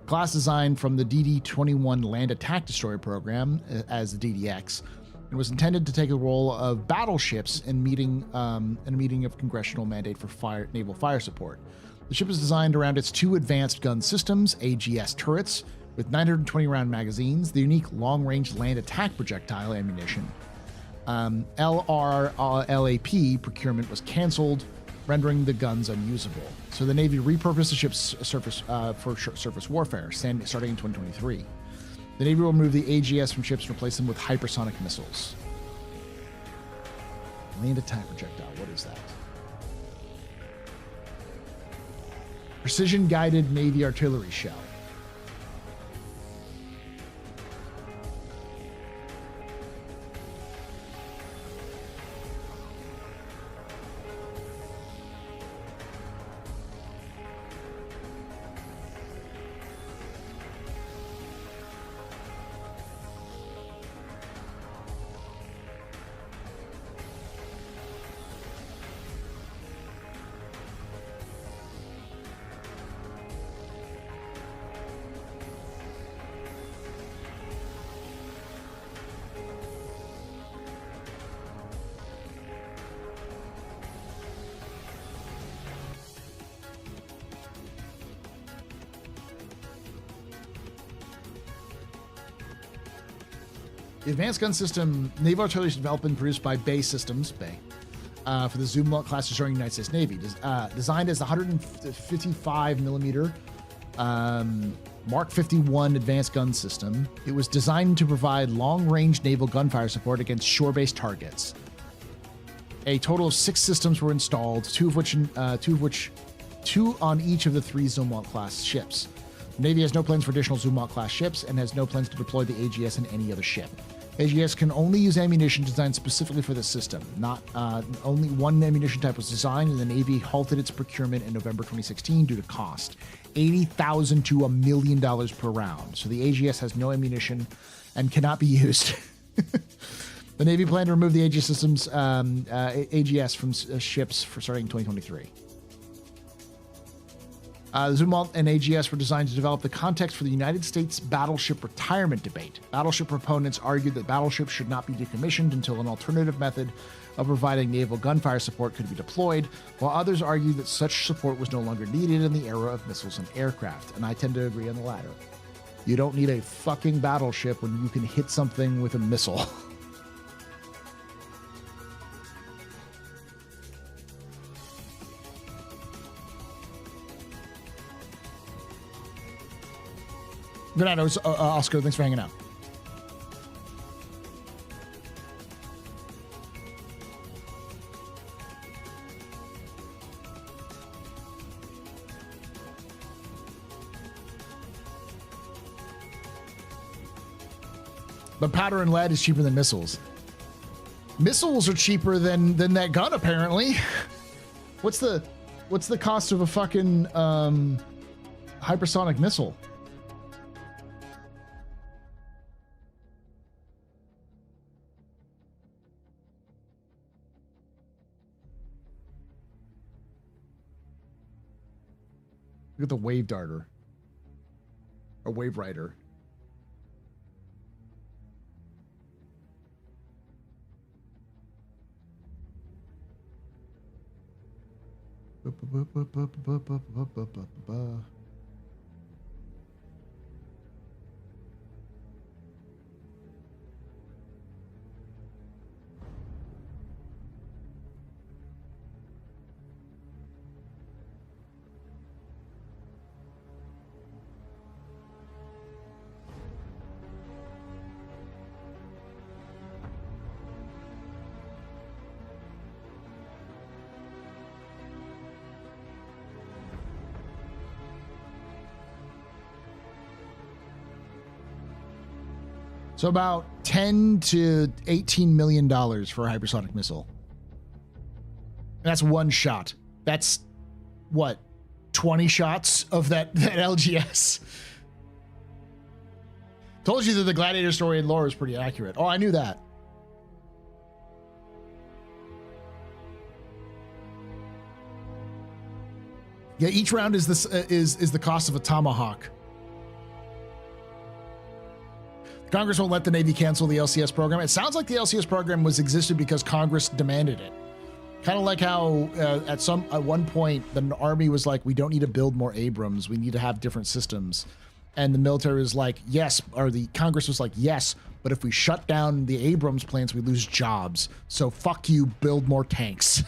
Class designed from the DD-21 land attack destroyer program as the DDX. It was intended to take a role of battleships in a meeting of congressional mandate for naval fire support. The ship is designed around its 2 advanced gun systems, AGS turrets, with 920-round magazines, the unique long-range land attack projectile ammunition. LRLAP procurement was canceled, rendering the guns unusable. So the Navy repurposed the ship's surface for surface warfare, starting in 2023. The Navy will remove the AGS from ships and replace them with hypersonic missiles. Land attack projectile, what is that? Precision guided Navy artillery shell. The advanced gun system, naval artillery, is developed and produced by BAE Systems, for the Zumwalt class destroying United States Navy. Designed as the 155 millimeter Mark 51 advanced gun system, it was designed to provide long-range naval gunfire support against shore-based targets. A total of 6 systems were installed, two on each of the 3 Zumwalt class ships. The Navy has no plans for additional Zumwalt class ships and has no plans to deploy the AGS in any other ship. AGS can only use ammunition designed specifically for this system. Only one ammunition type was designed, and the Navy halted its procurement in November 2016 due to cost. $80,000 to $1 million per round. So the AGS has no ammunition and cannot be used. The Navy planned to remove the AGS systems, AGS from ships for starting in 2023. The Zumwalt and AGS were designed to develop the context for the United States battleship retirement debate. Battleship proponents argued that battleships should not be decommissioned until an alternative method of providing naval gunfire support could be deployed, while others argued that such support was no longer needed in the era of missiles and aircraft. And I tend to agree on the latter. You don't need a fucking battleship when you can hit something with a missile. Good night, Oscar. Thanks for hanging out. But powder and lead is cheaper than missiles. Missiles are cheaper than that gun, apparently. What's the cost of a fucking hypersonic missile? Look at the wave darter. Or wave rider. So about $10 to $18 million for a hypersonic missile. That's one shot. That's what? 20 shots of that LGS. Told you that the Gladiator story and lore is pretty accurate. Oh, I knew that. Yeah, each round is the cost of a Tomahawk. Congress won't let the Navy cancel the LCS program. It sounds like the LCS program existed because Congress demanded it. Kind of like how at one point the Army was like, we don't need to build more Abrams. We need to have different systems. And the military was like, yes, or the Congress was like, yes, but if we shut down the Abrams plants, we lose jobs. So fuck you, build more tanks.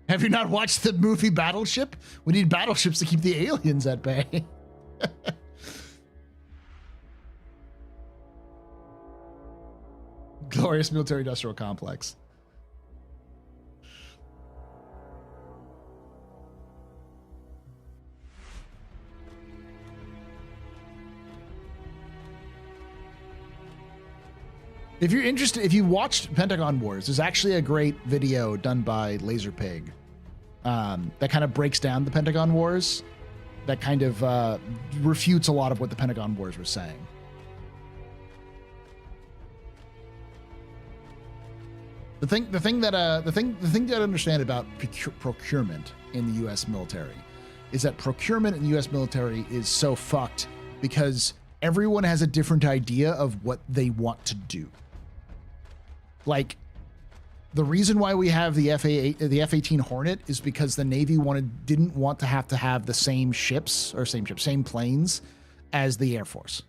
Have you not watched the movie Battleship? We need battleships to keep the aliens at bay. Glorious military industrial complex. If you're interested, if you watched Pentagon Wars, there's actually a great video done by Laserpig that kind of breaks down the Pentagon Wars, that kind of refutes a lot of what the Pentagon Wars were saying. The thing to understand about procurement in the U.S. military is that procurement in the U.S. military is so fucked because everyone has a different idea of what they want to do. Like, the reason why we have the F-18 Hornet is because the Navy didn't want to have the same ships or same planes as the Air Force.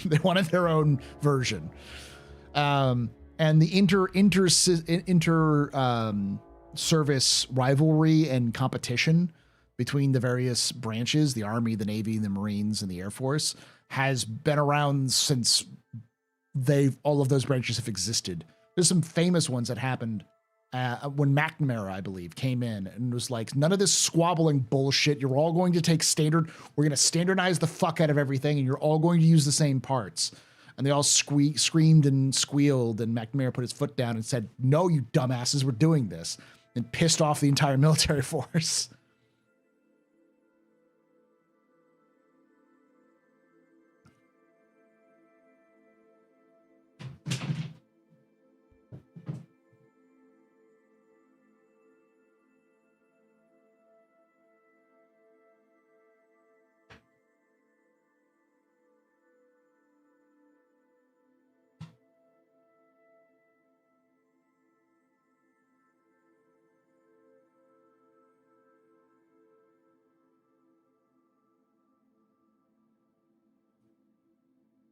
They wanted their own version. And the inter service rivalry and competition between the various branches, the Army, the Navy, the Marines, and the Air Force, has been around since all of those branches have existed. There's some famous ones that happened when McNamara, I believe, came in and was like, none of this squabbling bullshit. You're all going to take standard. We're going to standardize the fuck out of everything, and you're all going to use the same parts. And they all screamed and squealed, and McNamara put his foot down and said, no, you dumbasses, we're doing this, and pissed off the entire military force.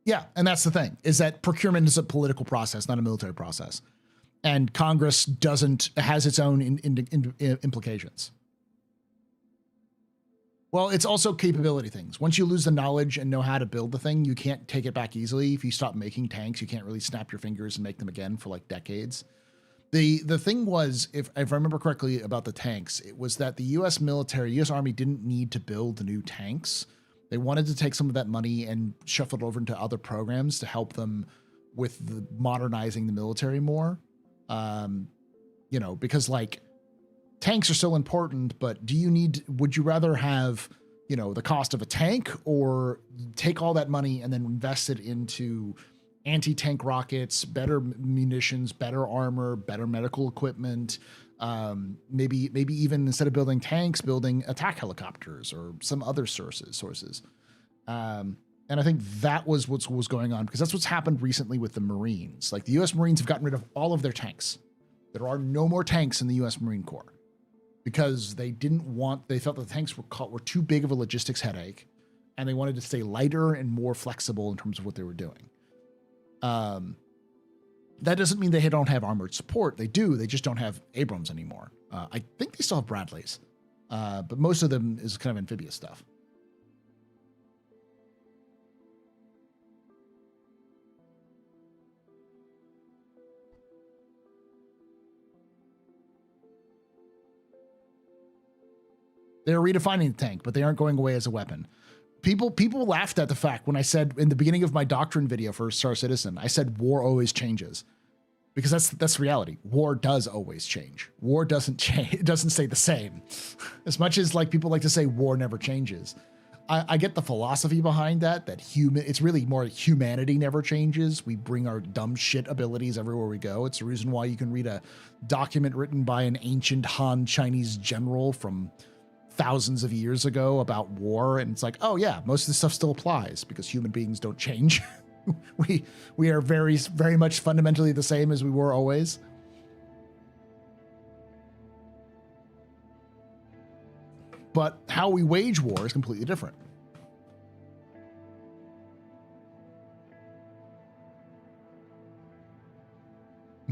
Yeah, and that's the thing, is that procurement is a political process, not a military process. And Congress has its own implications. Well, it's also capability things. Once you lose the knowledge and know how to build the thing, you can't take it back easily. If you stop making tanks, you can't really snap your fingers and make them again for like decades. The thing was, if I remember correctly about the tanks, it was that the U.S. military, U.S. Army didn't need to build new tanks. They wanted to take some of that money and shuffle it over into other programs to help them with the modernizing the military more. You know, because like tanks are still important, but would you rather have, you know, the cost of a tank or take all that money and then invest it into anti-tank rockets, better munitions, better armor, better medical equipment, maybe even instead of building tanks, building attack helicopters or some other sources. And I think that was what was going on, because that's what's happened recently with the Marines. Like the U.S. Marines have gotten rid of all of their tanks. There are no more tanks in the U.S. Marine Corps because they felt the tanks were too big of a logistics headache, and they wanted to stay lighter and more flexible in terms of what they were doing. That doesn't mean they don't have armored support. They do. They just don't have Abrams anymore. I think they still have Bradleys, but most of them is kind of amphibious stuff. They're redefining the tank, but they aren't going away as a weapon. People laughed at the fact when I said in the beginning of my doctrine video for Star Citizen, I said war always changes, because that's reality. War does always change. War doesn't change. It doesn't stay the same. As much as like people like to say war never changes. I get the philosophy behind that it's really more humanity never changes. We bring our dumb shit abilities everywhere we go. It's the reason why you can read a document written by an ancient Han Chinese general from thousands of years ago about war, and it's like, oh yeah, most of this stuff still applies because human beings don't change. we are very, very much fundamentally the same as we were always. But how we wage war is completely different.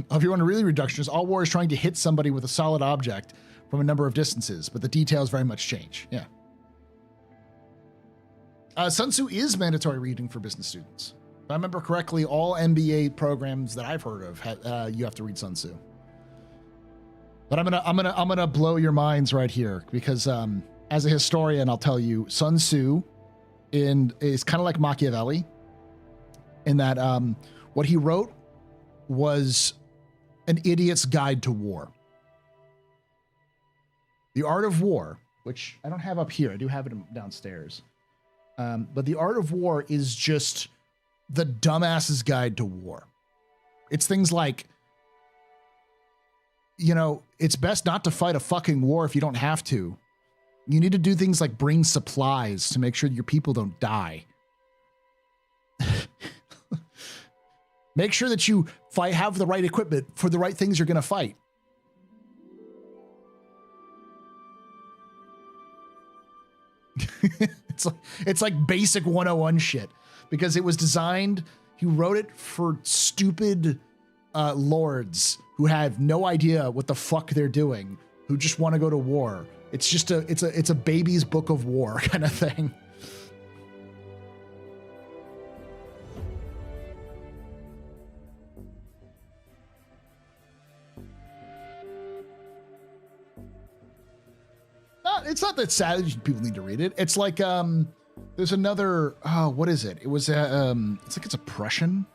If you want a really reductionist, all war is trying to hit somebody with a solid object from a number of distances, but the details very much change. Yeah. Sun Tzu is mandatory reading for business students. If I remember correctly, all MBA programs that I've heard of, you have to read Sun Tzu. But I'm gonna blow your minds right here, because as a historian, I'll tell you, Sun Tzu is kind of like Machiavelli in that what he wrote was an idiot's guide to war. The Art of War, which I don't have up here, I do have it downstairs. But The Art of War is just the dumbass's guide to war. It's things like, you know, it's best not to fight a fucking war if you don't have to. You need to do things like bring supplies to make sure that your people don't die. Make sure that you have the right equipment for the right things you're going to fight. It's like basic 101 shit, because it was designed, he wrote it for stupid lords who have no idea what the fuck they're doing, who just want to go to war. It's just it's a baby's book of war kind of thing. It's not that sad that people need to read it. It's like there's another what is it? It was it's like it's a Prussian.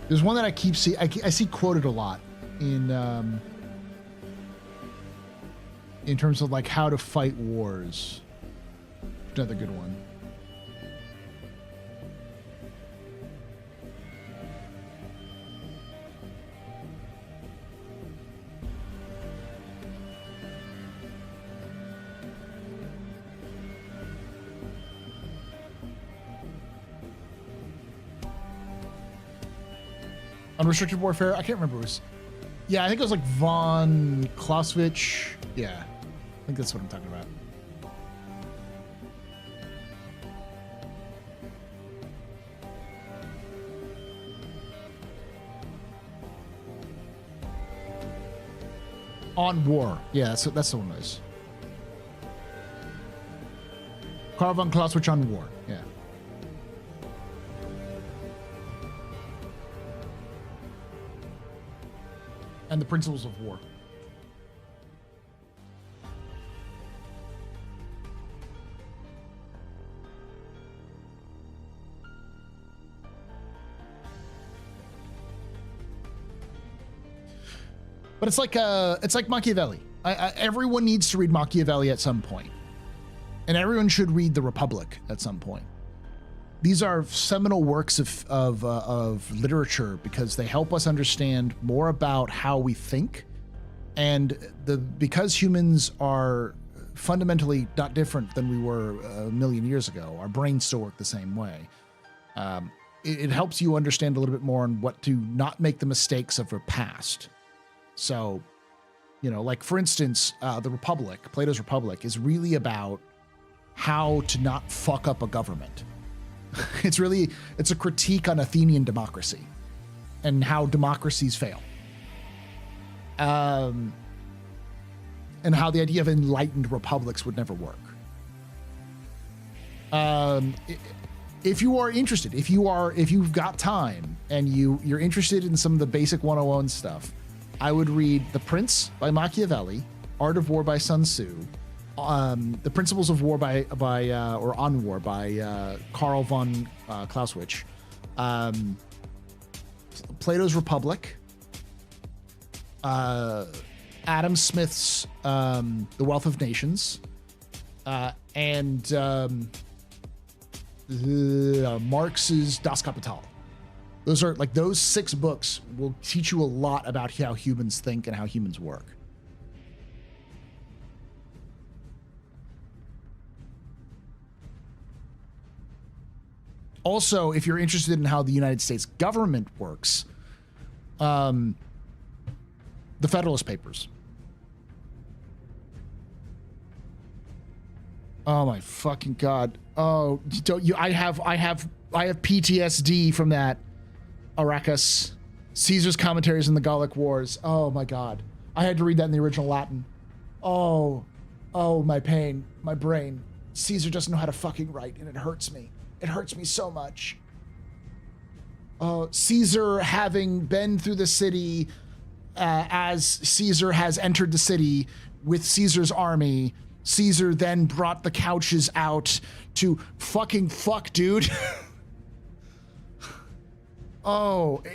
There's one that I keep see I see quoted a lot in terms of like how to fight wars. Another good one. Unrestricted Warfare. I can't remember. It was, yeah, I think it was like von Clausewitz. Yeah, I think that's what I'm talking about. On War. Yeah, that's the one it is. Karl von Clausewitz on War. Yeah. And the Principles of War. But it's like Machiavelli. Everyone needs to read Machiavelli at some point, and everyone should read The Republic at some point. These are seminal works of literature because they help us understand more about how we think, and because humans are fundamentally not different than we were a million years ago. Our brains still work the same way. It helps you understand a little bit more on what to not make the mistakes of our past. So, you know, like for instance, the Republic, Plato's Republic, is really about how to not fuck up a government. It's a critique on Athenian democracy and how democracies fail. And how the idea of enlightened republics would never work. If you are interested, if you've got time and you're interested in some of the basic 101 stuff, I would read The Prince by Machiavelli, Art of War by Sun Tzu, The Principles of War or On War by Karl von Clausewitz, Plato's Republic, Adam Smith's The Wealth of Nations, and Marx's Das Kapital. Those 6 books will teach you a lot about how humans think and how humans work. Also, if you're interested in how the United States government works, the Federalist Papers. Oh my fucking God. Oh, I have PTSD from that. Arrakis, Caesar's Commentaries in the Gallic Wars. Oh my God. I had to read that in the original Latin. Oh, my pain, my brain. Caesar doesn't know how to fucking write, and it hurts me. It hurts me so much. Caesar having been through the city as Caesar has entered the city with Caesar's army, Caesar then brought the couches out to fucking fuck, dude. But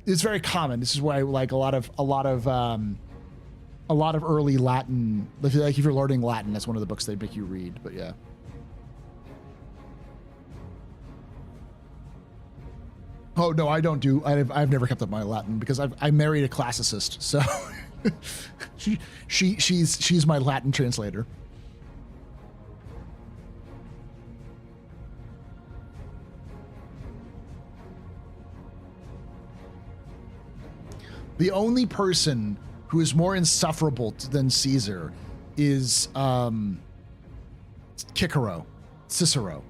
it's very common. This is why like a lot of a lot of early Latin, like if you're learning Latin, that's one of the books they make you read, but yeah. Oh no, I don't do. I've never kept up my Latin because I married a classicist, so she's my Latin translator. The only person who is more insufferable than Caesar is Cicero,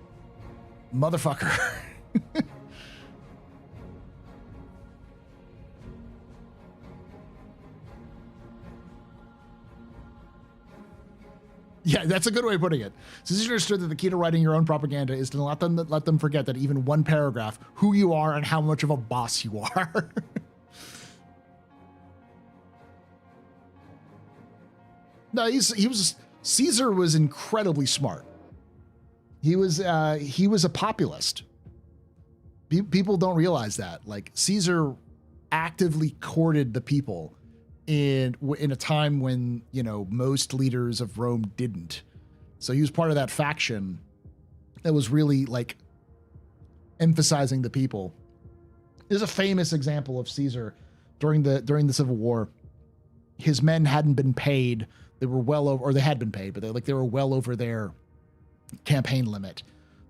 motherfucker. Yeah, that's a good way of putting it. Caesar understood that the key to writing your own propaganda is to let them forget that even one paragraph, who you are and how much of a boss you are. No, Caesar was incredibly smart. He was a populist. People don't realize that. Like, Caesar actively courted the people in a time when, you know, most leaders of Rome didn't. So he was part of that faction that was really like emphasizing the people. There's a famous example of Caesar during the Civil War. His men hadn't been paid. They were well over, or they had been paid, but they were well over their campaign limit.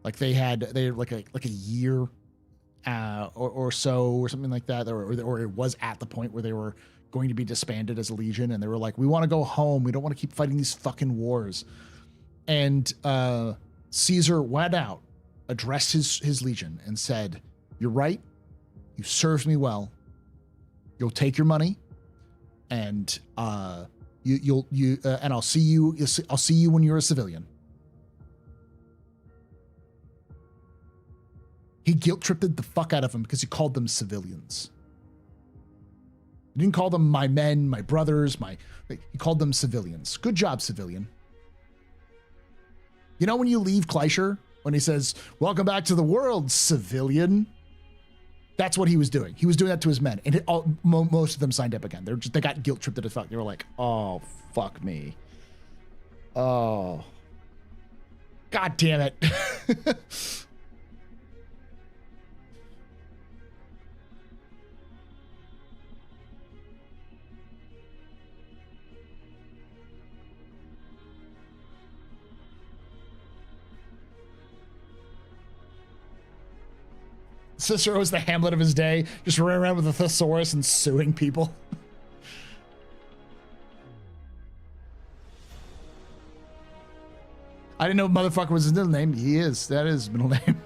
Like they had like a year or so or something like that, or it was at the point where they were going to be disbanded as a legion, and they were like, we want to go home, we don't want to keep fighting these fucking wars. And Caesar went out, addressed his legion and said, you're right, you served me well, you'll take your money, and and I'll see you when you're a civilian. He guilt-tripped the fuck out of them because he called them civilians. He didn't call them my men, my brothers, he called them civilians. Good job, civilian. You know when you leave Kleischer, when he says, welcome back to the world, civilian? That's what he was doing. He was doing that to his men, and most of them signed up again. They got guilt-tripped as fuck. They were like, oh, fuck me. Oh. God damn it. Cicero was the Hamlet of his day, just running around with a thesaurus and suing people. I didn't know motherfucker was his middle name. He is. That is his middle name.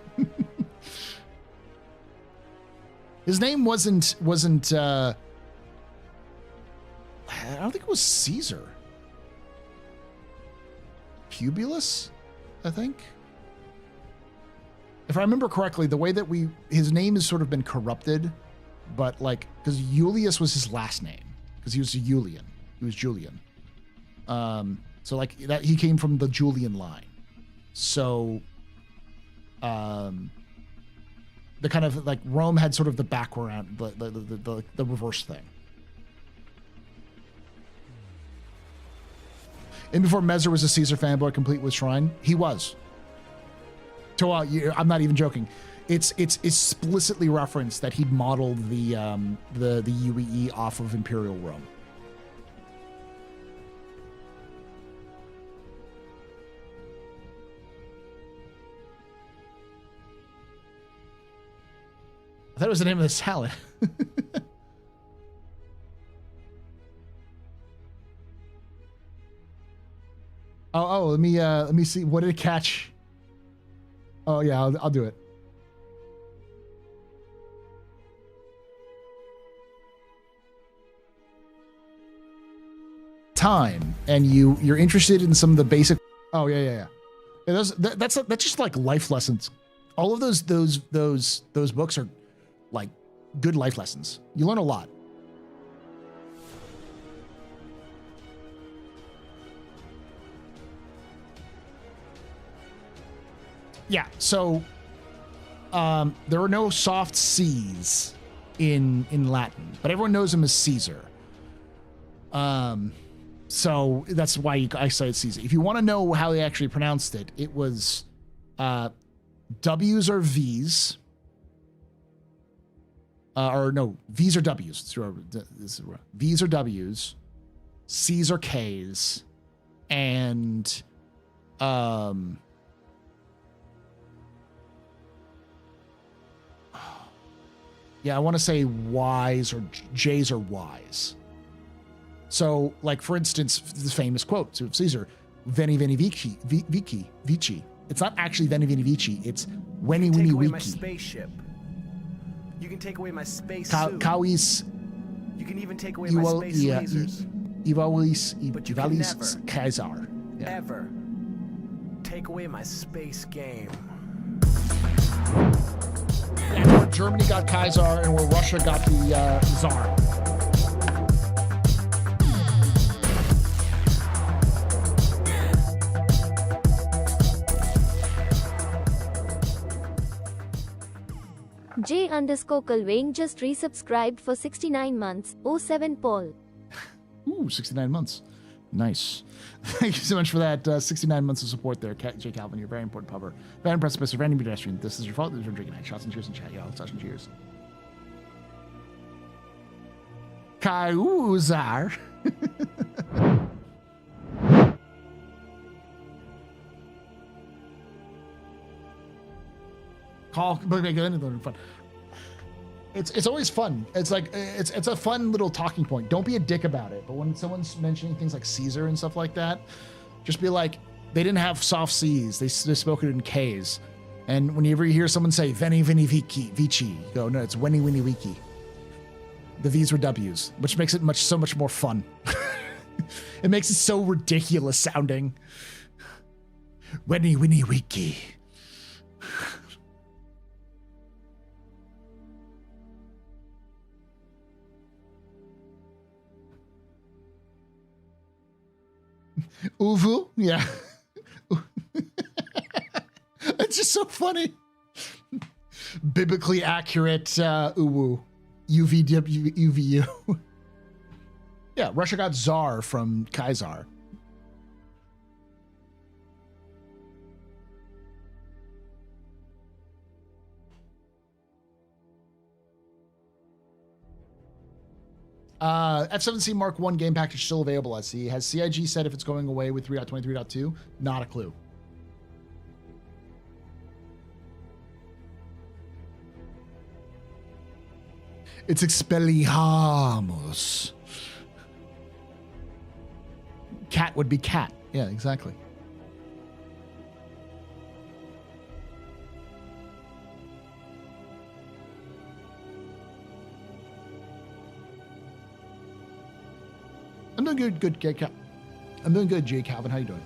His name wasn't I don't think it was Caesar. Publius, I think. If I remember correctly, the way that his name has sort of been corrupted, but like, because Julius was his last name, because he was a Julian. He was Julian. So like that, he came from the Julian line. So, the kind of like Rome had sort of the background, the reverse thing. And before Messer was a Caesar fanboy, complete with Shrine, he was. So I'm not even joking. It's explicitly referenced that he modeled the UEE off of Imperial Rome. I thought it was the name of the salad. Let me see. What did it catch? Oh yeah, I'll do it. Time, and you're interested in some of the basic. Oh yeah. That's just like life lessons. All of those books are like good life lessons. You learn a lot. Yeah, so there are no soft C's in Latin, but everyone knows him as Caesar. So that's why I cited Caesar. If you want to know how they actually pronounced it, it was W's or V's. Or no, V's or W's. V's or W's, C's or K's, and yeah, I want to say Y's or J's or Y's. So, like, for instance, the famous quote of Caesar, Veni Veni Vici, Vici. It's not actually Veni Veni Vici, it's Veni Veni Take away Vici. my spaceship. You can take away my space suit. Kawis. You can even take away my space lasers. But you can never, Kaiser. Yeah. Ever take away my space game. And where Germany got Kaiser and where Russia got the Tsar. J_Culvane just resubscribed for 69 months. 07 Paul. Ooh, 69 months. Nice. Thank you so much for that 69 months of support there, J. Calvin. You're a very important pubber. Very impressive, Mr. Randy Pedestrian. This is your fault. This is your drinking night. Shots and cheers and chat, y'all. Shots and cheers. Kaiser. Call, make anything fun. It's always fun. It's like it's a fun little talking point. Don't be a dick about it. But when someone's mentioning things like Caesar and stuff like that, just be like, they didn't have soft C's. They spoke it in K's. And whenever you hear someone say Veni Veni Vici, you go, no, it's Weni Winnie Wiki. The V's were W's, which makes it so much more fun. It makes it so ridiculous sounding. Weni Winnie Wiki. Uvu, yeah. It's just so funny. Biblically accurate uwu. UVU. Yeah, Russia got Tsar from Kaiser. F7C Mark 1 game package still available, I see. Has CIG said if it's going away with 3.23.2? Not a clue. It's Expelliarmus. Cat would be cat. Yeah, exactly. I'm doing good, I'm doing good, Jay Calvin. How you doing?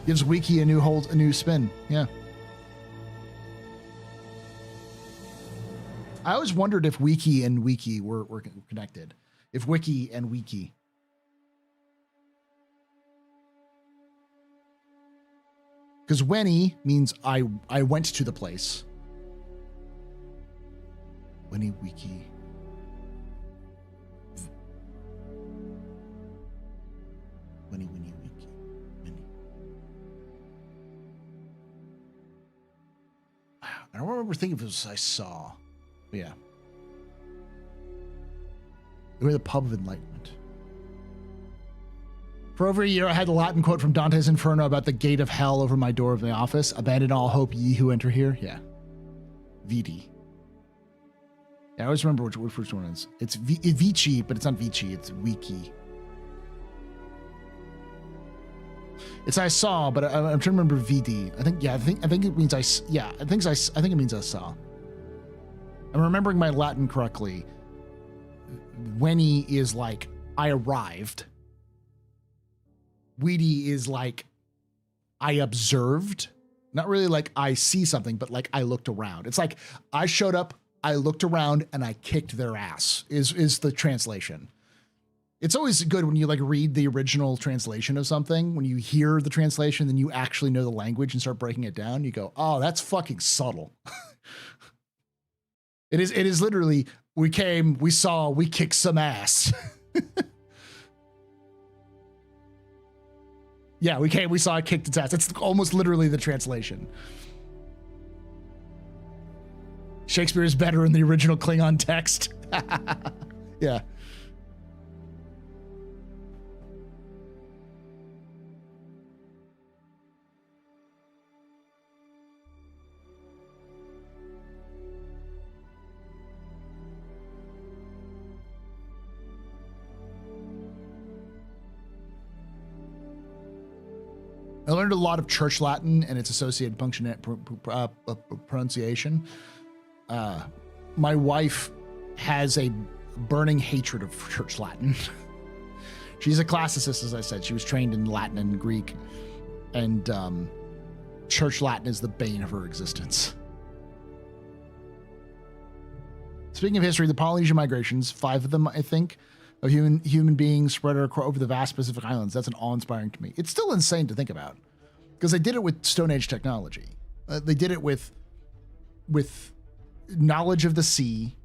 Gives Wiki a new spin. Yeah. I always wondered if Wiki and Wiki were connected. If Wiki and Wiki. Because Weni means I went to the place. Weni Wiki. Winnie Wiki. Winnie. I don't remember thinking if it was I saw. But yeah. We're the pub of enlightenment. For over a year, I had the Latin quote from Dante's Inferno about the gate of hell over my door of the office. Abandon all hope, ye who enter here. Yeah. Vidi. Yeah, I always remember which one it is. It's Vici, but it's not Vici. It's Wiki. It's I saw, but I'm trying to remember VD. I think it means I think it means I saw. I'm remembering my Latin correctly. Weni is like I arrived. Weedy is like I observed. Not really like I see something, but like I looked around. It's like I showed up, I looked around, and I kicked their ass is the translation. It's always good when you like read the original translation of something. When you hear the translation, then you actually know the language and start breaking it down. You go, oh, that's fucking subtle. It is literally, we came, we saw, we kicked some ass. Yeah, we saw it kicked its ass. It's almost literally the translation. Shakespeare is better in the original Klingon text. Yeah. I learned a lot of Church Latin and its associated pronunciation. My wife has a burning hatred of Church Latin. She's a classicist, as I said. She was trained in Latin and Greek, and Church Latin is the bane of her existence. Speaking of history, the Polynesian migrations, 5 of them, I think, of human beings spread over the vast Pacific Islands. That's an awe-inspiring to me. It's still insane to think about, because they did it with Stone Age technology. They did it with knowledge of the sea,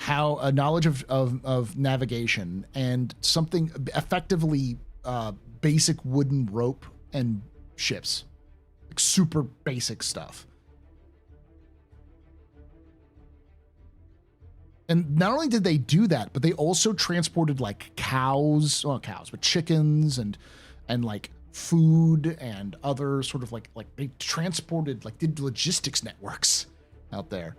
knowledge of navigation, and something effectively basic wooden rope and ships, like super basic stuff. And not only did they do that, but they also transported like but chickens and like food and other sort of like they transported, like did logistics networks out there.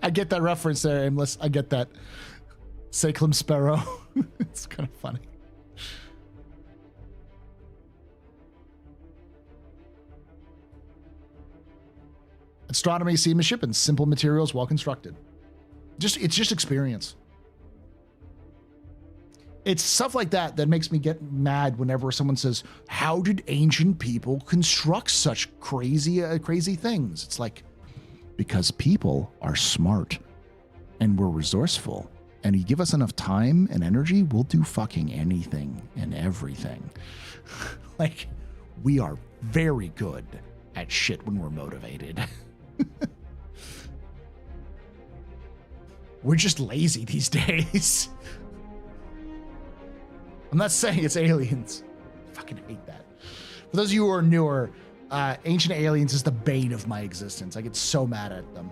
I get that reference there, Aimless. I get that. Sacrum Sparrow. It's kind of funny. Astronomy seamanship and simple materials, well constructed. It's just experience. It's stuff like that that makes me get mad whenever someone says, "How did ancient people construct such crazy things?" It's like, because people are smart and we're resourceful, and you give us enough time and energy, we'll do fucking anything and everything. Like, we are very good at shit when we're motivated. We're just lazy these days. I'm not saying it's aliens. I fucking hate that. For those of you who are newer, Ancient Aliens is the bane of my existence. I get so mad at them.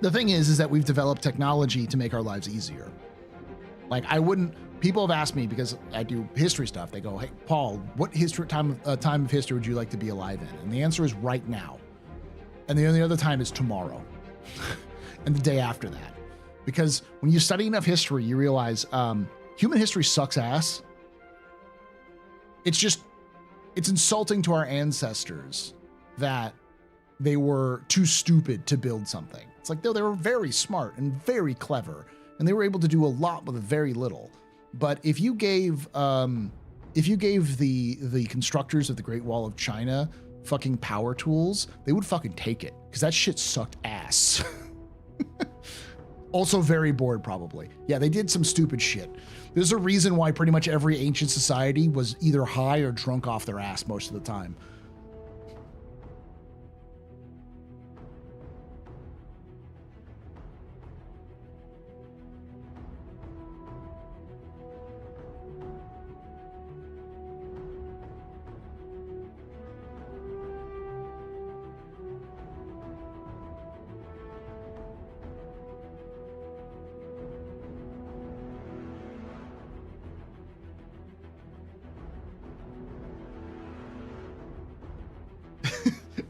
The thing is that we've developed technology to make our lives easier. Like, people have asked me, because I do history stuff, they go, "Hey, Paul, what time of history would you like to be alive in?" And the answer is right now. And the only other time is tomorrow. And the day after that. Because when you study enough history, you realize human history sucks ass. It's insulting to our ancestors that they were too stupid to build something. It's like, no, they were very smart and very clever, and they were able to do a lot with very little. But if you gave the constructors of the Great Wall of China fucking power tools, they would fucking take it, because that shit sucked ass. Also very bored, probably. Yeah, they did some stupid shit. There's a reason why pretty much every ancient society was either high or drunk off their ass most of the time.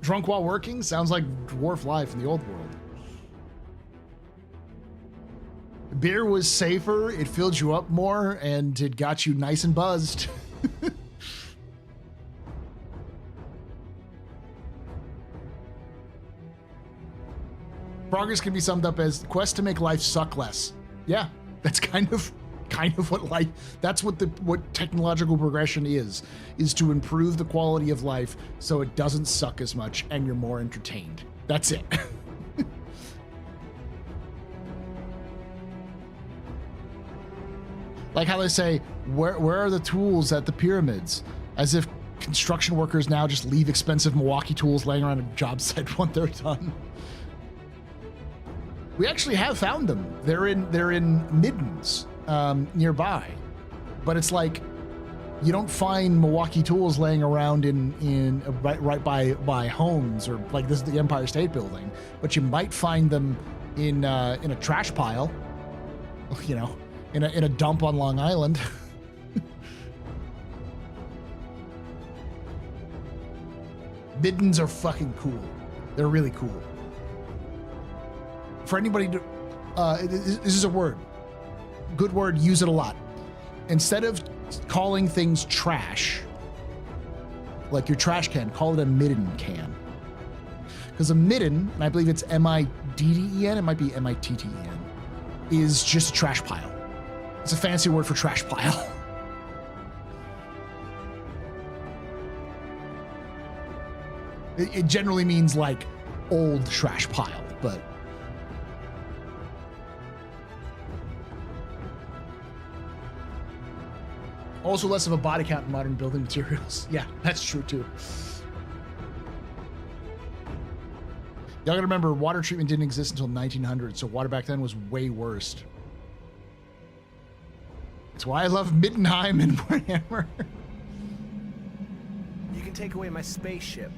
Drunk while working? Sounds like dwarf life in the old world. Beer was safer, it filled you up more, and it got you nice and buzzed. Progress can be summed up as quest to make life suck less. Yeah, that's kind of what life, that's what technological progression is to improve the quality of life so it doesn't suck as much and you're more entertained. That's it. Like how they say, where are the tools at the pyramids? As if construction workers now just leave expensive Milwaukee tools laying around a job site when they're done. We actually have found them. They're in Middens nearby, but it's like you don't find Milwaukee tools laying around in right by homes or like this is the Empire State Building, but you might find them in a trash pile, you know, in a dump on Long Island. Middens are fucking cool. They're really cool. For anybody to, this is a word. Good word, use it a lot. Instead of calling things trash, like your trash can, call it a midden can. Because a midden, and I believe it's M-I-D-D-E-N, it might be M-I-T-T-E-N, is just a trash pile. It's a fancy word for trash pile. It generally means like old trash pile, but also less of a body count in modern building materials. Yeah, that's true too. Y'all gotta remember, water treatment didn't exist until 1900, so water back then was way worse. That's why I love Middenheim and Warhammer. You can take away my spaceship.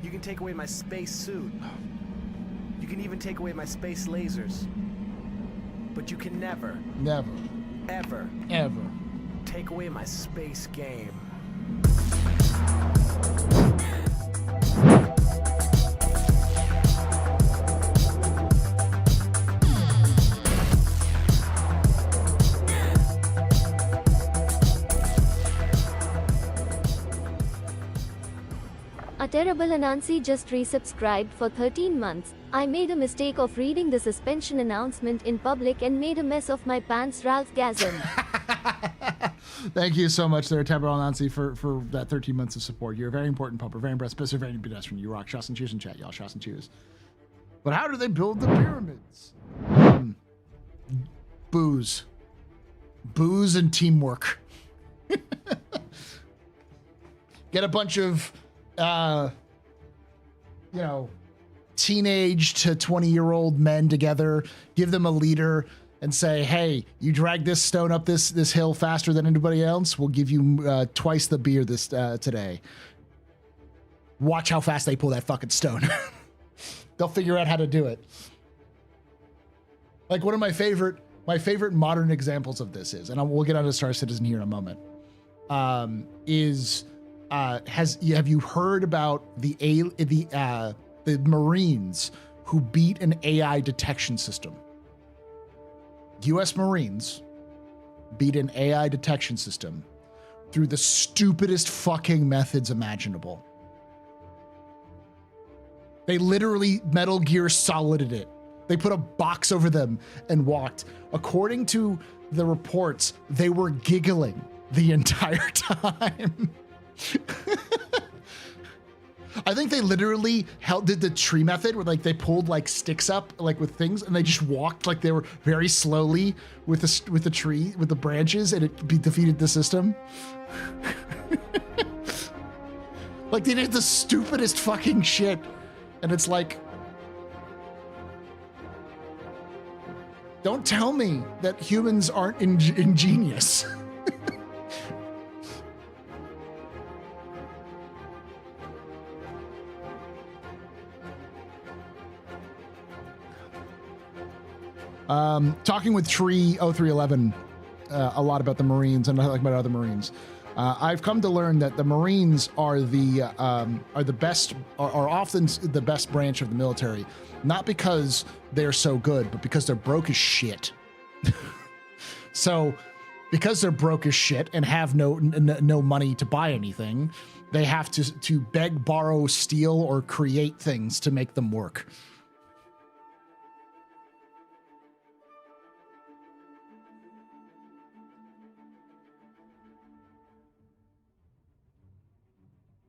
You can take away my space suit. You can even take away my space lasers. But you can never, ever take away my space game. A terrible Anansi just resubscribed for 13 months. I made a mistake of reading the suspension announcement in public and made a mess of my pants, Ralph Gazin. Thank you so much there, Tabor Anansi, for that 13 months of support. You're a very important pupper, very impressed, very pedestrian. You rock. Shots and cheers in chat, y'all. Shots and cheers. But how do they build the pyramids? Booze. Booze and teamwork. Get a bunch of you know, teenage to 20-year-old men together, give them a leader and say, hey, you drag this stone up this hill faster than anybody else, we'll give you twice the beer this today. Watch how fast they pull that fucking stone. They'll figure out how to do it. Like one of my favorite modern examples of this is, and we'll get onto Star Citizen here in a moment, have you heard about the Marines who beat an AI detection system? U.S. Marines beat an AI detection system through the stupidest fucking methods imaginable. They literally Metal Gear Solided it. They put a box over them and walked. According to the reports, they were giggling the entire time. I think they literally did the tree method where like they pulled like sticks up like with things and they just walked like they were very slowly with the tree with the branches and it defeated the system. Like they did the stupidest fucking shit and it's like, don't tell me that humans aren't ingenious. Talking with Tree 0311 a lot about the Marines and like about other Marines. I've come to learn that the Marines are the best, are often the best branch of the military, not because they're so good, but because they're broke as shit. So, because they're broke as shit and have no money to buy anything, they have to beg, borrow, steal, or create things to make them work.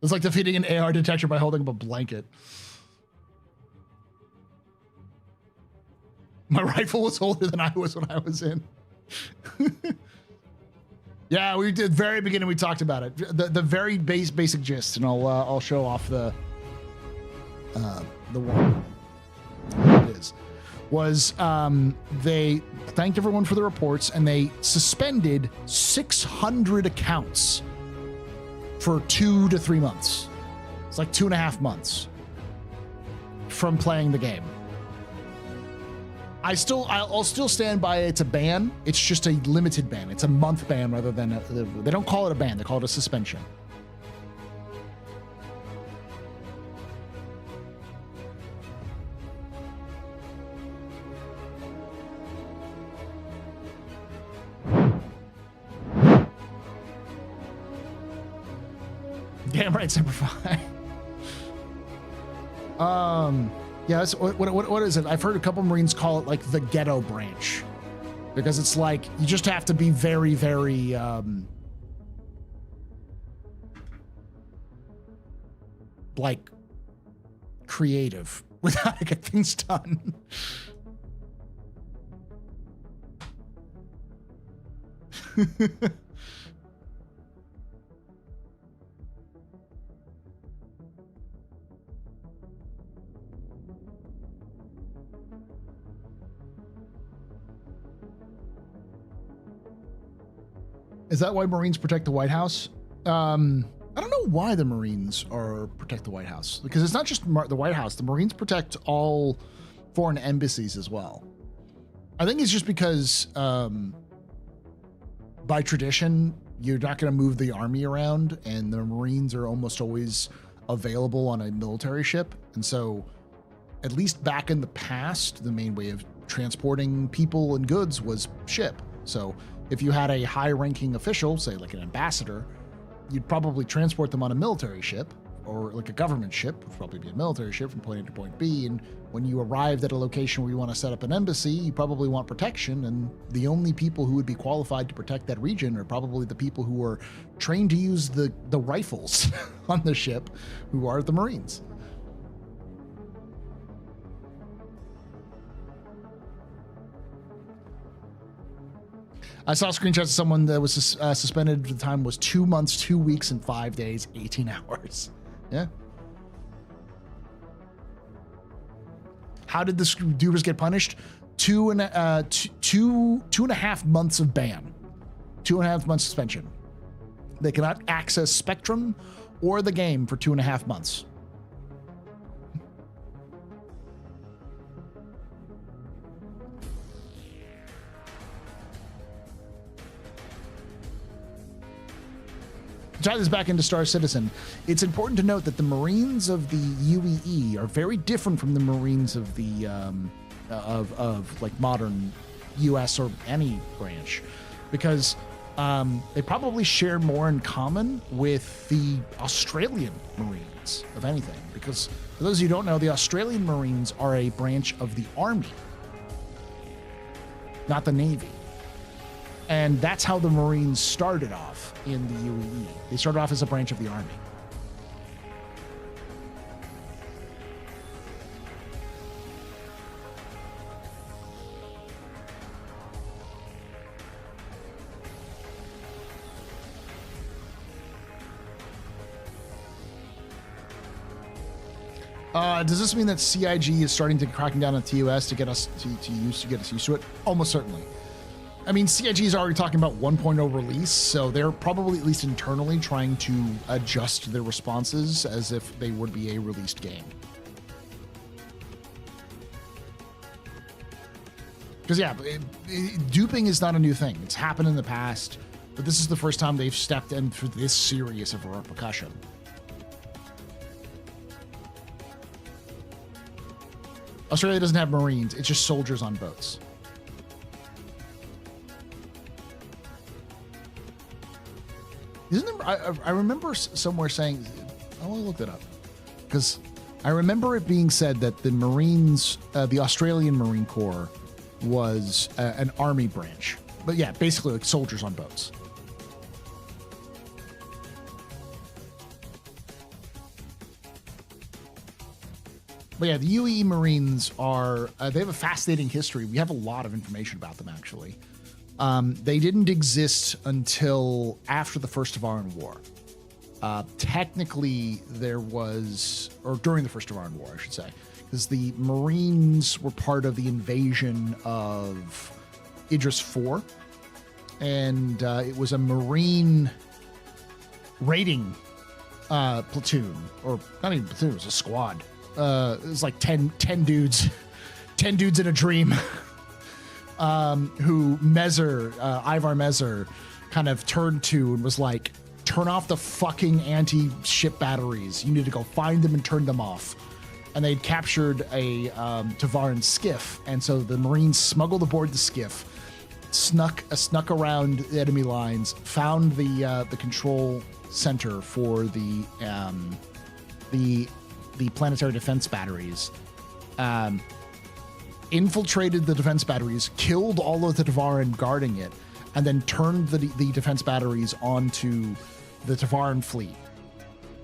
It's like defeating an AR detector by holding up a blanket. My rifle was older than I was when I was in. Yeah, we did very beginning. We talked about it. The very basic gist, and I'll show off the one. It is was they thanked everyone for the reports, and they suspended 600 accounts for 2 to 3 months. It's like 2.5 months from playing the game. I'll still stand by it's a ban. It's just a limited ban. It's a month ban rather than they don't call it a ban. They call it a suspension. Damn right, Semper Fi. Yeah, that's, what is it? I've heard a couple Marines call it like the ghetto branch, because it's like you just have to be very, very like creative with how to get things done. Is that why Marines protect the White House? I don't know why the Marines protect the White House, because it's not just the White House. The Marines protect all foreign embassies as well. I think it's just because by tradition, you're not going to move the army around, and the Marines are almost always available on a military ship. And so, at least back in the past, the main way of transporting people and goods was ship. So if you had a high-ranking official, say like an ambassador, you'd probably transport them on a military ship, or like a government ship, would probably be a military ship from point A to point B. And when you arrived at a location where you want to set up an embassy, you probably want protection. And the only people who would be qualified to protect that region are probably the people who are trained to use the rifles on the ship, who are the Marines. I saw screenshots of someone that was suspended at the time was 2 months, 2 weeks, and 5 days, 18 hours. Yeah. How did the Dupers get punished? 2.5 months of ban. 2.5 months suspension. They cannot access Spectrum or the game for 2.5 months. Tie this back into Star Citizen. It's important to note that the Marines of the UEE are very different from the Marines of the of like modern US or any branch, because they probably share more in common with the Australian Marines, of anything. Because for those of you who don't know, the Australian Marines are a branch of the Army, not the Navy. And that's how the Marines started off in the UEE. They started off as a branch of the Army. Does this mean that CIG is starting to cracking down on TOS to get us to get us used to it? Almost certainly. I mean, CIG is already talking about 1.0 release, so they're probably at least internally trying to adjust their responses as if they would be a released game. Because yeah, duping is not a new thing. It's happened in the past, but this is the first time they've stepped in for this serious of a repercussion. Australia doesn't have Marines, it's just soldiers on boats. Isn't there, I remember somewhere saying, I want to look that up, because I remember it being said that the Marines, the Australian Marine Corps was an army branch. But yeah, basically like soldiers on boats. But yeah, the UAE Marines are, they have a fascinating history. We have a lot of information about them, actually. They didn't exist until after the First Tavaran War. Technically, there was, or during the First Tavaran War, I should say, because the Marines were part of the invasion of Idris IV, and it was a Marine raiding platoon, or not even platoon, it was a squad. It was like 10 dudes, 10 dudes in a dream, who Ivar Mezer kind of turned to and was like, turn off the fucking anti-ship batteries. You need to go find them and turn them off. And they'd captured a Tavaran skiff, and so the Marines smuggled aboard the skiff, snuck around the enemy lines, found the control center for the planetary defense batteries, infiltrated the defense batteries, killed all of the Tavaran guarding it, and then turned the defense batteries onto the Tavaran fleet.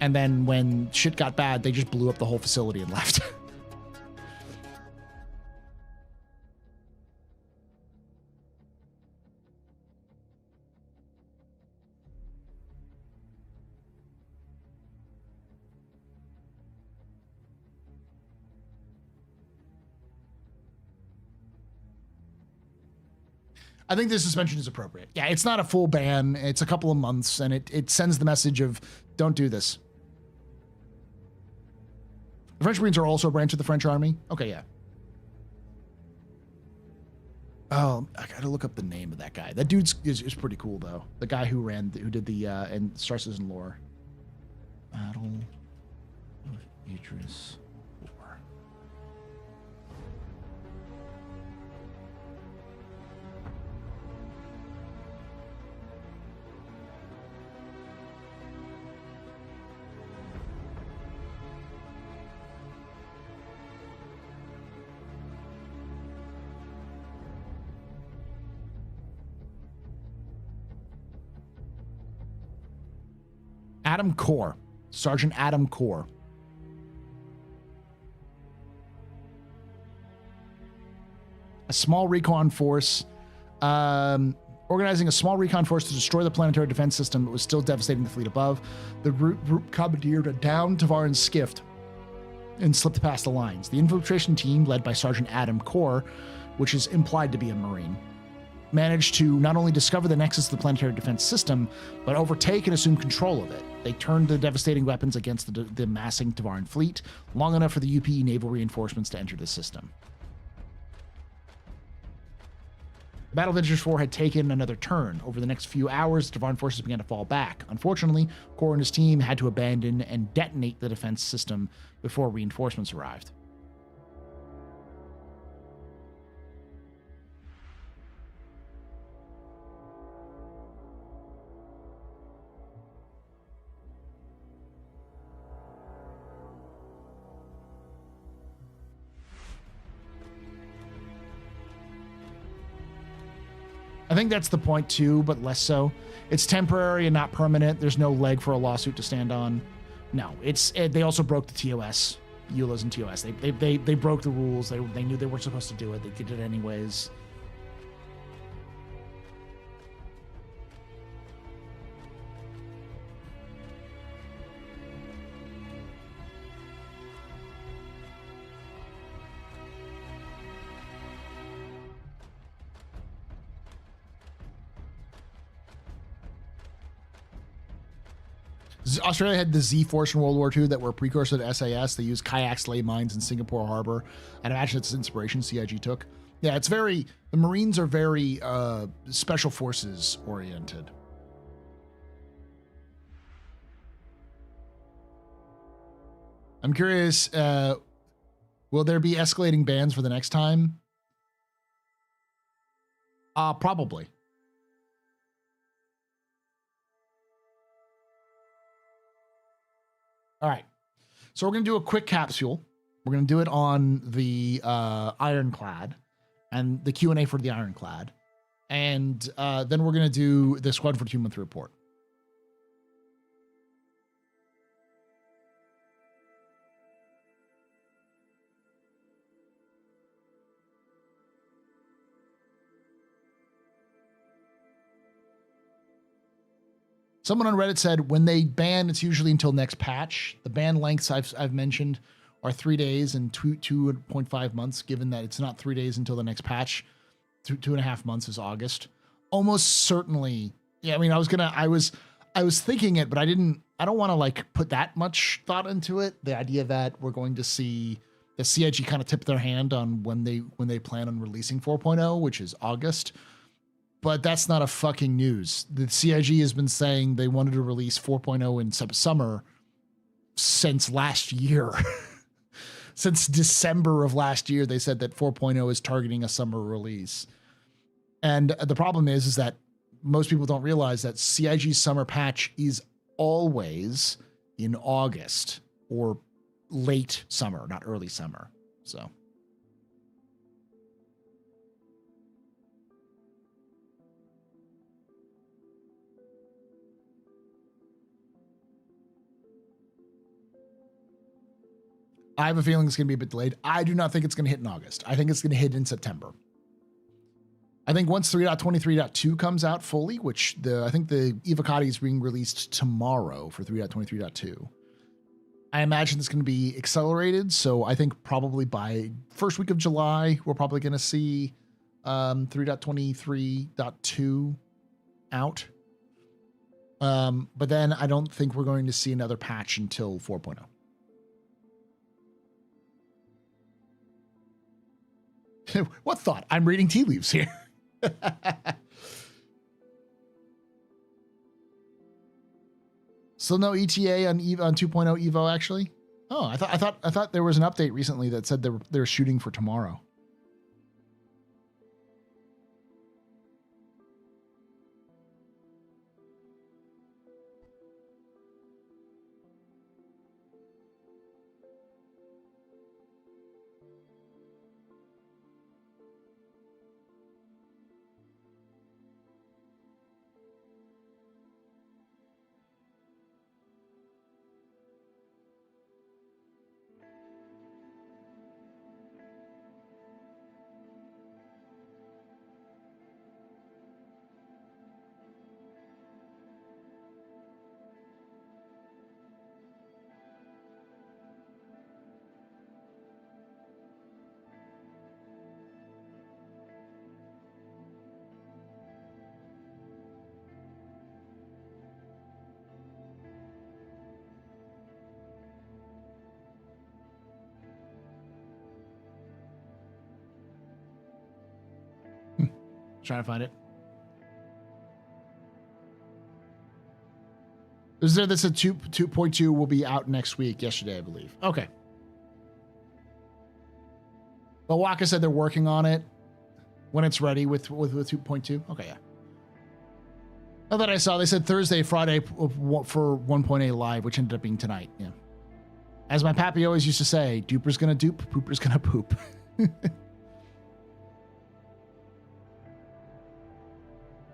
And then when shit got bad, they just blew up the whole facility and left. I think the suspension is appropriate. Yeah, it's not a full ban. It's a couple of months, and it sends the message of don't do this. The French Marines are also a branch of the French Army. Okay, yeah. Oh, I gotta look up the name of that guy. That dude is pretty cool, though. The guy who did the and Star Citizen lore. Battle of Idris. Adam Core, Sergeant Adam Core. A small recon force, organizing a small recon force to destroy the planetary defense system, but was still devastating the fleet above. The group commandeered a downed Tavaran skiff and slipped past the lines. The infiltration team, led by Sergeant Adam Core, which is implied to be a Marine, managed to not only discover the nexus of the planetary defense system, but overtake and assume control of it. They turned the devastating weapons against the massing Tavaran fleet long enough for the UPE naval reinforcements to enter the system. The Battle of Idris IV had taken another turn. Over the next few hours, the Tavaran forces began to fall back. Unfortunately, Core and his team had to abandon and detonate the defense system before reinforcements arrived. I think that's the point too, but less so. It's temporary and not permanent. There's no leg for a lawsuit to stand on. No, they also broke the TOS, EULAs and TOS. They broke the rules. They knew they weren't supposed to do it. They did it anyways. Australia had the Z-Force in World War II that were a precursor to SAS. They used kayaks, lay mines in Singapore Harbor. I'd imagine it's inspiration CIG took. Yeah, the Marines are very special forces oriented. I'm curious, will there be escalating bans for the next time? Probably. All right, so we're going to do a quick capsule. We're going to do it on the Ironclad and the Q&A for the Ironclad. And then we're going to do the Squad for 2-month report. Someone on Reddit said when they ban, it's usually until next patch. The ban lengths I've mentioned are 3 days and 2.5 months, given that it's not 3 days until the next patch. 2.5 months is August. Almost certainly. Yeah, I mean, I was thinking it, but I don't want to like put that much thought into it. The idea that we're going to see the CIG kind of tip their hand on when they plan on releasing 4.0, which is August. But that's not a fucking news. The CIG has been saying they wanted to release 4.0 in summer since last year. Since December of last year, they said that 4.0 is targeting a summer release. And the problem is that most people don't realize that CIG's summer patch is always in August or late summer, not early summer. So. I have a feeling it's going to be a bit delayed. I do not think it's going to hit in August. I think it's going to hit in September. I think once 3.23.2 comes out fully, which I think the Evocati is being released tomorrow for 3.23.2. I imagine it's going to be accelerated. So I think probably by first week of July, we're probably going to see 3.23.2 out. But then I don't think we're going to see another patch until 4.0. What thought? I'm reading tea leaves here. So no ETA on 2.0 Evo actually. Oh, I thought there was an update recently that said they're shooting for tomorrow. Trying to find it. Is there this a 2.2 will be out next week? Yesterday, I believe. Okay. But Waka said they're working on it when it's ready with 2.2. Okay, yeah. Now that I saw, they said Thursday, Friday for 1.8 live, which ended up being tonight. Yeah. As my pappy always used to say, duper's gonna dupe, pooper's gonna poop.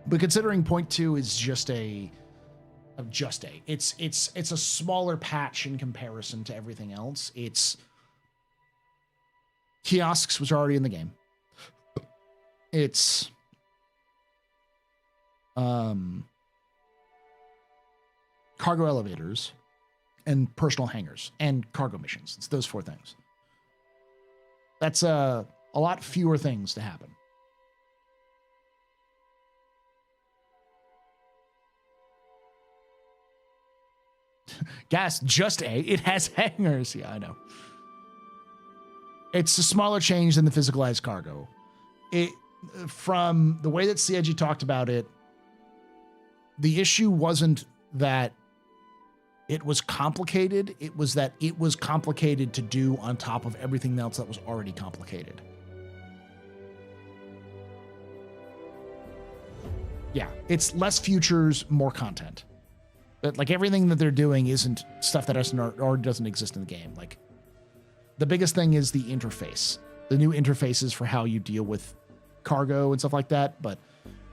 But considering 0.2 is it's a smaller patch in comparison to everything else. It's kiosks, which are already in the game. It's cargo elevators and personal hangars and cargo missions. It's those four things. That's a lot fewer things to happen. Gas, just it has hangars. Yeah, I know. It's a smaller change than the physicalized cargo. From the way that CIG talked about it, the issue wasn't that it was complicated. It was that it was complicated to do on top of everything else that was already complicated. Yeah, it's less features, more content. But like everything that they're doing isn't stuff that doesn't exist in the game. Like the biggest thing is the interface, the new interfaces for how you deal with cargo and stuff like that. But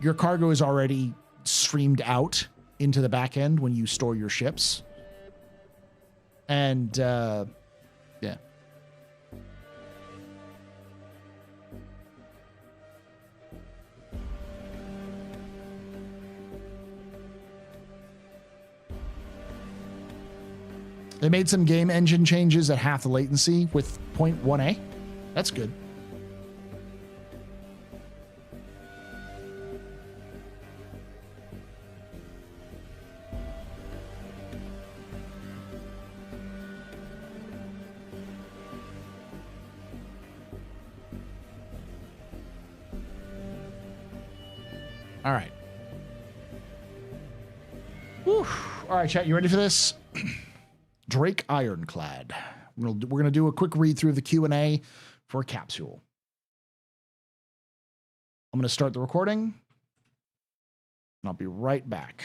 your cargo is already streamed out into the back end when you store your ships. And yeah. They made some game engine changes at half the latency with 0.1a. That's good. All right. Whew. All right, chat, you ready for this? Drake Ironclad. We're gonna do a quick read through of the Q&A for Capsule. I'm gonna start the recording, and I'll be right back.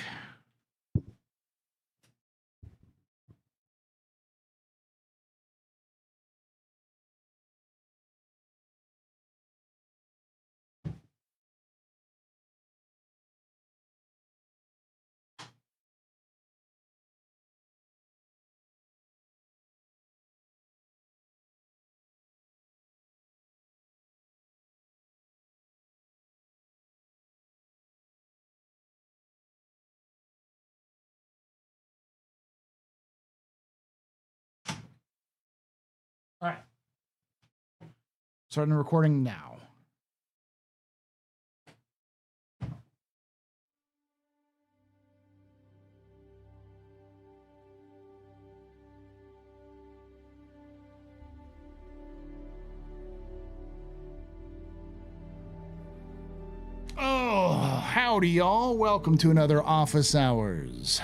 All right. Starting the recording now. Oh, howdy, y'all. Welcome to another Office Hours.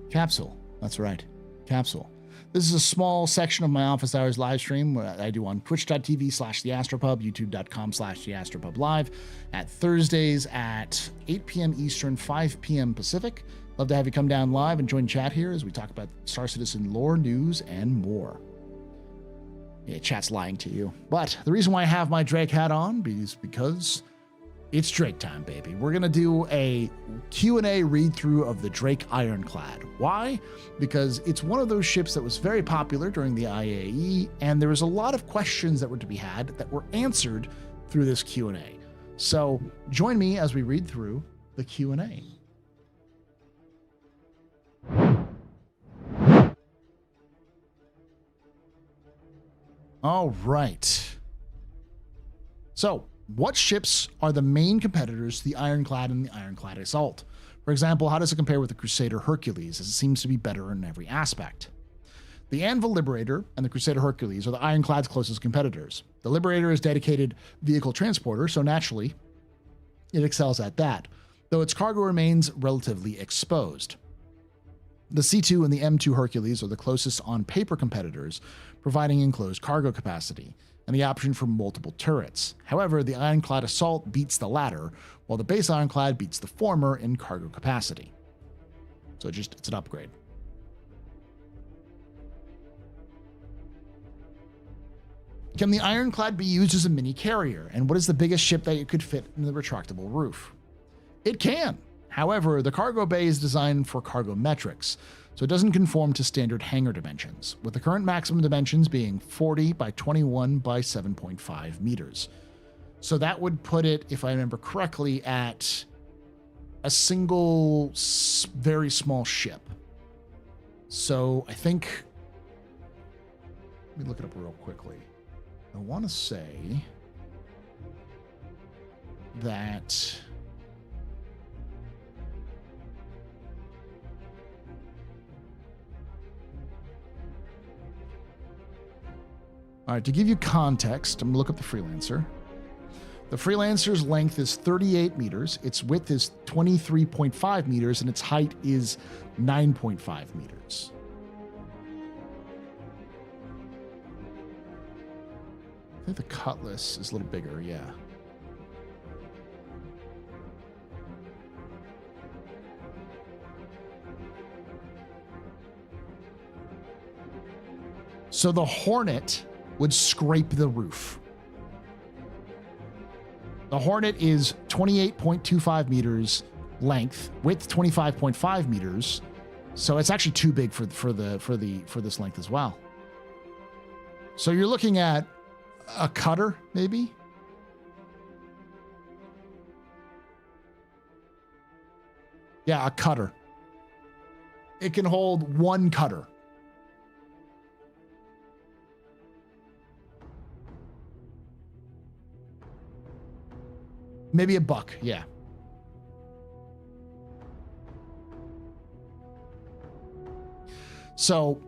Capsule. That's right. Capsule. This is a small section of my Office Hours live stream I do on twitch.tv/TheAstroPub, youtube.com/TheAstroPubLive at Thursdays at 8 p.m. Eastern, 5 p.m. Pacific. Love to have you come down live and join chat here as we talk about Star Citizen lore, news, and more. Yeah, chat's lying to you. But the reason why I have my Drake hat on is because it's Drake time, baby. We're going to do a Q&A read-through of the Drake Ironclad. Why? Because it's one of those ships that was very popular during the IAE, and there was a lot of questions that were to be had that were answered through this Q&A. So join me as we read through the Q&A. All right. So, what ships are the main competitors to the Ironclad and the Ironclad Assault? For example, how does it compare with the Crusader Hercules, as it seems to be better in every aspect? The Anvil Liberator and the Crusader Hercules are the Ironclad's closest competitors. The Liberator is dedicated vehicle transporter, so naturally, it excels at that, though its cargo remains relatively exposed. The C2 and the M2 Hercules are the closest on-paper competitors, providing enclosed cargo capacity and the option for multiple turrets. However, the Ironclad Assault beats the latter, while the base Ironclad beats the former in cargo capacity. So it's an upgrade. Can the Ironclad be used as a mini carrier? And what is the biggest ship that it could fit in the retractable roof? It can. However, the cargo bay is designed for cargo metrics, so it doesn't conform to standard hangar dimensions, with the current maximum dimensions being 40 by 21 by 7.5 meters. So that would put it, if I remember correctly, at a single very small ship. So I think, let me look it up real quickly. I want to say that all right, to give you context, I'm going to look up the Freelancer. The Freelancer's length is 38 meters, its width is 23.5 meters, and its height is 9.5 meters. I think the Cutlass is a little bigger, yeah. So the Hornet would scrape the roof. The Hornet is 28.25 meters length, width 25.5 meters. So it's actually too big for this length as well. So you're looking at a cutter, maybe? Yeah, a cutter. It can hold one cutter. Maybe $1, yeah. So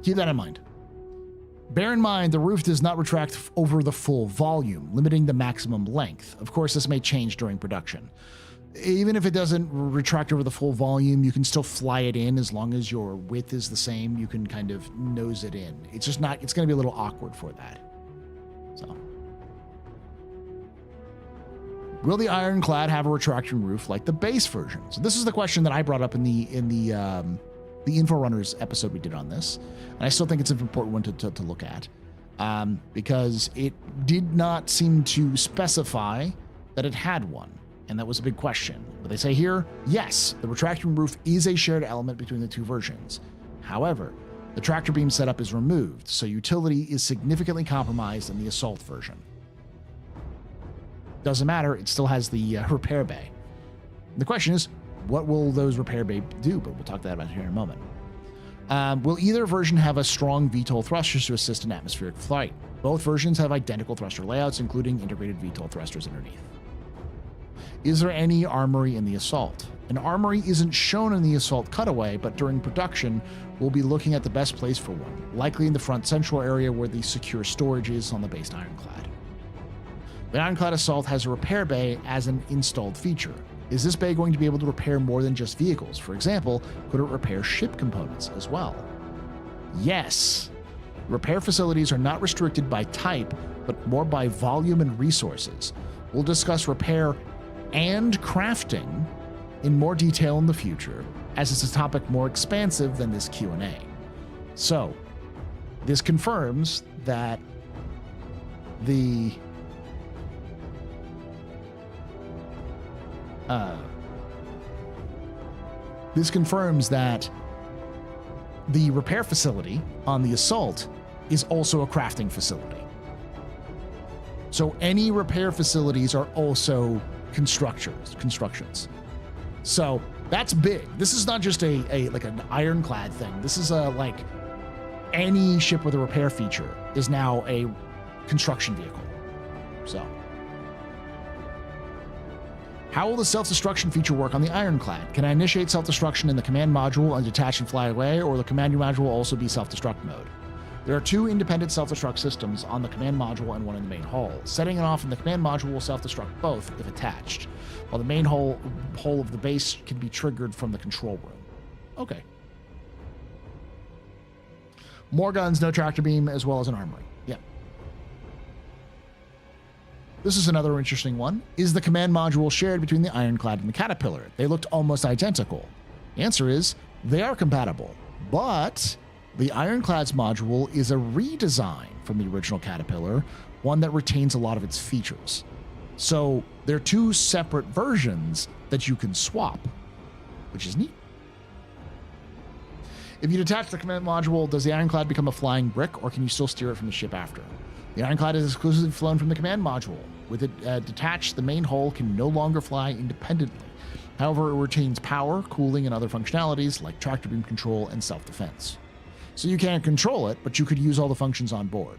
keep that in mind. Bear in mind, the roof does not retract over the full volume, limiting the maximum length. Of course, this may change during production. Even if it doesn't retract over the full volume, you can still fly it in as long as your width is the same. You can kind of nose it in. It's just not, it's going to be a little awkward for that. So. Will the Ironclad have a retraction roof like the base version? So this is the question that I brought up in the Inforunners episode we did on this. And I still think it's an important one to look at because it did not seem to specify that it had one. And that was a big question. But they say here, yes, the retraction roof is a shared element between the two versions. However, the tractor beam setup is removed, so utility is significantly compromised in the Assault version. Doesn't matter, it still has the repair bay. The question is, what will those repair bay do? But we'll talk about here in a moment. Will either version have a strong VTOL thrusters to assist in atmospheric flight? Both versions have identical thruster layouts, including integrated VTOL thrusters underneath. Is there any armory in the Assault? An armory isn't shown in the Assault cutaway, but during production, we'll be looking at the best place for one, likely in the front central area where the secure storage is on the base Ironclad. The Ironclad Assault has a repair bay as an installed feature. Is this bay going to be able to repair more than just vehicles? For example, could it repair ship components as well? Yes. Repair facilities are not restricted by type, but more by volume and resources. We'll discuss repair and crafting in more detail in the future, as it's a topic more expansive than this Q&A. So, this confirms that the repair facility on the Assault is also a crafting facility. So any repair facilities are also constructions. So that's big. This is not just a like an Ironclad thing. This is like any ship with a repair feature is now a construction vehicle. So how will the self-destruction feature work on the Ironclad? Can I initiate self-destruction in the command module and detach and fly away, or will the command module also be self-destruct mode? There are 2 independent self-destruct systems on the command module and one in the main hull. Setting it off in the command module will self-destruct both if attached, while the main hull of the base can be triggered from the control room. Okay. More guns, no tractor beam, as well as an armory. Yeah. This is another interesting one. Is the command module shared between the Ironclad and the Caterpillar? They looked almost identical. The answer is they are compatible, but the Ironclad's module is a redesign from the original Caterpillar, one that retains a lot of its features. So they're 2 separate versions that you can swap, which is neat. If you detach the command module, does the Ironclad become a flying brick, or can you still steer it from the ship after? The Ironclad is exclusively flown from the command module. With it detached, the main hull can no longer fly independently. However, it retains power, cooling, and other functionalities like tractor beam control and self-defense. So you can't control it, but you could use all the functions on board.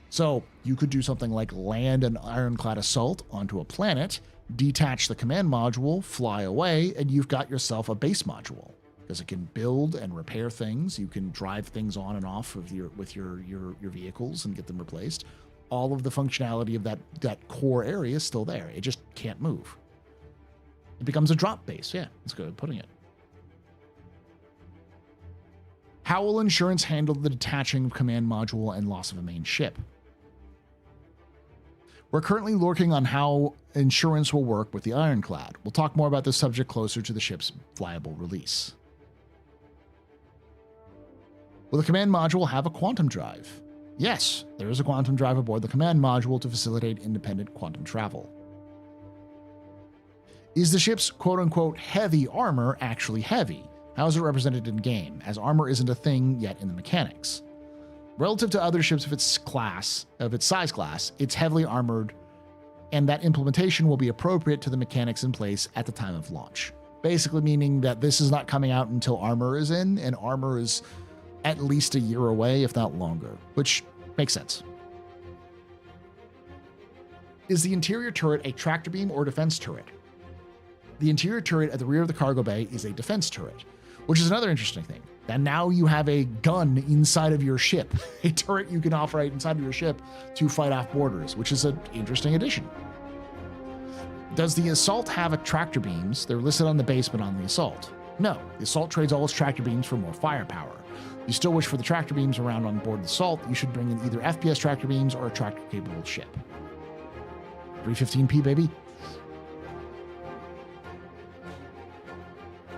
So you could do something like land an Ironclad Assault onto a planet, detach the command module, fly away, and you've got yourself a base module. Because it can build and repair things. You can drive things on and off of with your vehicles and get them replaced. All of the functionality of that core area is still there. It just can't move. It becomes a drop base. Yeah, that's good putting it. How will insurance handle the detaching of command module and loss of a main ship? We're currently working on how insurance will work with the Ironclad. We'll talk more about this subject closer to the ship's flyable release. Will the command module have a quantum drive? Yes, there is a quantum drive aboard the command module to facilitate independent quantum travel. Is the ship's quote-unquote heavy armor actually heavy? How is it represented in game, as armor isn't a thing yet in the mechanics? Relative to other ships of its size class, it's heavily armored, and that implementation will be appropriate to the mechanics in place at the time of launch. Basically meaning that this is not coming out until armor is in, and armor is at least a year away, if not longer, which makes sense. Is the interior turret a tractor beam or defense turret? The interior turret at the rear of the cargo bay is a defense turret, which is another interesting thing. And now you have a gun inside of your ship, a turret you can operate inside of your ship to fight off boarders, which is an interesting addition. Does the Assault have tractor beams? They're listed on the basement on the Assault. No, the Assault trades all its tractor beams for more firepower. If you still wish for the tractor beams around on board the Assault, you should bring in either FPS tractor beams or a tractor-capable ship. 315p, baby.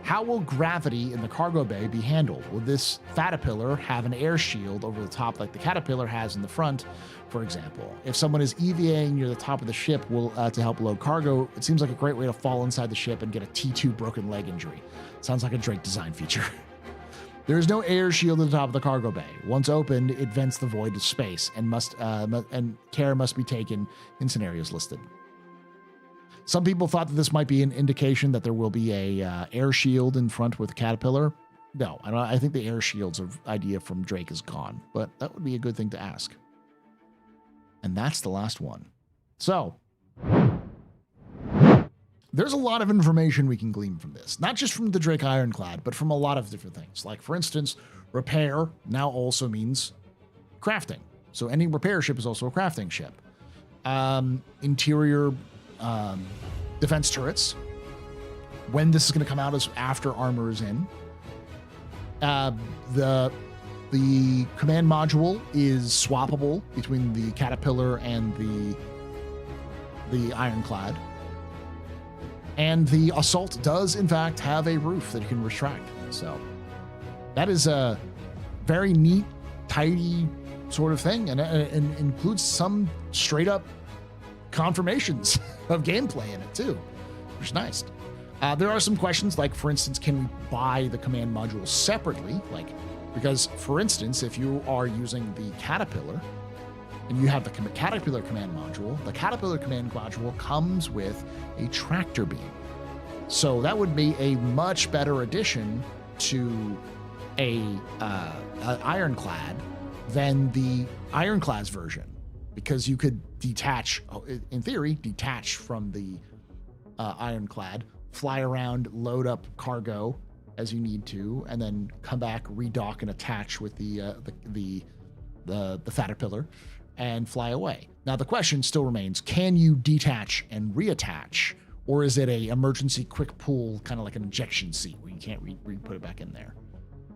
How will gravity in the cargo bay be handled? Will this Caterpillar have an air shield over the top like the Caterpillar has in the front, for example? If someone is EVAing near the top of the ship to help load cargo, it seems like a great way to fall inside the ship and get a T2 broken leg injury. Sounds like a Drake design feature. There is no air shield at the top of the cargo bay. Once opened, it vents the void to space, and care must be taken in scenarios listed. Some people thought that this might be an indication that there will be a air shield in front with Caterpillar. No, I think the air shield's idea from Drake is gone, but that would be a good thing to ask. And that's the last one. So, there's a lot of information we can glean from this, not just from the Drake Ironclad, but from a lot of different things. Like, for instance, repair now also means crafting. So any repair ship is also a crafting ship. Interior defense turrets. When this is going to come out is after armor is in. The command module is swappable between the Caterpillar and the Ironclad. And the Assault does, in fact, have a roof that you can retract. So that is a very neat, tidy sort of thing, and includes some straight-up confirmations of gameplay in it, too, which is nice. There are some questions, like, for instance, can we buy the command module separately? Because, for instance, if you are using the Caterpillar, and you have the Caterpillar command module, the Caterpillar command module comes with a tractor beam. So that would be a much better addition to an Ironclad than the Ironclad's version, because you could detach, in theory, from the Ironclad, fly around, load up cargo as you need to, and then come back, redock, and attach with the Caterpillar and fly away. Now, the question still remains, can you detach and reattach, or is it a emergency quick pull, kind of like an ejection seat where you can't put it back in there?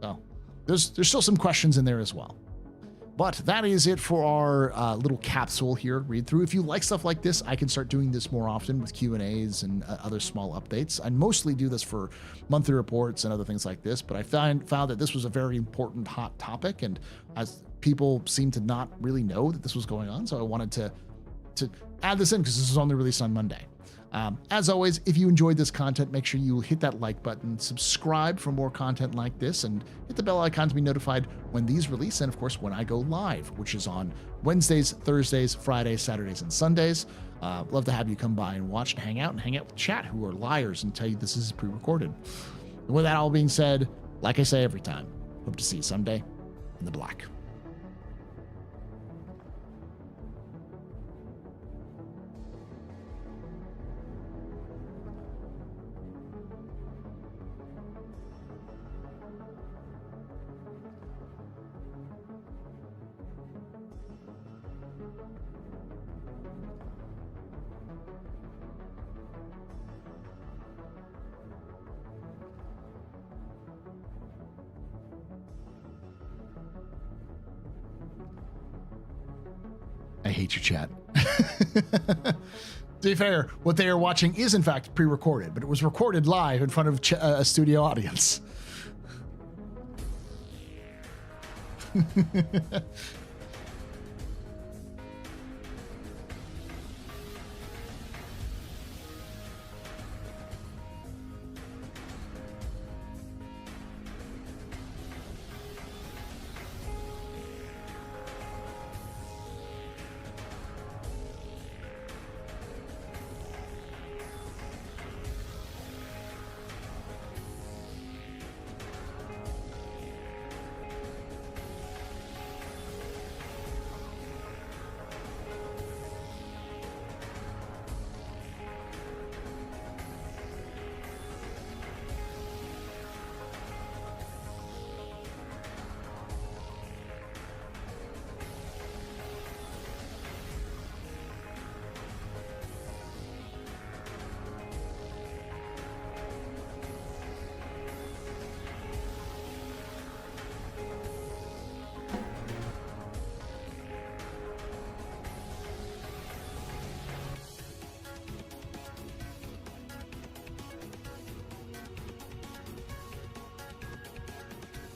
So there's still some questions in there as well. But that is it for our little capsule here, read through. If you like stuff like this, I can start doing this more often with Q&As and other small updates. I mostly do this for monthly reports and other things like this, but I found that this was a very important hot topic, and as people seem to not really know that this was going on, so I wanted to add this in because this was only released on Monday. As always, if you enjoyed this content, make sure you hit that like button, subscribe for more content like this, and hit the bell icon to be notified when these release, and of course when I go live, which is on Wednesdays, Thursdays, Fridays, Saturdays, and Sundays. Love to have you come by and watch and hang out with chat who are liars and tell you this is pre-recorded. And with that all being said, like I say every time, hope to see you someday in the black. I hate your chat. To be fair, what they are watching is in fact pre-recorded, but it was recorded live in front of a studio audience.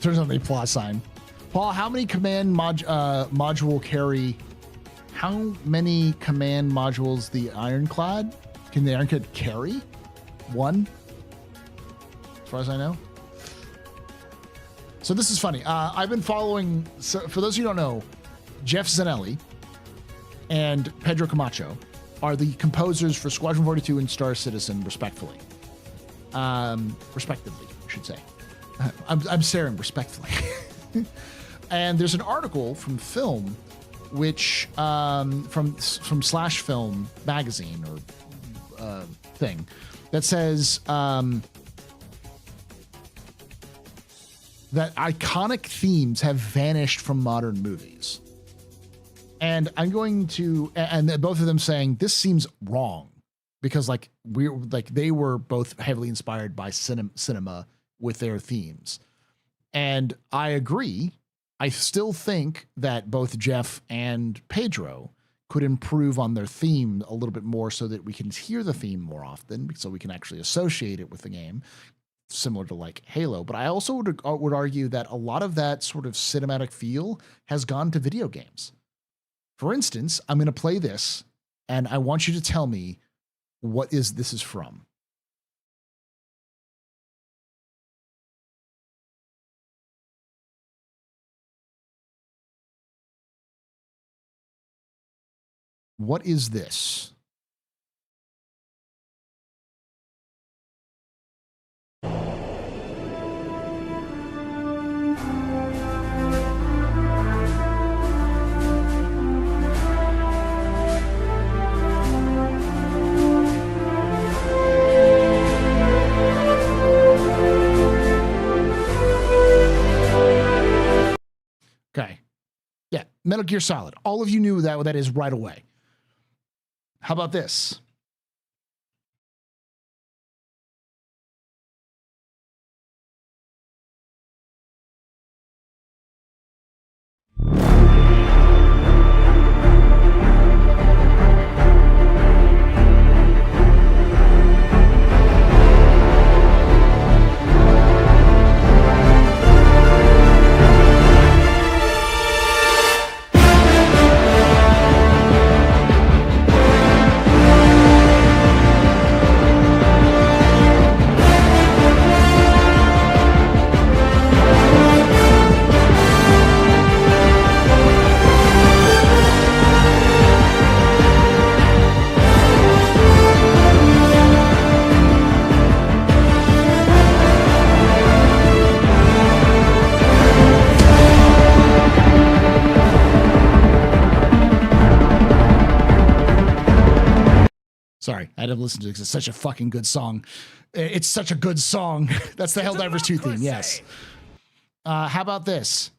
Turns on the applause sign. Paul, how many command module carry? How many command modules the Ironclad? Can the Ironclad carry? 1? As far as I know. So this is funny. I've been following, so for those of you who don't know, Jeff Zanelli and Pedro Camacho are the composers for Squadron 42 and Star Citizen, respectively. Respectively, I should say. I'm saying respectfully. And there's an article from Film, which from Slash Film magazine or thing that says that iconic themes have vanished from modern movies. And I'm going to, and both of them saying this seems wrong because they were both heavily inspired by cinema with their themes. And I agree. I still think that both Jeff and Pedro could improve on their theme a little bit more so that we can hear the theme more often, so we can actually associate it with the game, similar to like Halo. But I also would argue that a lot of that sort of cinematic feel has gone to video games. For instance, I'm going to play this, and I want you to tell me what this is from. What is this? Okay. Yeah, Metal Gear Solid. All of you knew what that is right away. How about this? Sorry, I had to listen to it because it's such a fucking good song. It's such a good song. That's the Helldivers 2 theme, yes. How about this?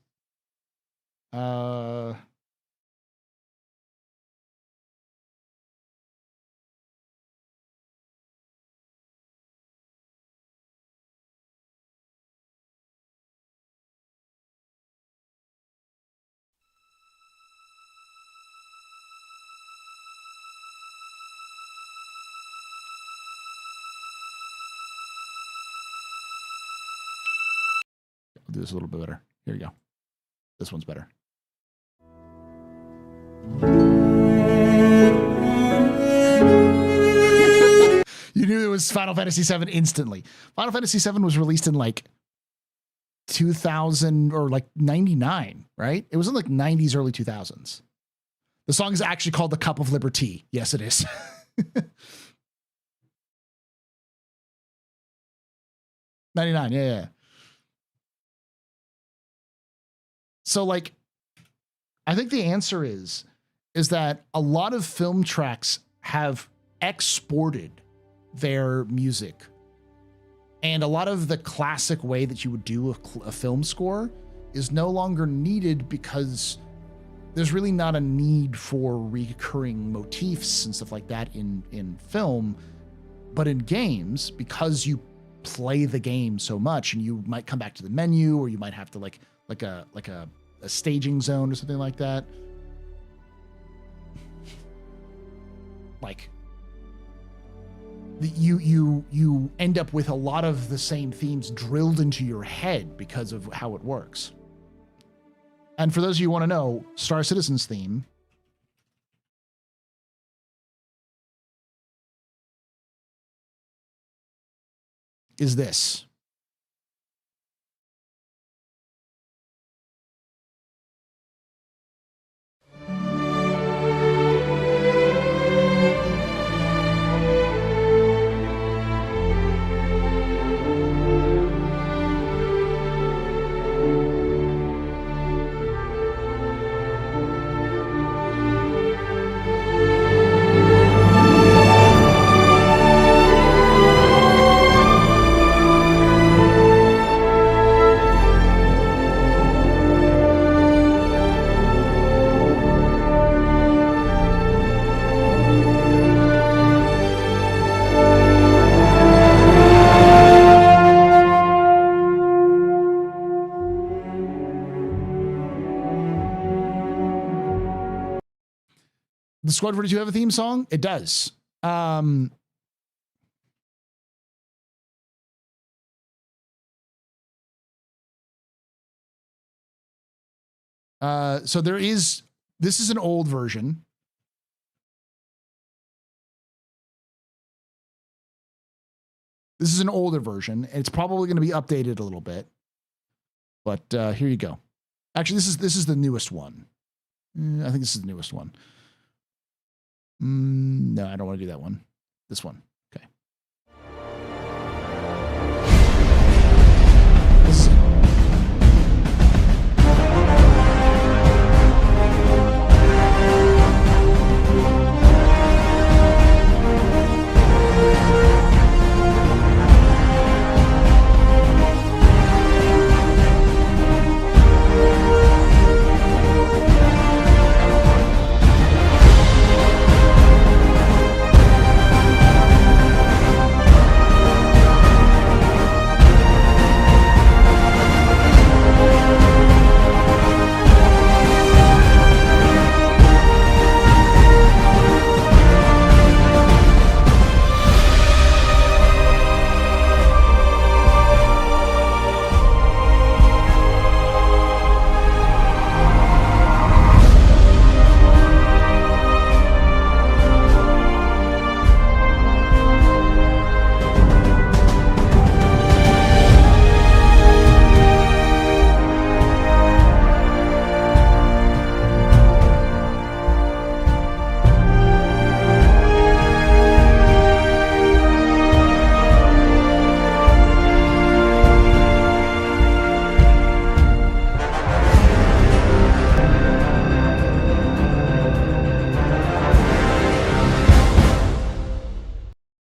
I'll do this a little bit better. Here we go. This one's better. You knew it was Final Fantasy VII instantly. Final Fantasy VII was released in like 2000 or like 99, right? It was in like 90s, early 2000s. The song is actually called The Cup of Liberty. Yes, it is. 99, yeah. So like, I think the answer is that a lot of film tracks have exported their music, and a lot of the classic way that you would do a film score is no longer needed because there's really not a need for recurring motifs and stuff like that in film. But in games, because you play the game so much, and you might come back to the menu, or you might have to like a staging zone or something like that. you end up with a lot of the same themes drilled into your head because of how it works. And for those of you who want to know, Star Citizen's theme is this. The Squad 42 have a theme song? It does. So there is, this is an old version. This is an older version. It's probably going to be updated a little bit. But here you go. Actually, this is the newest one. I think this is the newest one. No, I don't want to do that one. This one. Okay. This is it.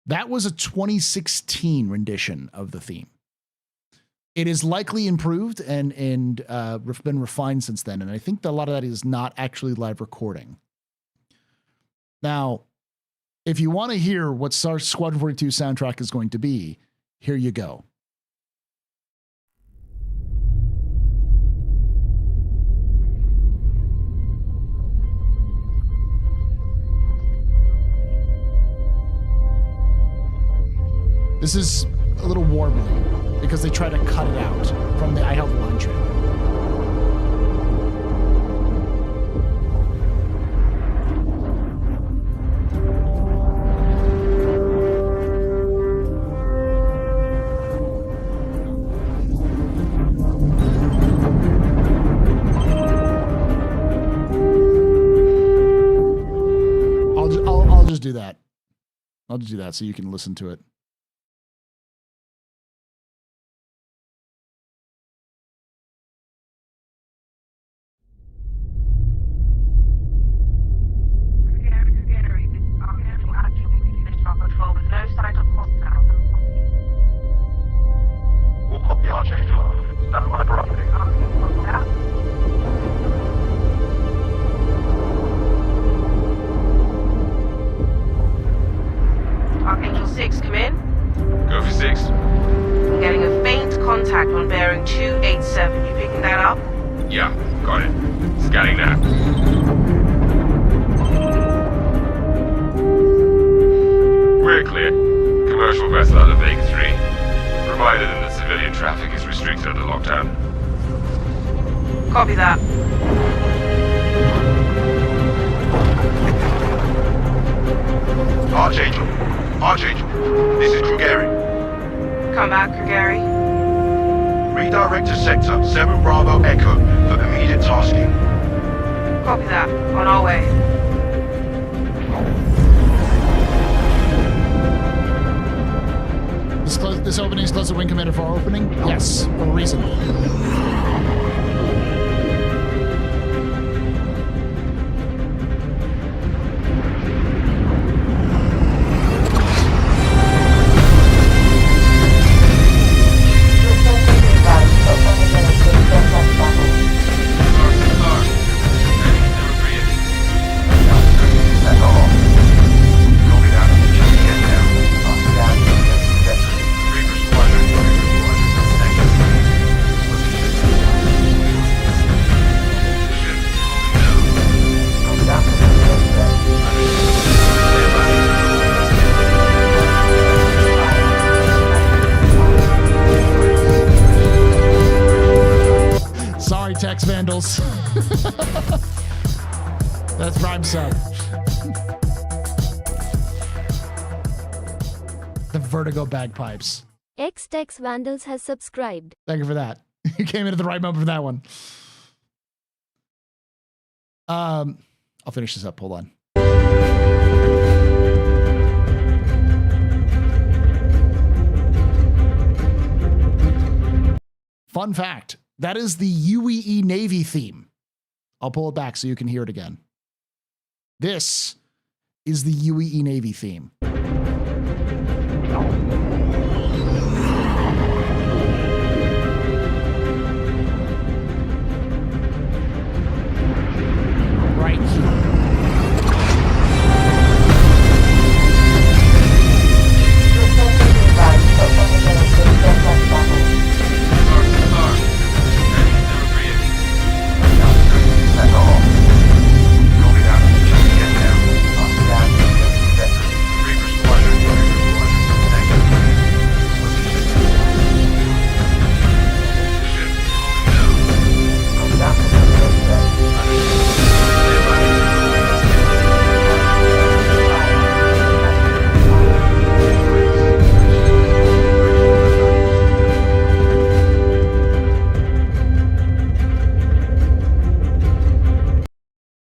That was a 2016 rendition of the theme. It is likely improved and been refined since then, and I think that a lot of that is not actually live recording. Now, if you want to hear what Squad 42 soundtrack is going to be, here you go. This is a little warbly because they try to cut it out from the I Held the Line trailer. I'll just do that. I'll just do that so you can listen to it. Archangel 6, come in. Go for 6. I'm getting a faint contact on bearing 287. You picking that up? Yeah, got it. Scanning now. We're clear. commercial vessel out of Vegas 3, provided that the civilian traffic is restricted under lockdown. Copy that. Archangel, this is Krugeri. Come back, Krugeri. Redirect to sector 7 Bravo Echo for immediate tasking. Copy that. On our way. This opening is close to Wing Commander for our opening? Yes, for a reason. Text vandals. That's Prime Sub. The Vertigo bagpipes. X-Tex Vandals has subscribed. Thank you for that. You came in at the right moment for that one. I'll finish this up. Hold on. Fun fact. That is the UEE Navy theme. I'll pull it back so you can hear it again. This is the UEE Navy theme. Right here.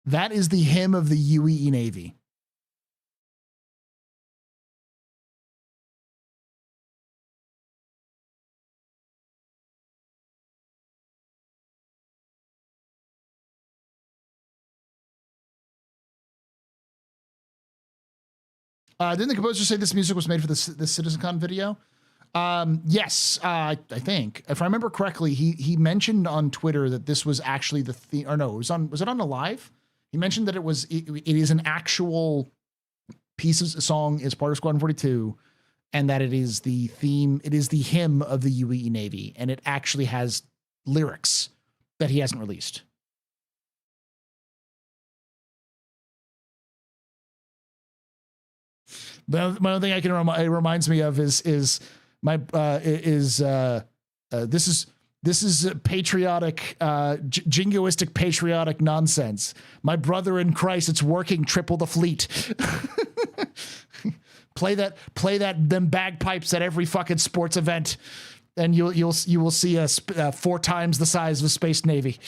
That is the hymn of the UEE Navy. Didn't the composer say this music was made for this CitizenCon video? Yes, I think. If I remember correctly, he mentioned on Twitter that this was actually the theme, or no, was it on the live? He mentioned that it is an actual piece of song as part of Squadron 42, and that it is the theme, it is the hymn of the UEE Navy, and it actually has lyrics that he hasn't released. My only thing I can it reminds me of is this is patriotic, jingoistic patriotic nonsense. My brother in Christ, it's working triple the fleet. play that them bagpipes at every fucking sports event, and you will see us 4 times the size of a space navy.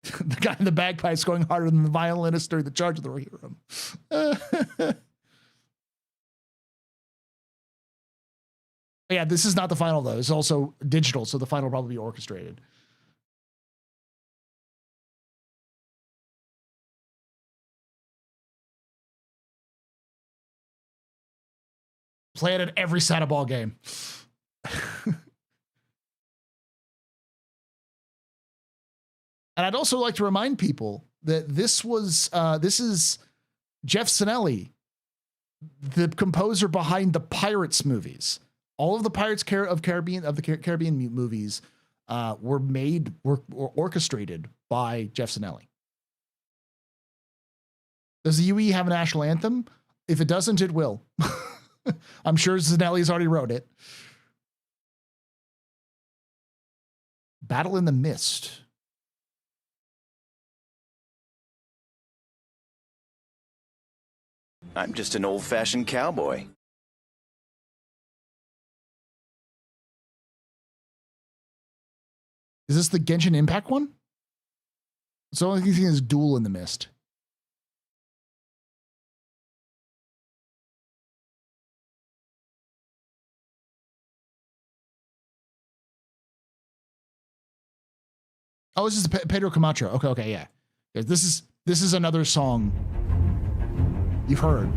The guy in the bagpipes going harder than the violinist during the charge of the hero. Yeah, this is not the final, though. It's also digital, so the final will probably be orchestrated. Play it at every Santa ball game. And I'd also like to remind people that this is Jeff Sinelli, the composer behind the Pirates movies. All of the Pirates of the Caribbean movies were orchestrated by Jeff Zanelli. Does the UE have a national anthem? If it doesn't, it will. I'm sure Zanelli's already wrote it. Battle in the Mist. I'm just an old-fashioned cowboy. Is this the Genshin Impact one? It's the only thing is Duel in the Mist. Oh, this is Pedro Camacho. Okay, yeah. This is another song you've heard.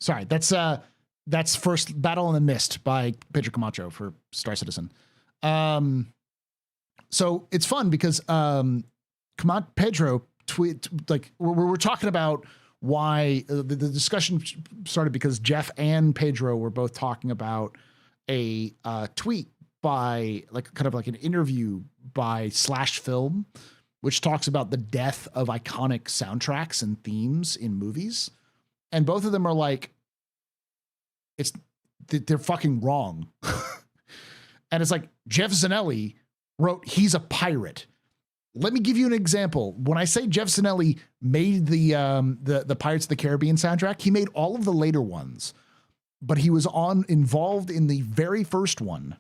Sorry, that's first Battle in the Mist by Pedro Camacho for Star Citizen. So it's fun because Pedro we're talking about why the discussion started because Jeff and Pedro were both talking about a tweet by kind of an interview by Slash Film, which talks about the death of iconic soundtracks and themes in movies. And both of them are like, they're fucking wrong. And it's like Jeff Zanelli wrote, he's a pirate. Let me give you an example. When I say Jeff Zanelli made the Pirates of the Caribbean soundtrack, he made all of the later ones, but he was involved in the very first one.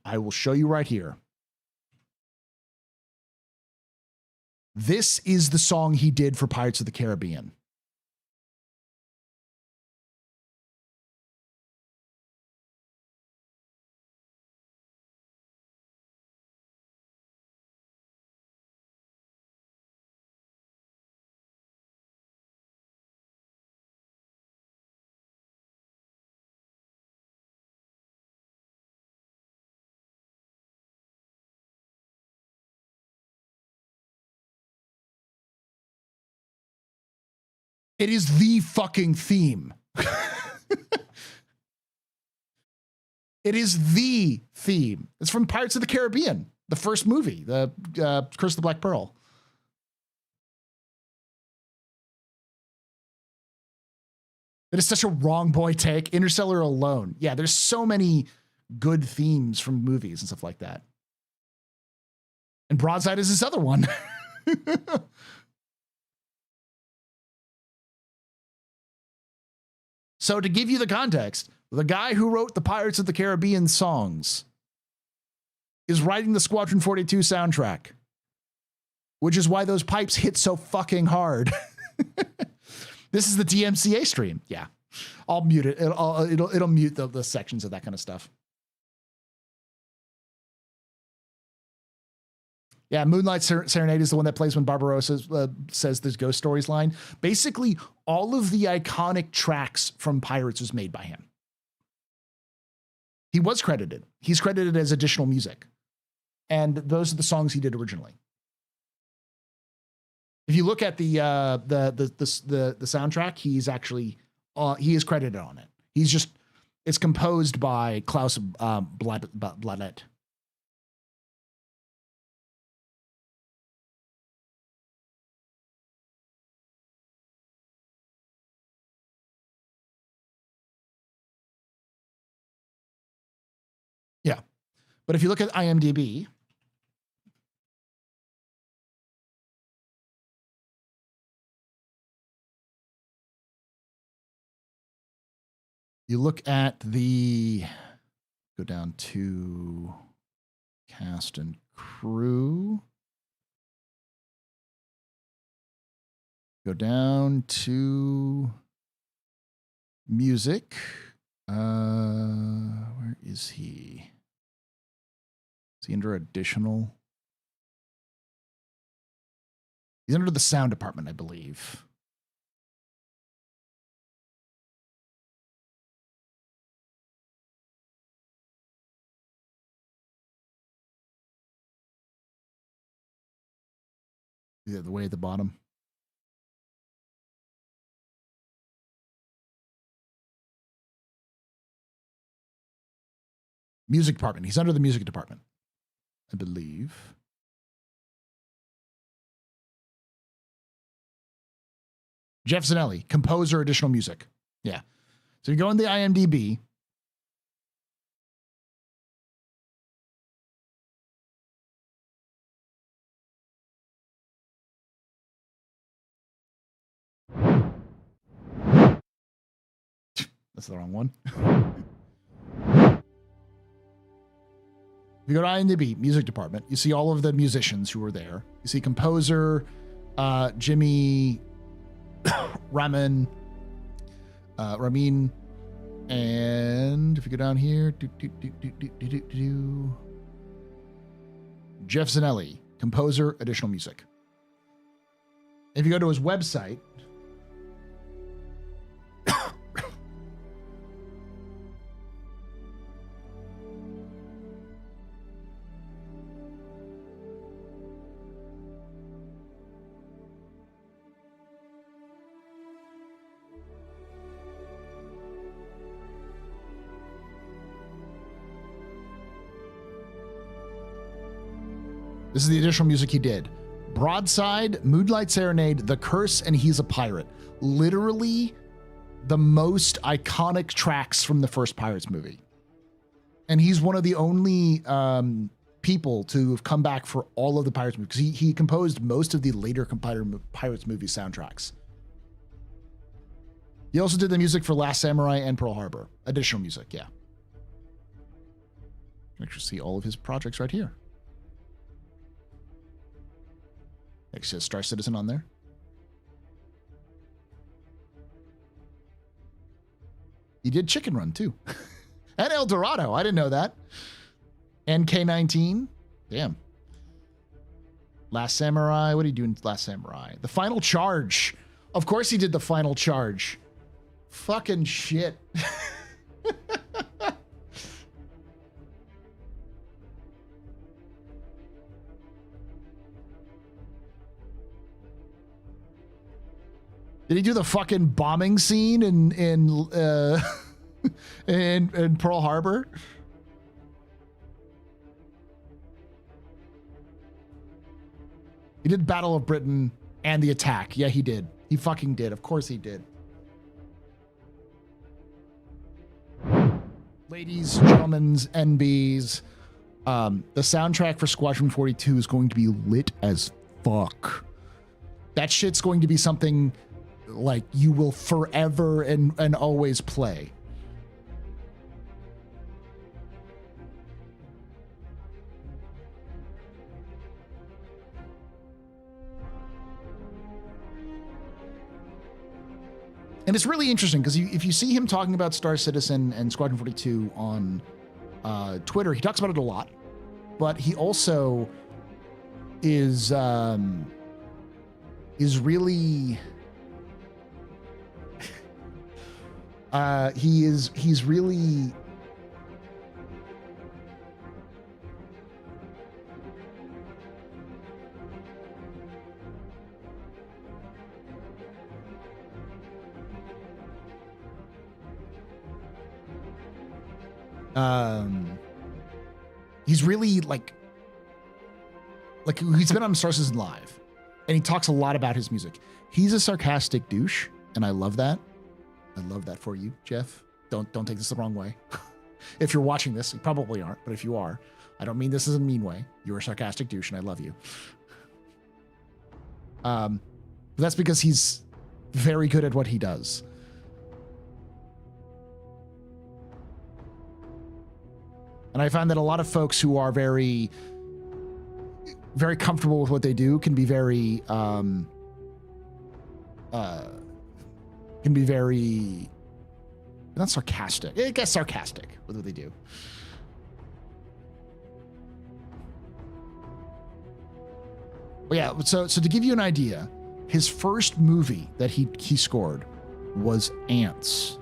I will show you right here. This is the song he did for Pirates of the Caribbean. It is the fucking theme. It is the theme. It's from Pirates of the Caribbean, the first movie, the Curse of the Black Pearl. It is such a wrong boy take. Interstellar alone. Yeah, there's so many good themes from movies and stuff like that. And Broadside is this other one. So to give you the context, the guy who wrote the Pirates of the Caribbean songs is writing the Squadron 42 soundtrack, which is why those pipes hit so fucking hard. This is the DMCA stream. Yeah, I'll mute it. It'll mute the sections of that kind of stuff. Yeah, Moonlight Serenade is the one that plays when Barbarossa says this Ghost Stories line. Basically, all of the iconic tracks from Pirates was made by him. He was credited. He's credited as additional music. And those are the songs he did originally. If you look at the soundtrack, he's actually he is credited on it. It's composed by Klaus Bladet. Yeah. But if you look at IMDb, you look at go down to cast and crew, go down to music. Where is he? Is he under additional? He's under the sound department, I believe. Yeah, the way at the bottom. Music department. He's under the music department, I believe. Jeff Zanelli, composer, additional music. Yeah. So you go in the IMDb. That's the wrong one. If you go to IMDb, music department, you see all of the musicians who were there. You see composer, Jimmy, Ramin, and if you go down here, Jeff Zanelli, composer, additional music. If you go to his website, this is the additional music he did. Broadside, Moonlight Serenade, The Curse, and He's a Pirate. Literally the most iconic tracks from the first Pirates movie. And he's one of the only people to have come back for all of the Pirates movies, because he composed most of the later Pirates movie soundtracks. He also did the music for Last Samurai and Pearl Harbor. Additional music, yeah. You can actually see all of his projects right here. Actually says Star Citizen on there. He did Chicken Run too. And El Dorado. I didn't know that. And K-19. Damn. Last Samurai. What are you doing Last Samurai? The Final Charge. Of course he did The Final Charge. Fucking shit. Did he do the fucking bombing scene in Pearl Harbor? He did Battle of Britain and The Attack. Yeah, he did. He fucking did. Of course he did. Ladies, gentlemen, NBs, the soundtrack for Squadron 42 is going to be lit as fuck. That shit's going to be something like you will forever and always play. And it's really interesting because if you see him talking about Star Citizen and Squadron 42 on Twitter, he talks about it a lot, but he also is really he's really he's really like he's been on Star Citizen Live and he talks a lot about his music. He's a sarcastic douche, and I love that. I love that for you, Jeff. Don't take this the wrong way. If you're watching this, you probably aren't, but if you are, I don't mean this as a mean way. You're a sarcastic douche and I love you. But that's because he's very good at what he does. And I find that a lot of folks who are very, very comfortable with what they do can be very, not sarcastic. I guess sarcastic with what they do. But yeah, so to give you an idea, his first movie that he scored was Ants.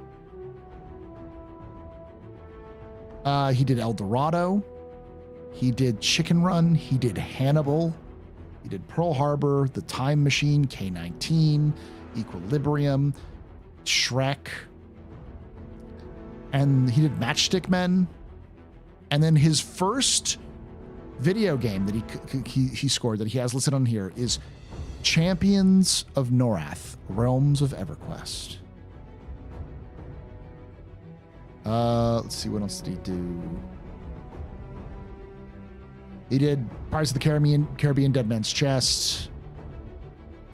He did El Dorado. He did Chicken Run. He did Hannibal. He did Pearl Harbor, The Time Machine, K-19, Equilibrium, Shrek. And he did Matchstick Men. And then his first video game that he scored that he has listed on here is Champions of Norath, Realms of EverQuest. Let's see, what else did he do? He did Pirates of the Caribbean, Dead Man's Chest,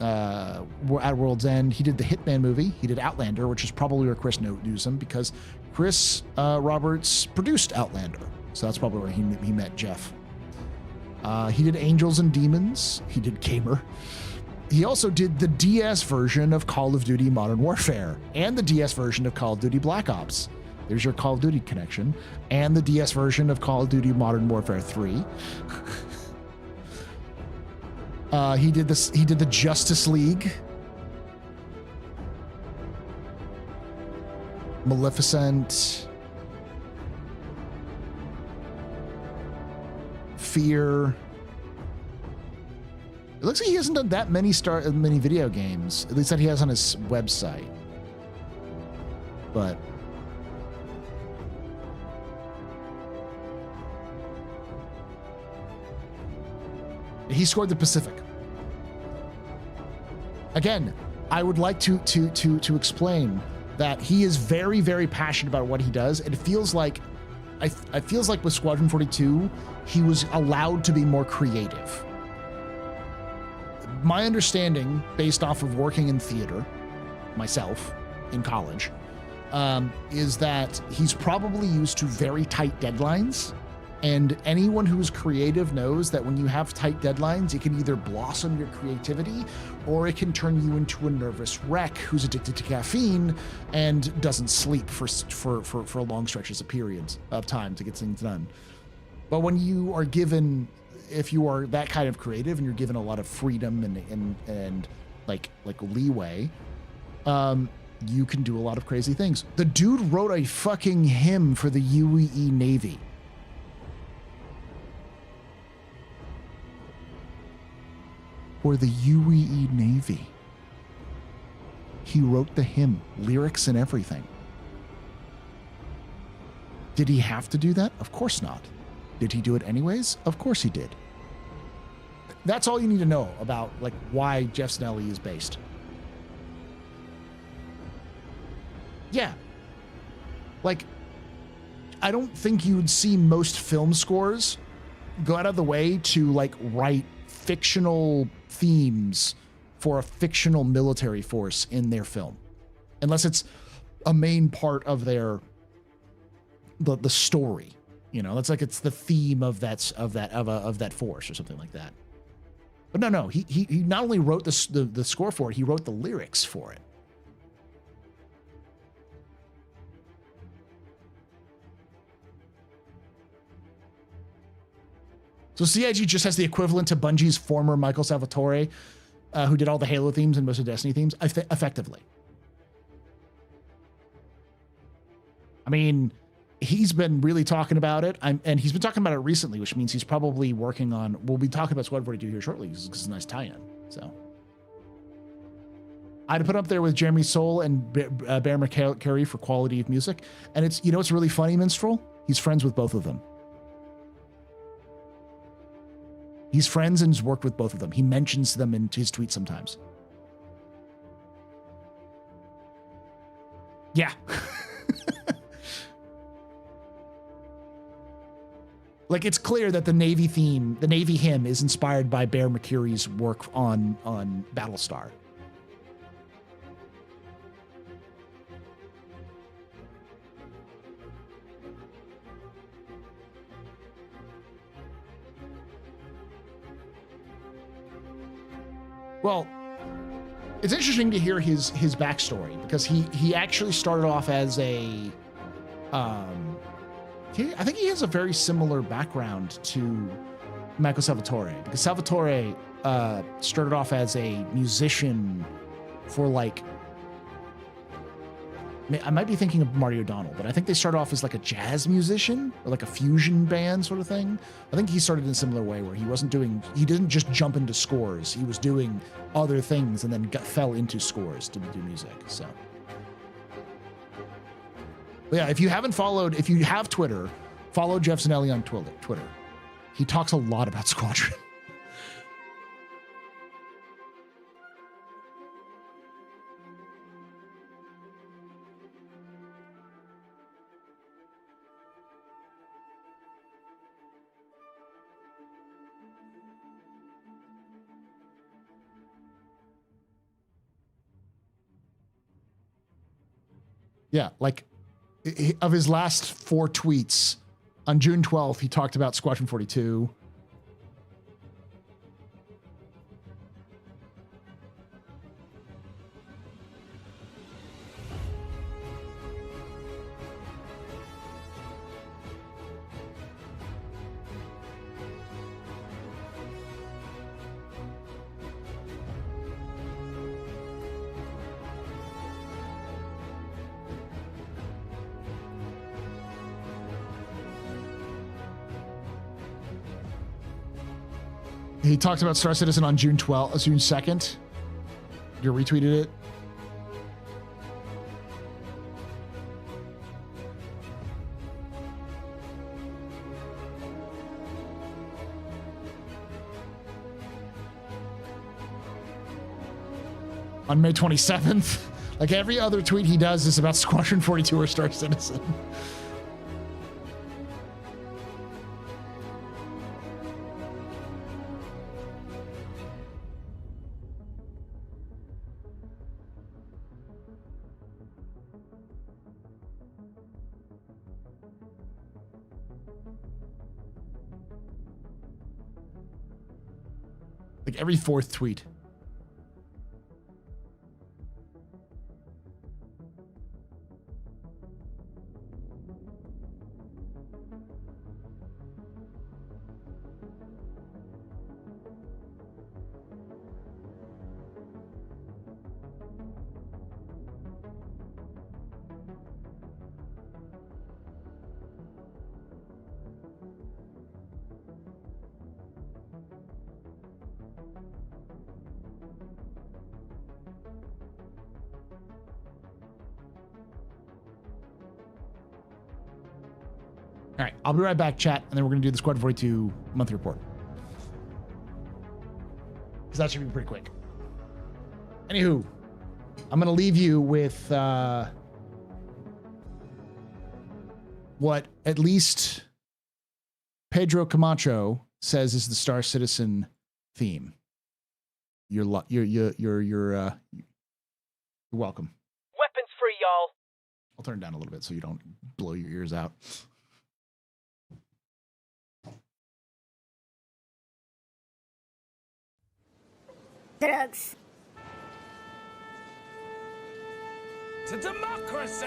at World's End. He did the Hitman movie. He did Outlander, which is probably where Chris knows him because Chris Roberts produced Outlander. So that's probably where he met Jeff. He did Angels and Demons. He did Gamer. He also did the DS version of Call of Duty Modern Warfare and the DS version of Call of Duty Black Ops. There's your Call of Duty connection. And the DS version of Call of Duty Modern Warfare 3. He did the Justice League. Maleficent. Fear. It looks like he hasn't done that many video games, at least that he has on his website. But he scored the Pacific. Again, I would like to explain that he is very, very passionate about what he does. It feels like, it feels like with Squadron 42, he was allowed to be more creative. My understanding, based off of working in theater, myself, in college, is that he's probably used to very tight deadlines. And anyone who's creative knows that when you have tight deadlines, it can either blossom your creativity or it can turn you into a nervous wreck who's addicted to caffeine and doesn't sleep for long stretches of periods of time to get things done. But when you are given, if you are that kind of creative and you're given a lot of freedom and like leeway, you can do a lot of crazy things. The dude wrote a fucking hymn for the UEE Navy. For the UEE Navy. He wrote the hymn, lyrics and everything. Did he have to do that? Of course not. Did he do it anyways? Of course he did. That's all you need to know about like why Jeff Snelly is based. Yeah. Like, I don't think you would see most film scores go out of the way to like write fictional themes for a fictional military force in their film, unless it's a main part of their the story. You know, that's like it's the theme of that force or something like that. But no, he not only wrote the score for it, he wrote the lyrics for it. So CIG just has the equivalent to Bungie's former Michael Salvatore, who did all the Halo themes and most of Destiny themes, effectively. I mean, he's been really talking about it, and he's been talking about it recently, which means he's probably working on. We'll be talking about Squad 42 here shortly because it's a nice tie-in. So I'd put up there with Jeremy Soule and Bear McCary for quality of music, and it's it's really funny, Minstrel. He's friends with both of them. He's friends and has worked with both of them. He mentions them in his tweets sometimes. Yeah. Like, it's clear that the Navy theme, the Navy hymn, is inspired by Bear McCreary's work on Battlestar. Well, it's interesting to hear his backstory, because he actually started off as a I think he has a very similar background to Michael Salvatore, because Salvatore started off as a musician for, like, I might be thinking of Marty O'Donnell, but I think they started off as like a jazz musician or like a fusion band sort of thing. I think he started in a similar way, where he didn't just jump into scores. He was doing other things and then fell into scores to do music. So, but yeah, if you have Twitter, follow Jeff Zanelli on Twitter. He talks a lot about Squadron. Yeah, like, of his last 4 tweets, on June 12th, he talked about Squadron 42. He talked about Star Citizen on June 2nd. You retweeted it. On May 27th. Like, every other tweet he does is about Squadron 42 or Star Citizen. Like, every 4th tweet. All right, I'll be right back, chat, and then we're going to do the Squad 42 monthly report, because that should be pretty quick. Anywho, I'm going to leave you with what at least Pedro Camacho says is the Star Citizen theme. You're welcome. Weapons free, y'all. I'll turn it down a little bit so you don't blow your ears out. Drugs. To democracy!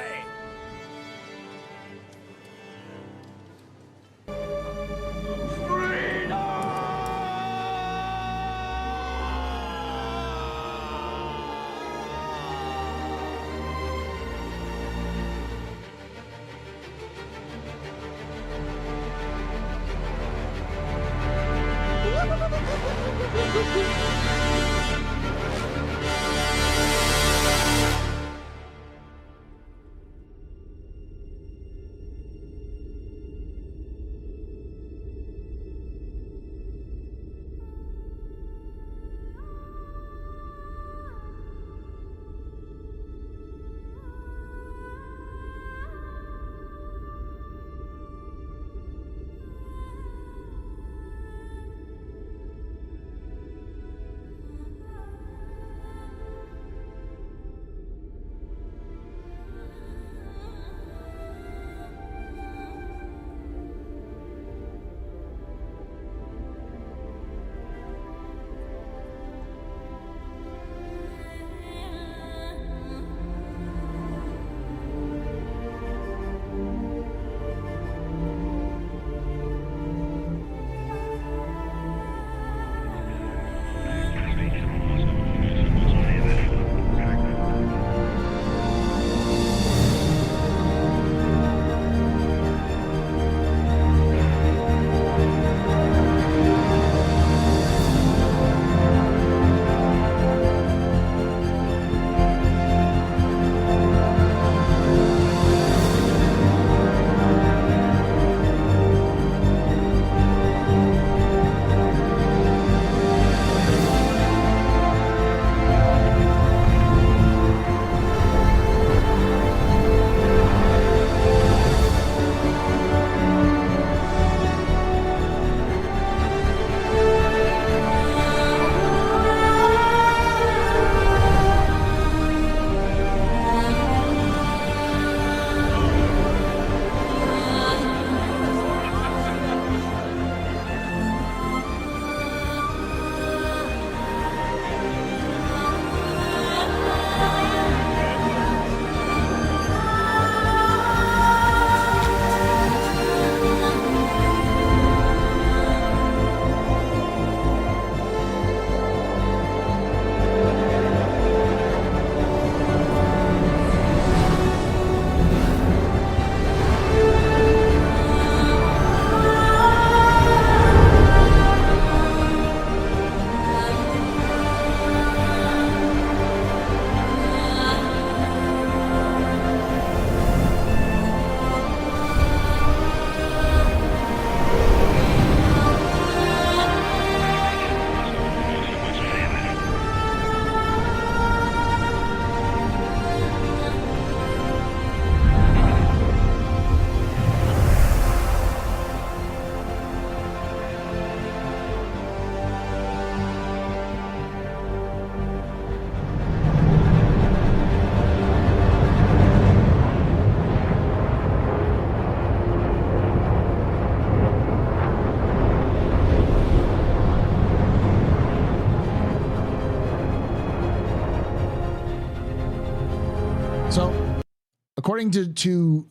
According to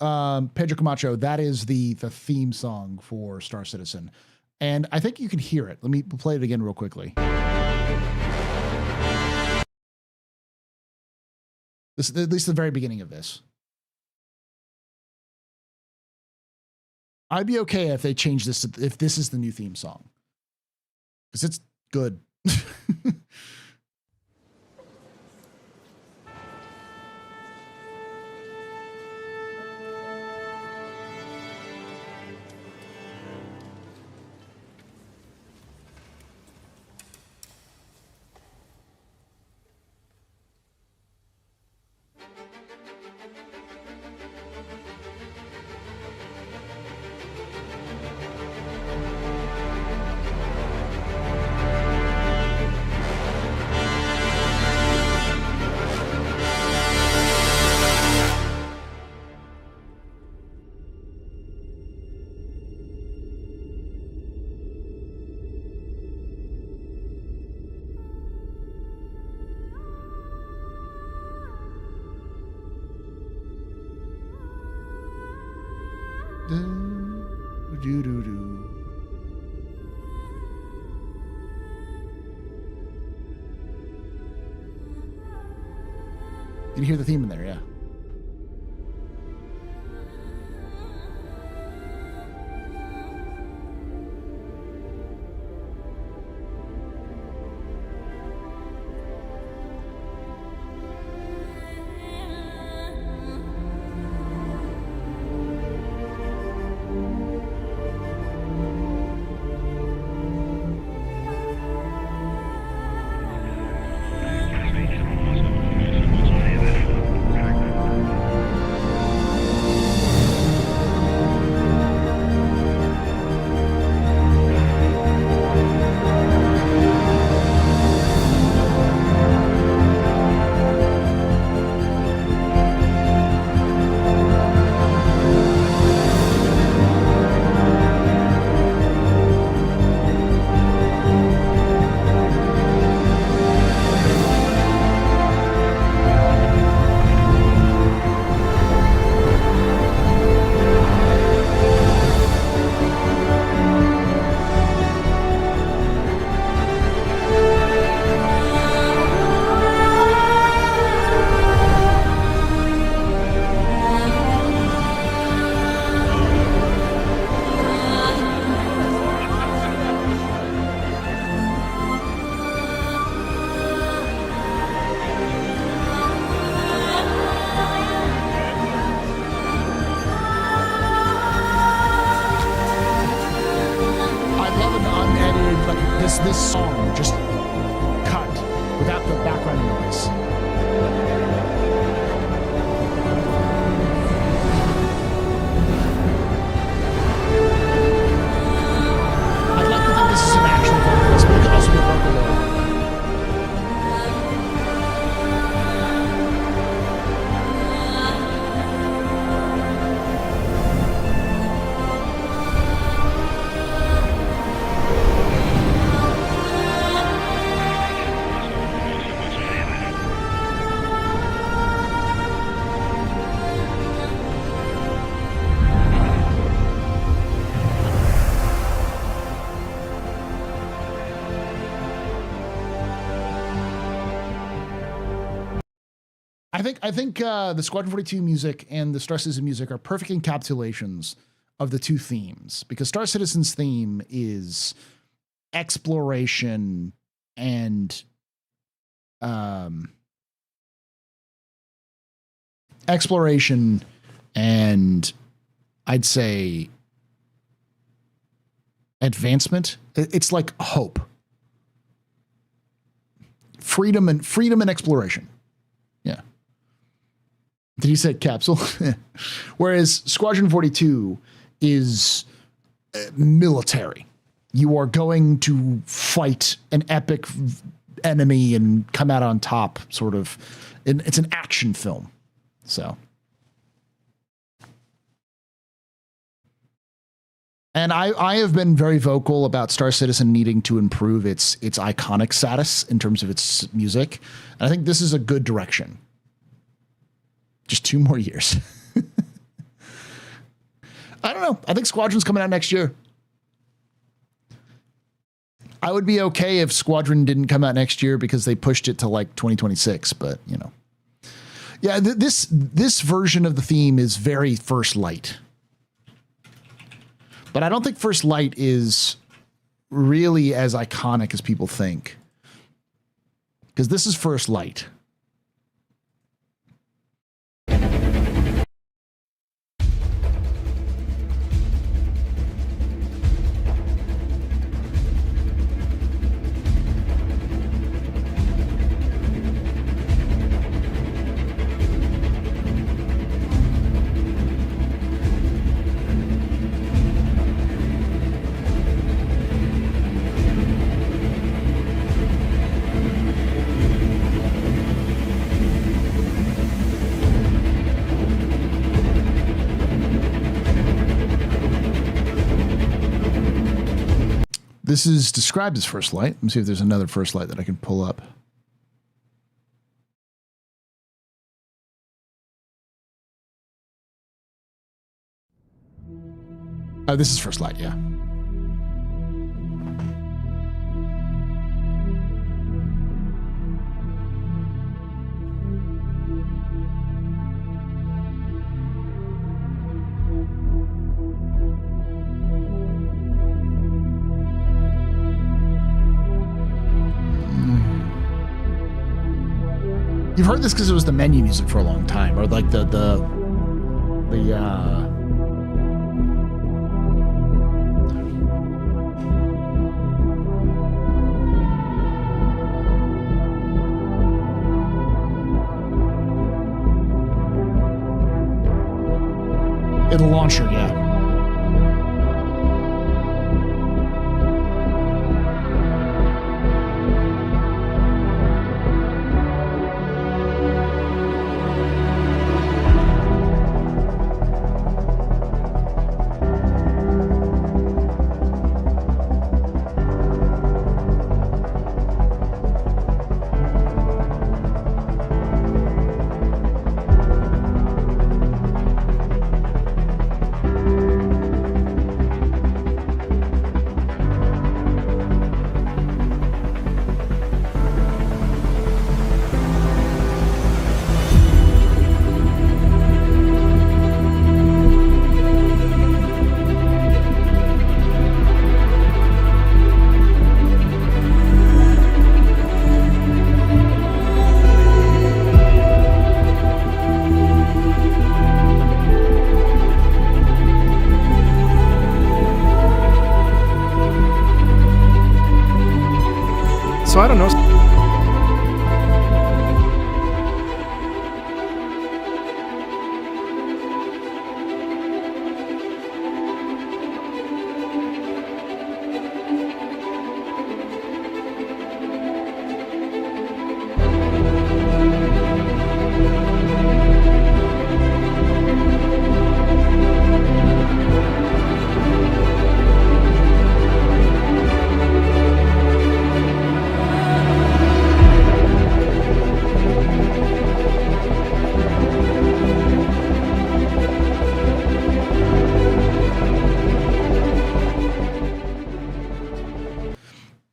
Pedro Camacho, that is the theme song for Star Citizen. And I think you can hear it. Let me play it again real quickly. This, at least the very beginning of this. I'd be okay if they change this, if this is the new theme song. Because it's good. You can hear the theme in there, yeah. This song just cut without the background noise. I'd like to think this is an actual vocalist, but it could also be a vocaloid. I think the Squadron 42 music and the Star Citizen music are perfect encapsulations of the two themes, because Star Citizen's theme is exploration and I'd say advancement. It's like hope, freedom and exploration. Yeah. Did you say capsule? Whereas Squadron 42 is military. You are going to fight an epic enemy and come out on top, sort of. It's an action film. So. And I have been very vocal about Star Citizen needing to improve its iconic status in terms of its music. And I think this is a good direction. Just 2 more years. I don't know. I think Squadron's coming out next year. I would be okay if Squadron didn't come out next year because they pushed it to like 2026, but you know. Yeah, this version of the theme is very First Light. But I don't think First Light is really as iconic as people think. Because this is First Light. This is described as First Light. Let me see if there's another First Light that I can pull up. This is First Light, yeah. You've heard this because it was the menu music for a long time, or like the launcher, yeah. So I don't know.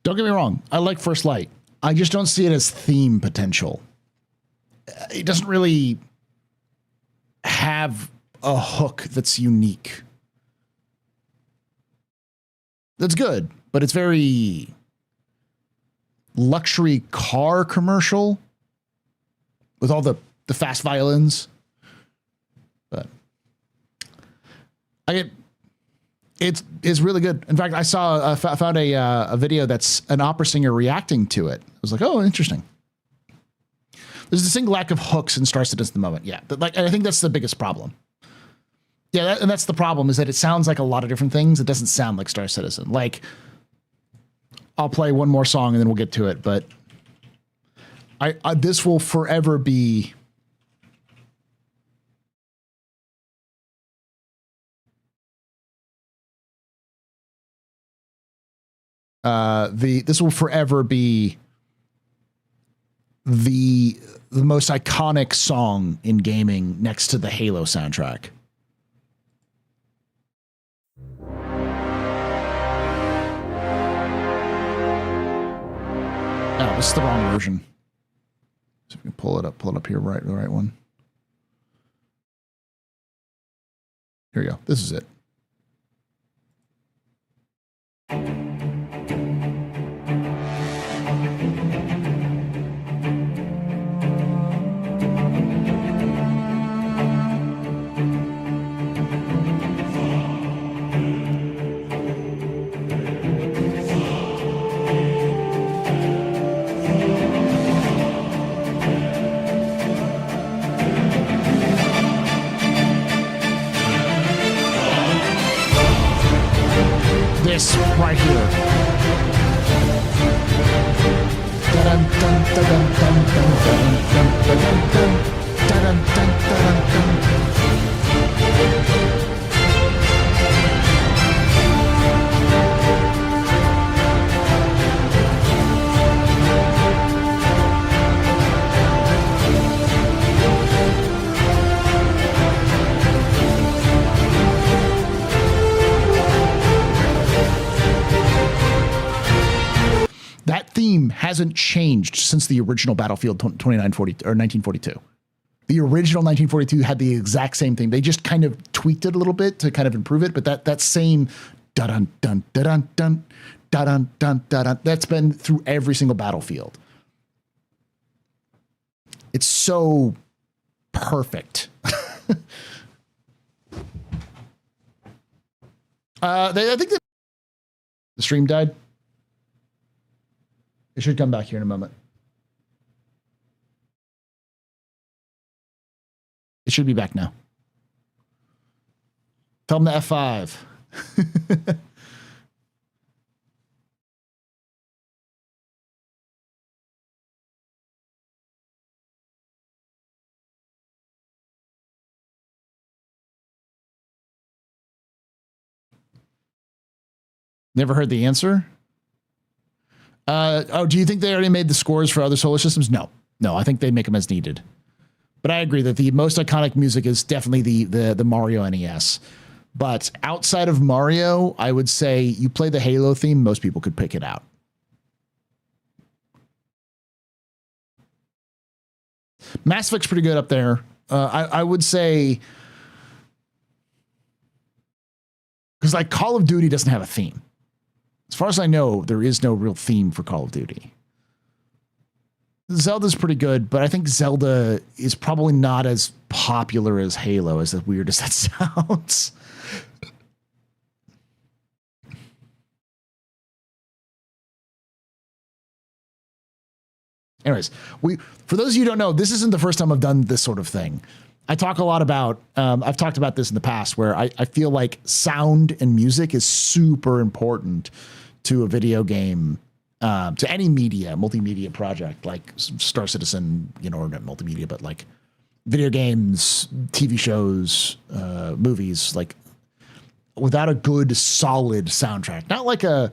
Don't get me wrong. I like First Light. I just don't see it as theme potential. It doesn't really have a hook that's unique. That's good, but it's very luxury car commercial with all the fast violins. But it's really good. In fact, I found a video that's an opera singer reacting to it. I was like, oh, interesting. There's a single lack of hooks in Star Citizen at the moment. Yeah, but I think that's the biggest problem. Yeah, and that's the problem, is that it sounds like a lot of different things. It doesn't sound like Star Citizen. Like, I'll play one more song and then we'll get to it. But this will forever be this will forever be the most iconic song in gaming next to the Halo soundtrack. Oh, this is the wrong version. So if we can pull it up here, right, the right one. Here we go. This is it. This right here. theme hasn't changed since the original Battlefield 1942. The original 1942 had the exact same thing. They just kind of tweaked it a little bit to kind of improve it, but that same dun dun dun dun dun dun dun dun, that's been through every single Battlefield. It's so perfect. I think the stream died. It should come back here in a moment. It should be back now. Tell them to F5. Never heard the answer? Do you think they already made the scores for other solar systems? No. No, I think they make them as needed. But I agree that the most iconic music is definitely the Mario NES. But outside of Mario, I would say you play the Halo theme, most people could pick it out. Mass Effect's pretty good up there. I would say, because like Call of Duty doesn't have a theme. As far as I know, there is no real theme for Call of Duty. Zelda's pretty good, but I think Zelda is probably not as popular as Halo, as weird as that sounds. Anyways, for those of you who don't know, this isn't the first time I've done this sort of thing. I talk a lot about, I've talked about this in the past, where I feel like sound and music is super important to a video game, to any media, multimedia project, like Star Citizen, or not multimedia, but like video games, TV shows, movies, like without a good, solid soundtrack, not like a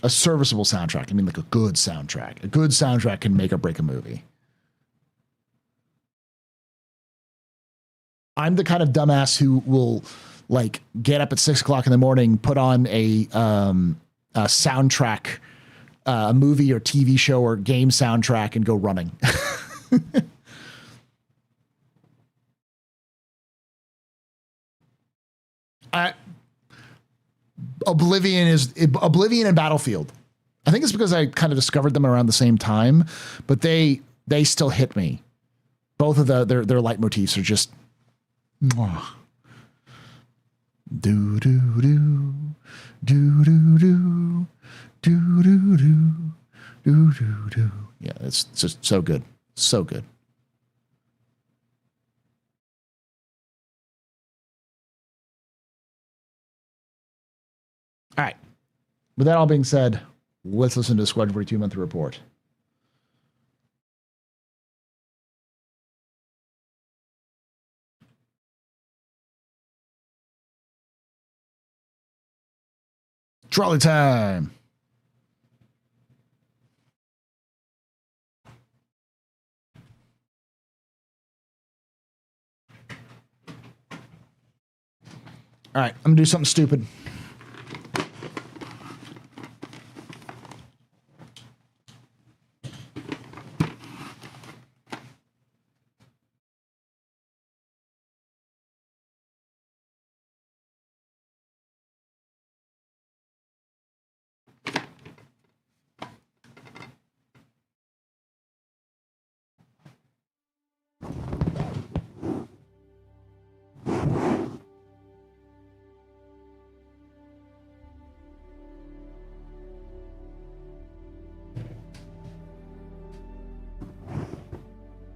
serviceable soundtrack. I mean, like a good soundtrack. A good soundtrack can make or break a movie. I'm the kind of dumbass who will like get up at 6 o'clock in the morning, put on a soundtrack, a movie or TV show or game soundtrack, and go running. Oblivion and Battlefield. I think it's because I kind of discovered them around the same time, but they still hit me. Both of their leitmotifs are just mwah. Do do do do do do do do do do do do. Yeah, it's just so good, so good. All right. With that all being said, let's listen to the Squadron 42 monthly report. Trolley time. All right, I'm gonna do something stupid.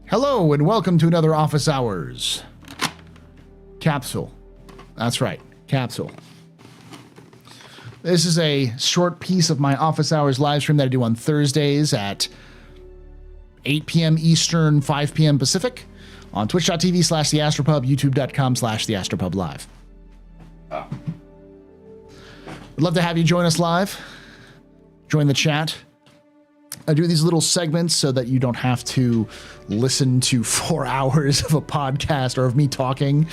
Hello and welcome to another Office Hours capsule. That's right, capsule. This is a short piece of my Office Hours live stream that I do on Thursdays at 8 p.m. Eastern, 5 p.m. Pacific on twitch.tv/TheAstroPub, youtube.com/TheAstroPubLive. I'd love to have you join us live. Join the chat. I do these little segments so that you don't have to listen to 4 hours of a podcast or of me talking.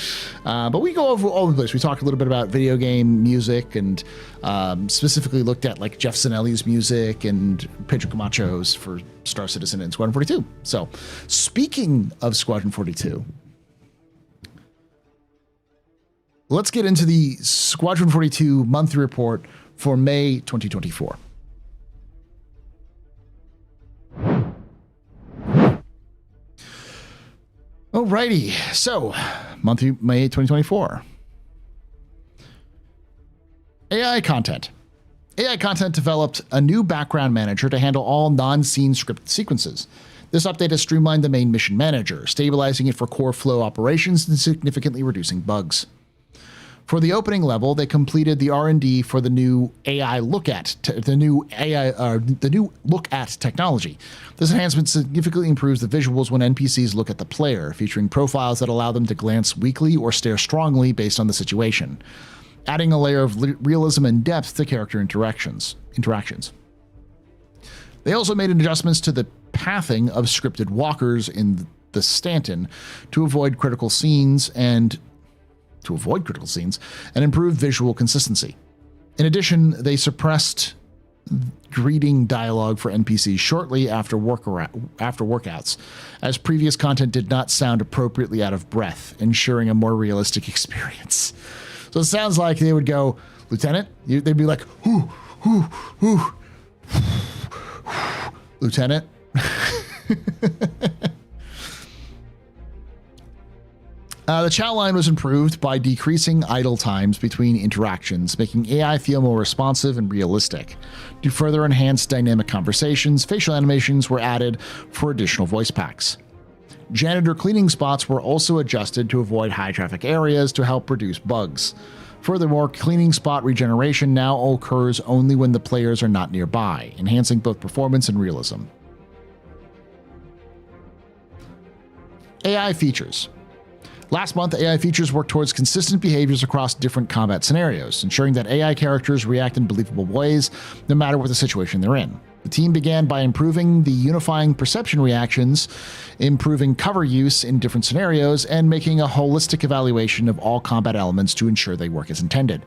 But we go over all over the place. We talk a little bit about video game music and specifically looked at like Jeff Zanelli's music and Pedro Camacho's for Star Citizen and Squadron 42. So speaking of Squadron 42, let's get into the Squadron 42 monthly report for May 2024. Alrighty, so monthly May 2024. AI content. AI content developed a new background manager to handle all non-scene scripted sequences. This update has streamlined the main mission manager, stabilizing it for core flow operations and significantly reducing bugs. For the opening level, they completed the R&D for the new AI look at the new look at technology. This enhancement significantly improves the visuals when NPCs look at the player, featuring profiles that allow them to glance weakly or stare strongly based on the situation, adding a layer of realism and depth to character interactions. They also made adjustments to the pathing of scripted walkers in the Stanton to avoid critical scenes and improve visual consistency. In addition, they suppressed greeting dialogue for NPCs shortly after workouts, as previous content did not sound appropriately out of breath, ensuring a more realistic experience. So it sounds like they would go, Lieutenant? They'd be like, whoo, whoo, whoo, Lieutenant? The chat line was improved by decreasing idle times between interactions, making AI feel more responsive and realistic. To further enhance dynamic conversations, facial animations were added for additional voice packs. Janitor cleaning spots were also adjusted to avoid high traffic areas to help reduce bugs. Furthermore, cleaning spot regeneration now occurs only when the players are not nearby, enhancing both performance and realism. AI features. Last month, AI features worked towards consistent behaviors across different combat scenarios, ensuring that AI characters react in believable ways no matter what the situation they're in. The team began by improving the unifying perception reactions, improving cover use in different scenarios, and making a holistic evaluation of all combat elements to ensure they work as intended.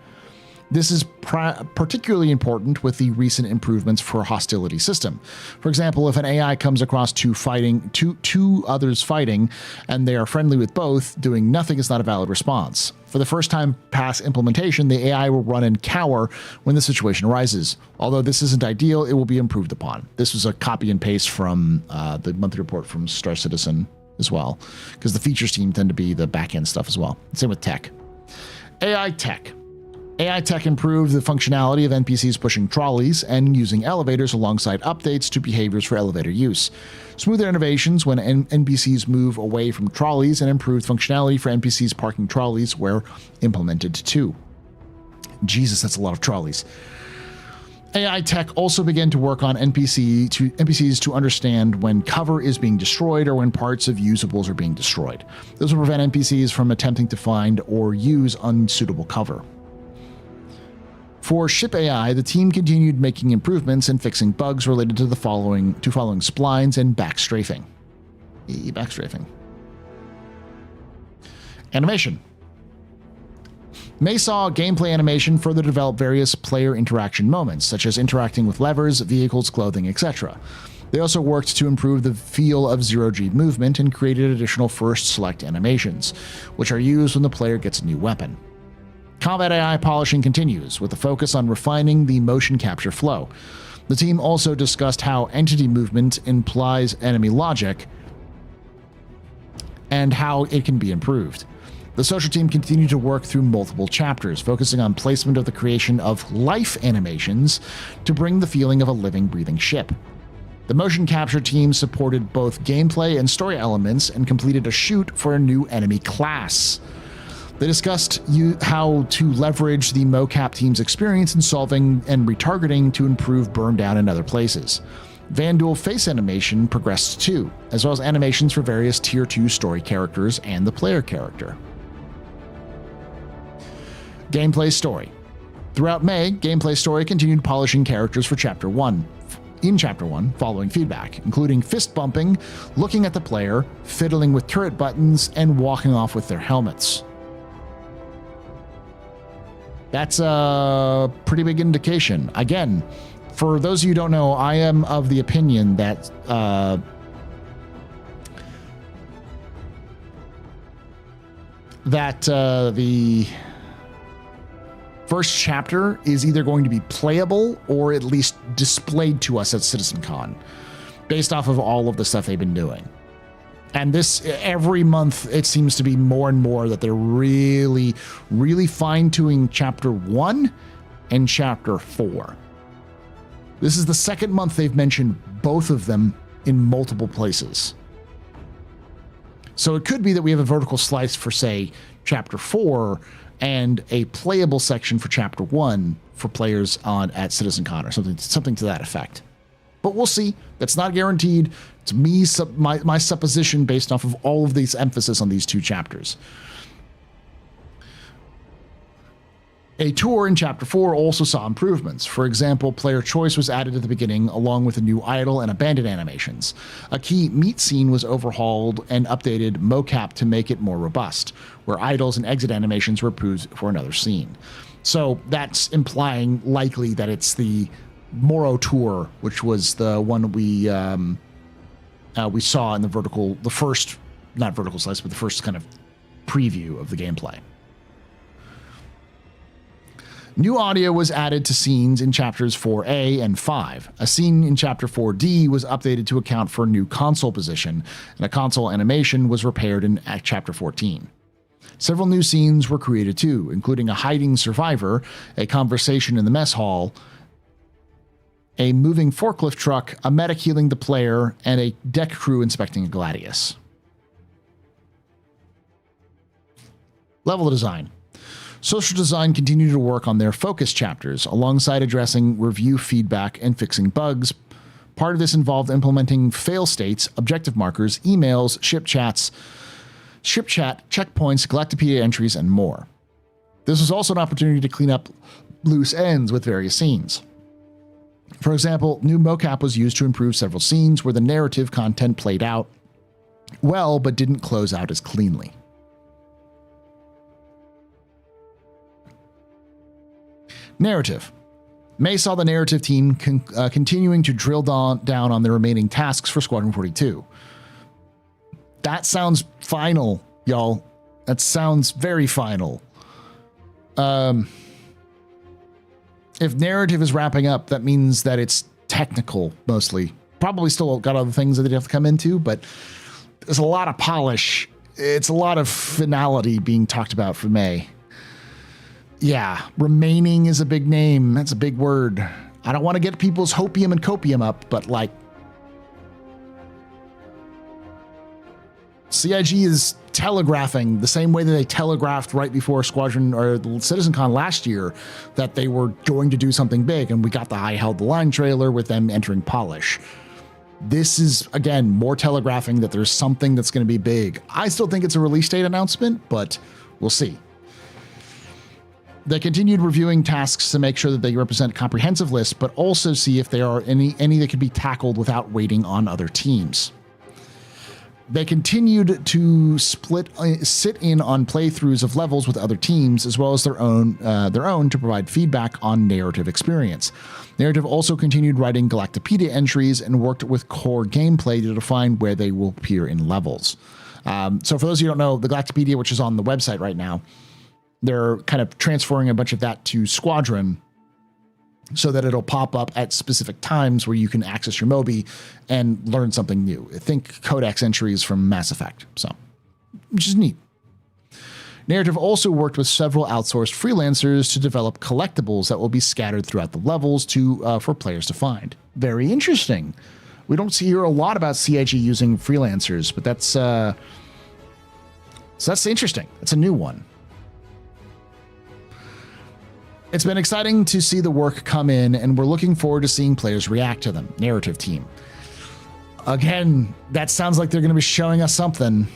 This is particularly important with the recent improvements for hostility system. For example, if an AI comes across two others fighting, and they are friendly with both, doing nothing is not a valid response. For the first time past implementation, the AI will run and cower when the situation arises. Although this isn't ideal, it will be improved upon. This was a copy and paste from the monthly report from Star Citizen as well, because the features team tend to be the back-end stuff as well. Same with tech. AI tech. AI tech improved the functionality of NPCs pushing trolleys and using elevators alongside updates to behaviors for elevator use. Smoother innovations when NPCs move away from trolleys and improved functionality for NPCs parking trolleys were implemented too. Jesus, that's a lot of trolleys. AI tech also began to work on NPCs to understand when cover is being destroyed or when parts of usables are being destroyed. This will prevent NPCs from attempting to find or use unsuitable cover. For ship AI, the team continued making improvements and fixing bugs related to following splines and backstrafing. Animation. May saw gameplay animation further develop various player interaction moments, such as interacting with levers, vehicles, clothing, etc. They also worked to improve the feel of zero-G movement and created additional first select animations, which are used when the player gets a new weapon. Combat AI polishing continues, with a focus on refining the motion capture flow. The team also discussed how entity movement implies enemy logic and how it can be improved. The social team continued to work through multiple chapters, focusing on placement of the creation of life animations to bring the feeling of a living, breathing ship. The motion capture team supported both gameplay and story elements and completed a shoot for a new enemy class. They discussed how to leverage the mocap team's experience in solving and retargeting to improve burn down in other places. Vandal face animation progressed too, as well as animations for various Tier 2 story characters and the player character. Gameplay story. Throughout May, Gameplay story continued polishing characters for Chapter 1. in Chapter 1 following feedback, including fist bumping, looking at the player, fiddling with turret buttons, and walking off with their helmets. That's a pretty big indication. Again, for those of you who don't know, I am of the opinion that the first chapter is either going to be playable or at least displayed to us at CitizenCon, based off of all of the stuff they've been doing. And this, every month, it seems to be more and more that they're really, really fine-tuning Chapter 1 and Chapter 4. This is the second month they've mentioned both of them in multiple places. So it could be that we have a vertical slice for, say, Chapter 4 and a playable section for Chapter 1 for players at CitizenCon or something to that effect. But we'll see. That's not guaranteed. It's my supposition based off of all of these emphasis on these two chapters. A tour in Chapter 4 also saw improvements. For example, player choice was added at the beginning, along with a new idle and abandoned animations. A key meet scene was overhauled and updated mocap to make it more robust, where idles and exit animations were approved for another scene. So that's implying likely that it's the Moro tour, which was the one we saw in the first kind of preview of the gameplay. New audio was added to scenes in Chapters 4A and 5. A scene in Chapter 4D was updated to account for a new console position, and a console animation was repaired in Chapter 14. Several new scenes were created too, including a hiding survivor, a conversation in the mess hall, a moving forklift truck, a medic healing the player, and a deck crew inspecting a Gladius. Level design. Social Design continued to work on their focus chapters, alongside addressing review feedback and fixing bugs. Part of this involved implementing fail states, objective markers, emails, ship chat, checkpoints, Galactopedia entries, and more. This was also an opportunity to clean up loose ends with various scenes. For example, new mocap was used to improve several scenes where the narrative content played out well but didn't close out as cleanly. Narrative. May saw the narrative team continuing to drill down on the remaining tasks for Squadron 42. That sounds final, y'all. That sounds very final. If narrative is wrapping up, that means that it's technical, mostly. Probably still got other things that they have to come into, but there's a lot of polish. It's a lot of finality being talked about for May. Yeah, remaining is a big name. That's a big word. I don't want to get people's hopium and copium up, but like, CIG is telegraphing the same way that they telegraphed right before Squadron or CitizenCon last year that they were going to do something big, and we got the I Held the Line trailer with them entering polish. This is, again, more telegraphing that there's something that's going to be big. I still think it's a release date announcement, but we'll see. They continued reviewing tasks to make sure that they represent a comprehensive list, but also see if there are any that could be tackled without waiting on other teams. They continued to sit in on playthroughs of levels with other teams, as well as their own to provide feedback on narrative experience. Narrative also continued writing Galactopedia entries and worked with core gameplay to define where they will appear in levels. So for those of you who don't know, the Galactopedia, which is on the website right now, they're kind of transferring a bunch of that to Squadron so that it'll pop up at specific times where you can access your Moby and learn something new. I think Codex entries from Mass Effect, so which is neat. Narrative also worked with several outsourced freelancers to develop collectibles that will be scattered throughout the levels for players to find. Very interesting. We don't hear a lot about CIG using freelancers, but that's interesting. It's a new one. It's been exciting to see the work come in, and we're looking forward to seeing players react to them. Narrative team. Again, that sounds like they're going to be showing us something.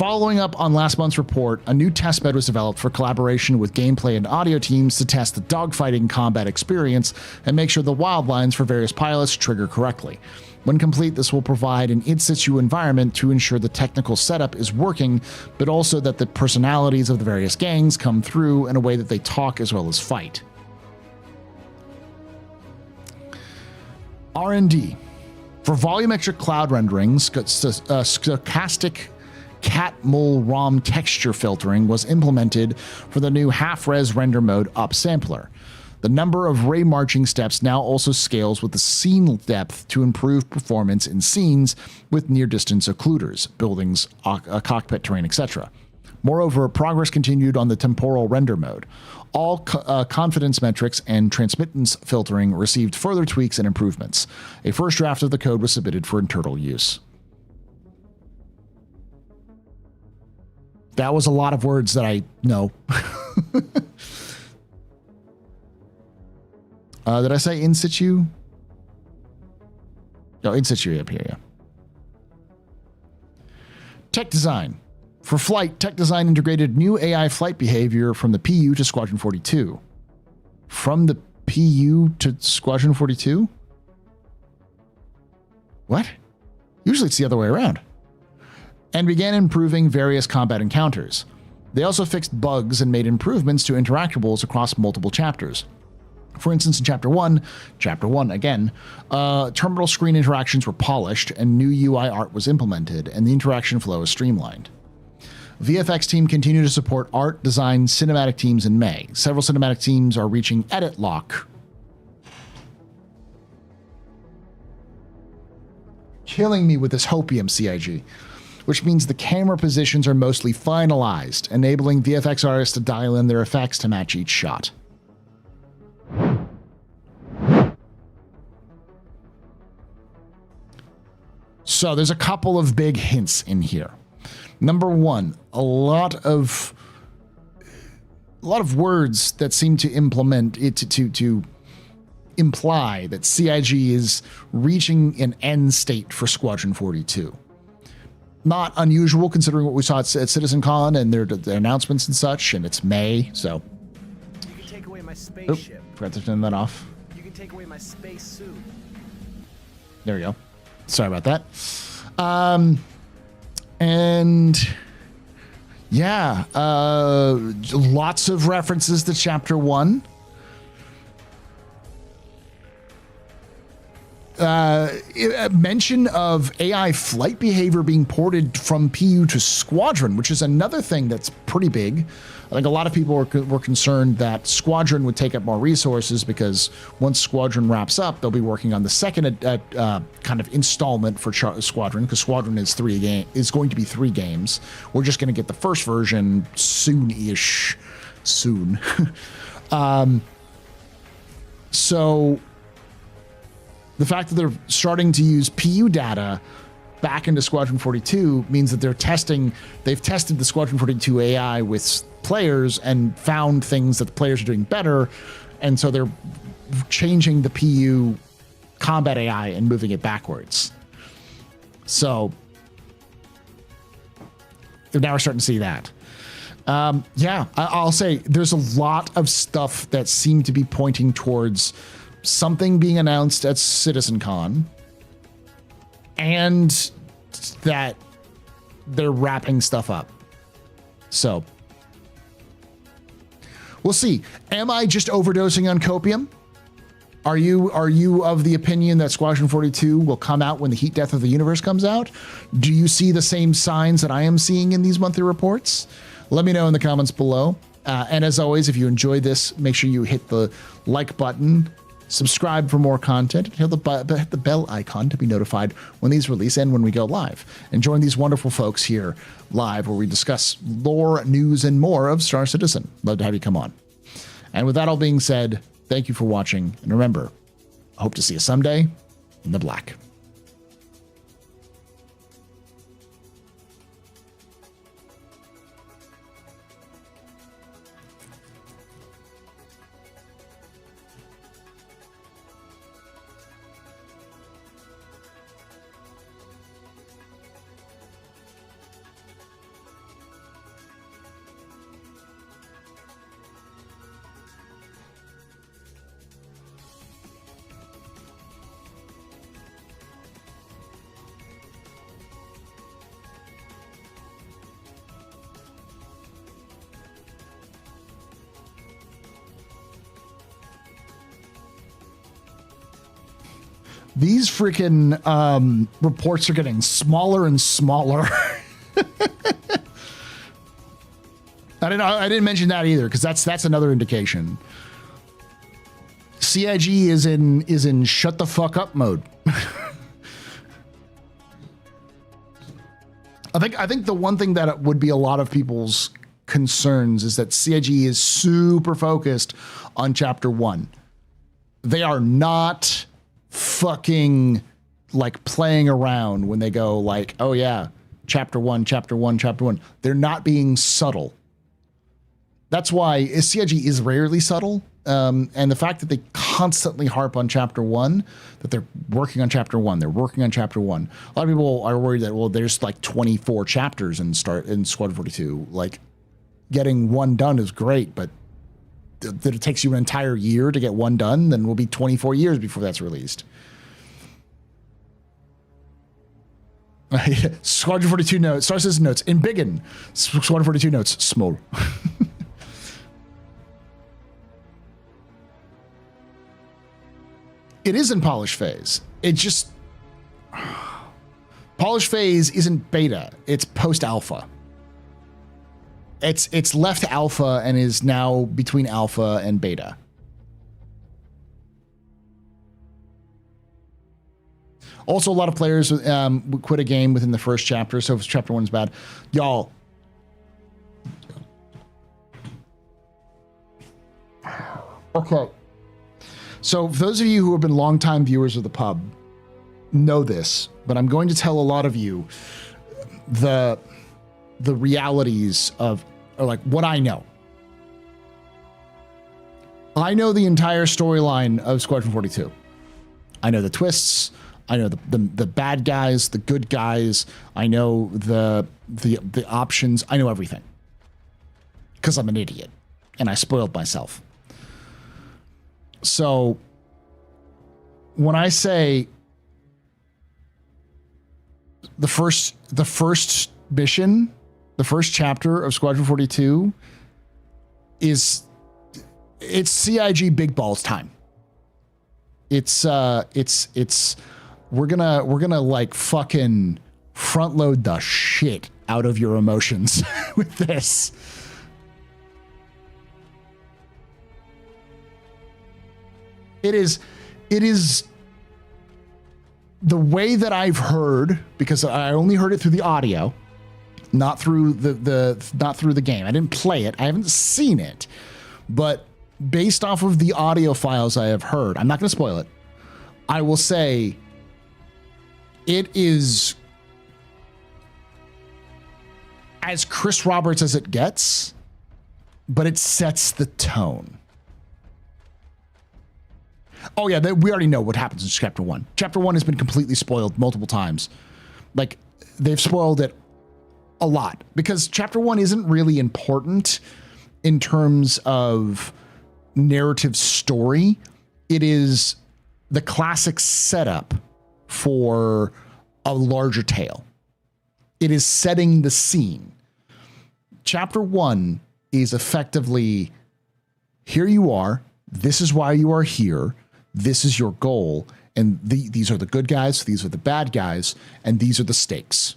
Following up on last month's report, a new testbed was developed for collaboration with gameplay and audio teams to test the dogfighting combat experience and make sure the wild lines for various pilots trigger correctly. When complete, this will provide an in situ environment to ensure the technical setup is working, but also that the personalities of the various gangs come through in a way that they talk as well as fight. R&D. For volumetric cloud renderings, stochastic cat-mole ROM texture filtering was implemented for the new half-res render mode upsampler. The number of ray marching steps now also scales with the scene depth to improve performance in scenes with near-distance occluders, buildings, cockpit terrain, etc. Moreover, progress continued on the temporal render mode. All confidence metrics and transmittance filtering received further tweaks and improvements. A first draft of the code was submitted for internal use. That was a lot of words that I know. Did I say in situ? No, in situ up here, yeah. Tech design. For flight, tech design integrated new AI flight behavior from the PU to Squadron 42. From the PU to Squadron 42? What? Usually it's the other way around. And began improving various combat encounters. They also fixed bugs and made improvements to interactables across multiple chapters. For instance, in Chapter 1 again, terminal screen interactions were polished and new UI art was implemented, and the interaction flow is streamlined. VFX team continue to support art, design, cinematic teams in May. Several cinematic teams are reaching edit lock. Killing me with this hopium CIG, which means the camera positions are mostly finalized, enabling VFX artists to dial in their effects to match each shot. So there's a couple of big hints in here. Number one, a lot of words that seem to implement it to imply that CIG is reaching an end state for Squadron 42. Not unusual considering what we saw at CitizenCon and their announcements and such, and it's May, so. You can take away my spaceship. Forgot to turn that off. You can take away my space suit. There we go. Sorry about that. And yeah, lots of references to Chapter 1. Mention of AI flight behavior being ported from PU to Squadron, which is another thing that's pretty big. I think a lot of people were concerned that Squadron would take up more resources because once Squadron wraps up, they'll be working on the second kind of installment for Squadron, because Squadron is going to be 3 games. We're just going to get the first version soon-ish. Soon. So the fact that they're starting to use PU data back into Squadron 42 means that they've tested the Squadron 42 AI with players and found things that the players are doing better, and so they're changing the PU combat AI and moving it backwards. So now we're starting to see that. Yeah, I'll say there's a lot of stuff that seem to be pointing towards something being announced at CitizenCon, and that they're wrapping stuff up. So we'll see. Am I just overdosing on copium? Are you of the opinion that Squadron 42 will come out when the Heat Death of the Universe comes out? Do you see the same signs that I am seeing in these monthly reports? Let me know in the comments below. And as always, if you enjoyed this, make sure you hit the like button, subscribe for more content, and hit the bell icon to be notified when these release and when we go live. And join these wonderful folks here live where we discuss lore, news, and more of Star Citizen. Love to have you come on. And with that all being said, thank you for watching. And remember, I hope to see you someday in the black. These freaking reports are getting smaller and smaller. I didn't mention that either, because that's another indication. CIG is in shut the fuck up mode. I think the one thing that would be a lot of people's concerns is that CIG is super focused on chapter 1. They are not fucking like playing around when they go like, oh yeah, chapter 1, chapter 1, chapter 1. They're not being subtle. That's why CIG is rarely subtle. And the fact that they constantly harp on chapter 1, that they're working on chapter 1, they're working on chapter 1. A lot of people are worried that, well, there's like 24 chapters in Squadron 42. Like, getting one done is great, but that it takes you an entire year to get one done, then will be 24 years before that's released. Squadron 42 notes, Star Citizen notes, in Biggin. Squadron 42 notes, small. It is in polish phase. It just... Polish phase isn't beta, it's post-alpha. It's left alpha and is now between alpha and beta. Also, a lot of players would quit a game within the first chapter, so if chapter 1 is bad. Y'all. Okay. So for those of you who have been longtime viewers of the pub, know this, but I'm going to tell a lot of you the realities of, or like what I know. I know the entire storyline of Squadron 42. I know the twists. I know the bad guys, the good guys. I know the options. I know everything. Because I'm an idiot. And I spoiled myself. So when I say the first mission, the first chapter of Squadron 42 it's CIG big balls time. It's we're gonna like fucking front load the shit out of your emotions with this. It is the way that I've heard, because I only heard it through the audio, not through not through the game. I didn't play it. I haven't seen it, but based off of the audio files I have heard, I'm not going to spoil it. I will say it is as Chris Roberts as it gets, but it sets the tone. Oh yeah, we already know what happens in chapter 1. Chapter 1 has been completely spoiled multiple times. Like, they've spoiled it a lot because chapter 1 isn't really important in terms of narrative story. It is the classic setup for a larger tale. It is setting the scene. Chapter 1 is effectively, here you are, this is why you are here, this is your goal, and these are the good guys, these are the bad guys, and these are the stakes.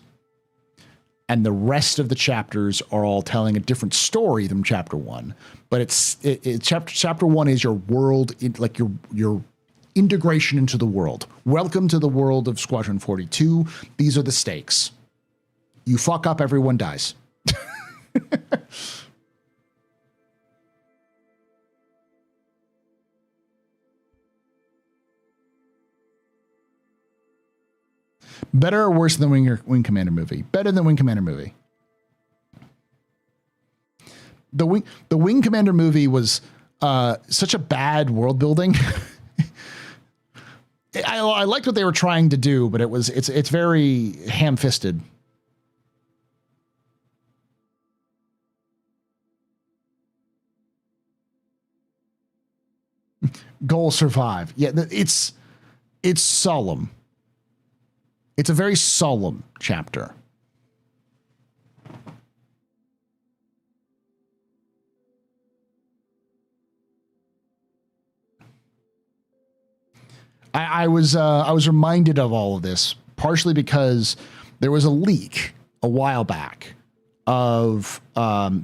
And the rest of the chapters are all telling a different story than chapter 1. But chapter 1 is your world, like your integration into the world. Welcome to the world of Squadron 42. These are the stakes. You fuck up, everyone dies. Better or worse than Wing Commander movie? Better than Wing Commander movie. The Wing Commander movie was such a bad world building. I liked what they were trying to do, but it's very ham-fisted. Goal survive. Yeah, it's solemn. It's a very solemn chapter. I was reminded of all of this partially because there was a leak a while back of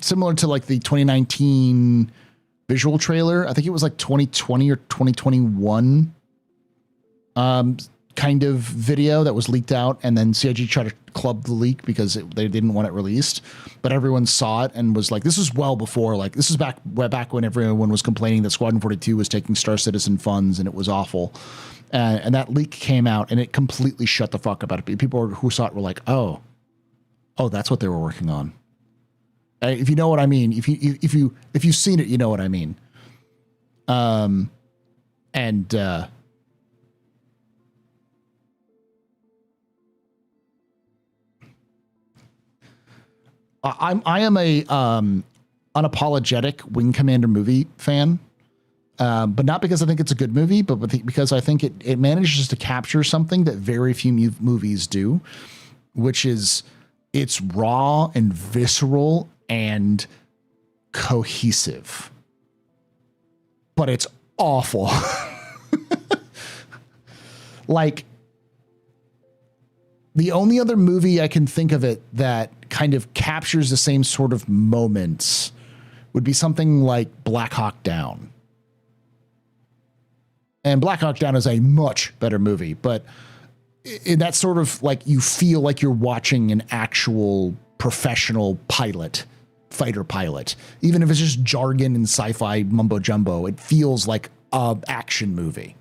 similar to like the 2019 visual trailer. I think it was like 2020 or 2021 kind of video that was leaked out, and then CIG tried to club the leak because they didn't want it released, but everyone saw it and was like, this is well before, like this is back when everyone was complaining that Squadron 42 was taking Star Citizen funds and it was awful. And that leak came out and it completely shut the fuck up. People who saw it were like, oh, that's what they were working on. If you know what I mean, if you've seen it, you know what I mean. I am a unapologetic Wing Commander movie fan, but not because I think it's a good movie, but because I think it manages to capture something that very few movies do, which is it's raw and visceral and cohesive, but it's awful. Like, the only other movie I can think of it that kind of captures the same sort of moments would be something like Black Hawk Down. And Black Hawk Down is a much better movie, but in that sort of like, you feel like you're watching an actual professional fighter pilot. Even if it's just jargon and sci-fi mumbo jumbo, it feels like an action movie.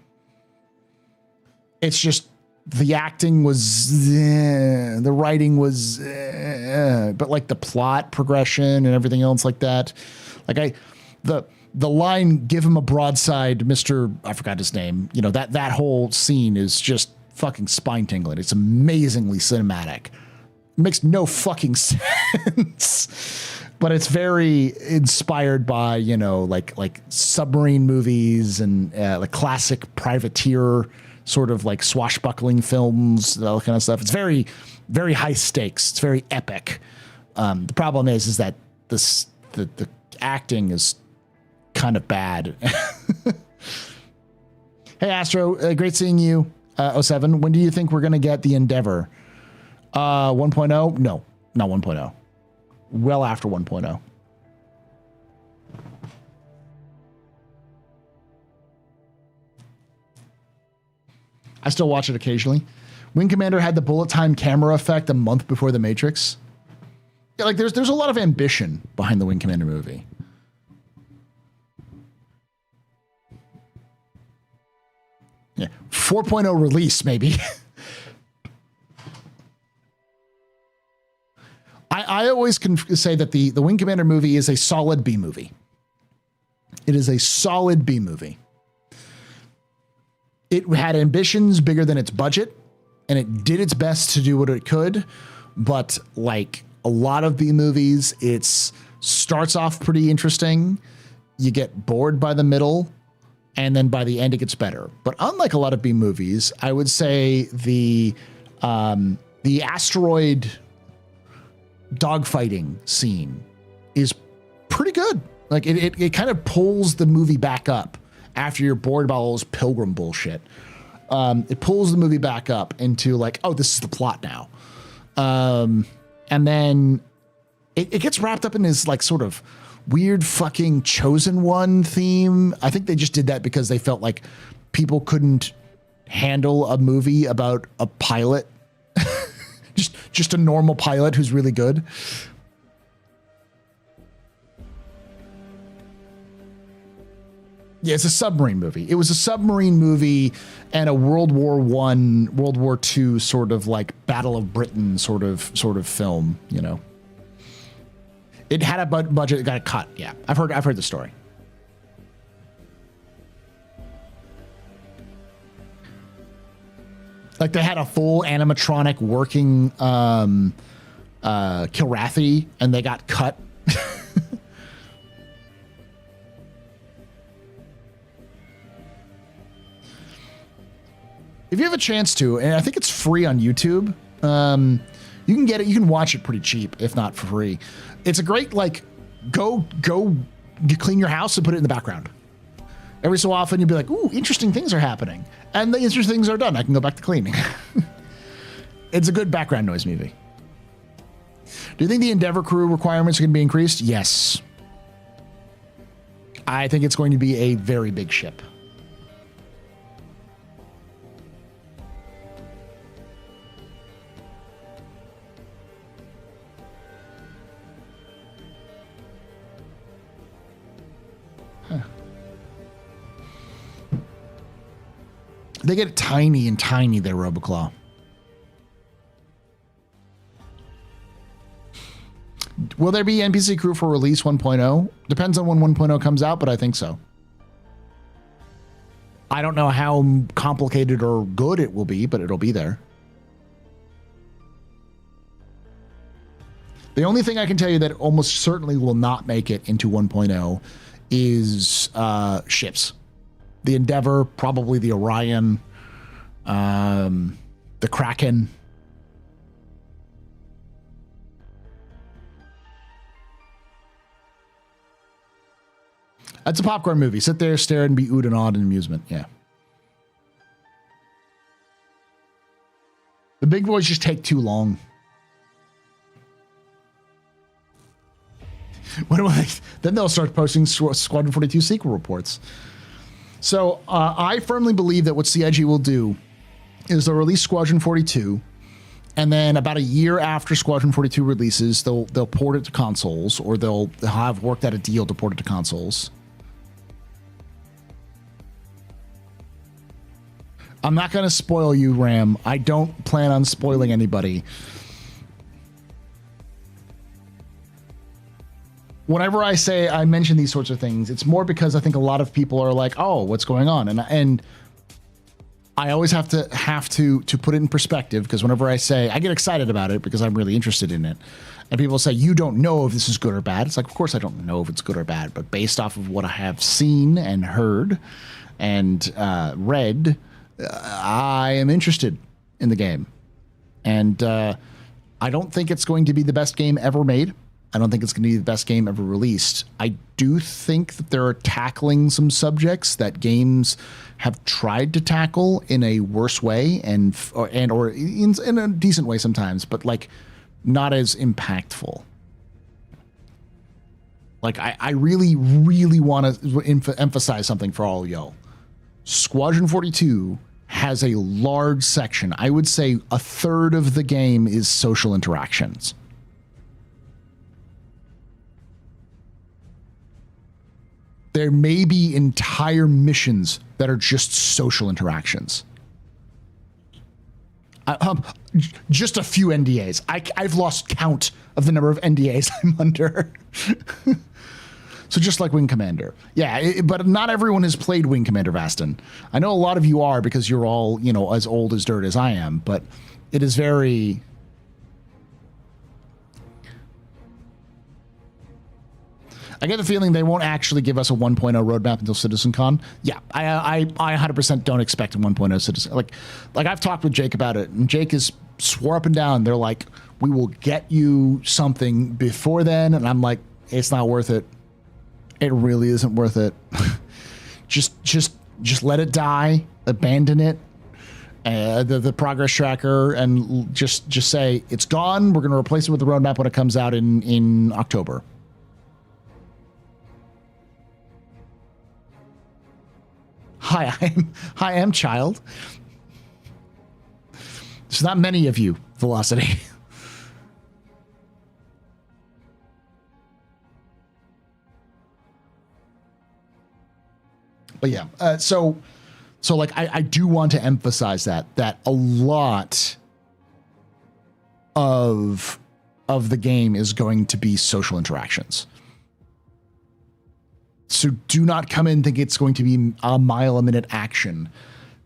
It's just, the acting was, the writing was, but like the plot progression and everything else like that. Like the line, give him a broadside, Mr. I forgot his name. You know, that whole scene is just fucking spine tingling. It's amazingly cinematic. It makes no fucking sense, but it's very inspired by, you know, like submarine movies and like classic privateer sort of like swashbuckling films, all that kind of stuff. It's very, very high stakes. It's very epic. The problem is that the acting is kind of bad. Hey Astro, great seeing you. 07. When do you think we're going to get the Endeavor? 1.0? No, not 1.0. Well after 1.0. I still watch it occasionally. Wing Commander had the bullet time camera effect a month before The Matrix. Yeah, like there's a lot of ambition behind the Wing Commander movie. Yeah, 4.0 release maybe. I always can say that the Wing Commander movie is a solid B movie. It is a solid B movie. It had ambitions bigger than its budget, and it did its best to do what it could. But like a lot of B movies, it starts off pretty interesting. You get bored by the middle, and then by the end, it gets better. But unlike a lot of B movies, I would say the asteroid dogfighting scene is pretty good. Like it kind of pulls the movie back up. After you're bored about all this Pilgrim bullshit, it pulls the movie back up into like, oh, this is the plot now. And then it gets wrapped up in this like sort of weird fucking Chosen One theme. I think they just did that because they felt like people couldn't handle a movie about a pilot, just a normal pilot who's really good. Yeah, it's a submarine movie. It was a submarine movie and a World War I, World War II sort of like Battle of Britain sort of film, you know. It had a budget, it got cut. Yeah, I've heard the story. Like they had a full animatronic working Kilrathi and they got cut. If you have a chance to, and I think it's free on YouTube, you can get it. You can watch it pretty cheap, if not for free. It's a great, like, go you clean your house and put it in the background. Every so often you'd be like, ooh, interesting things are happening. And the interesting things are done. I can go back to cleaning. It's a good background noise movie. Do you think the Endeavor crew requirements are going to be increased? Yes. I think it's going to be a very big ship. They get tiny and tiny there, Roboclaw. Will there be NPC crew for release 1.0? Depends on when 1.0 comes out, but I think so. I don't know how complicated or good it will be, but it'll be there. The only thing I can tell you that almost certainly will not make it into 1.0 is ships. The Endeavor, probably the Orion, the Kraken. That's a popcorn movie. Sit there, stare, and be oohed and awed in amusement. Yeah. The big boys just take too long. Then they'll start posting Squadron 42 sequel reports. So I firmly believe that what CIG will do is they'll release Squadron 42, and then about a year after Squadron 42 releases, they'll port it to consoles, or they'll have worked out a deal to port it to consoles. I'm not going to spoil you, Ram. I don't plan on spoiling anybody. Whenever I mention these sorts of things, it's more because I think a lot of people are like, "Oh, what's going on?" And I always have to put it in perspective, because whenever I get excited about it because I'm really interested in it, and people say, "You don't know if this is good or bad." It's like, of course I don't know if it's good or bad, but based off of what I have seen and heard and read, I am interested in the game, and I don't think it's going to be the best game ever made. I don't think it's going to be the best game ever released. I do think that they're tackling some subjects that games have tried to tackle in a worse way or in a decent way sometimes, but like not as impactful. Like I really, really want to emphasize something for all y'all. Squadron 42 has a large section. I would say a third of the game is social interactions. There may be entire missions that are just social interactions. Just a few NDAs. I've lost count of the number of NDAs I'm under. So just like Wing Commander. Yeah, but not everyone has played Wing Commander, Vastin. I know a lot of you are, because you're all, as old as dirt as I am, but it is very... I get the feeling they won't actually give us a 1.0 roadmap until CitizenCon. Yeah, I 100% don't expect a 1.0 Citizen. Like I've talked with Jake about it, and Jake has swore up and down. They're like, we will get you something before then, and I'm like, it's not worth it. It really isn't worth it. just let it die. Abandon it. The progress tracker, and just say it's gone. We're going to replace it with the roadmap when it comes out in October. Hi, I'm Child. There's not many of you, Velocity. But yeah, so like I do want to emphasize that a lot of the game is going to be social interactions. So do not come in thinking it's going to be a mile-a-minute action.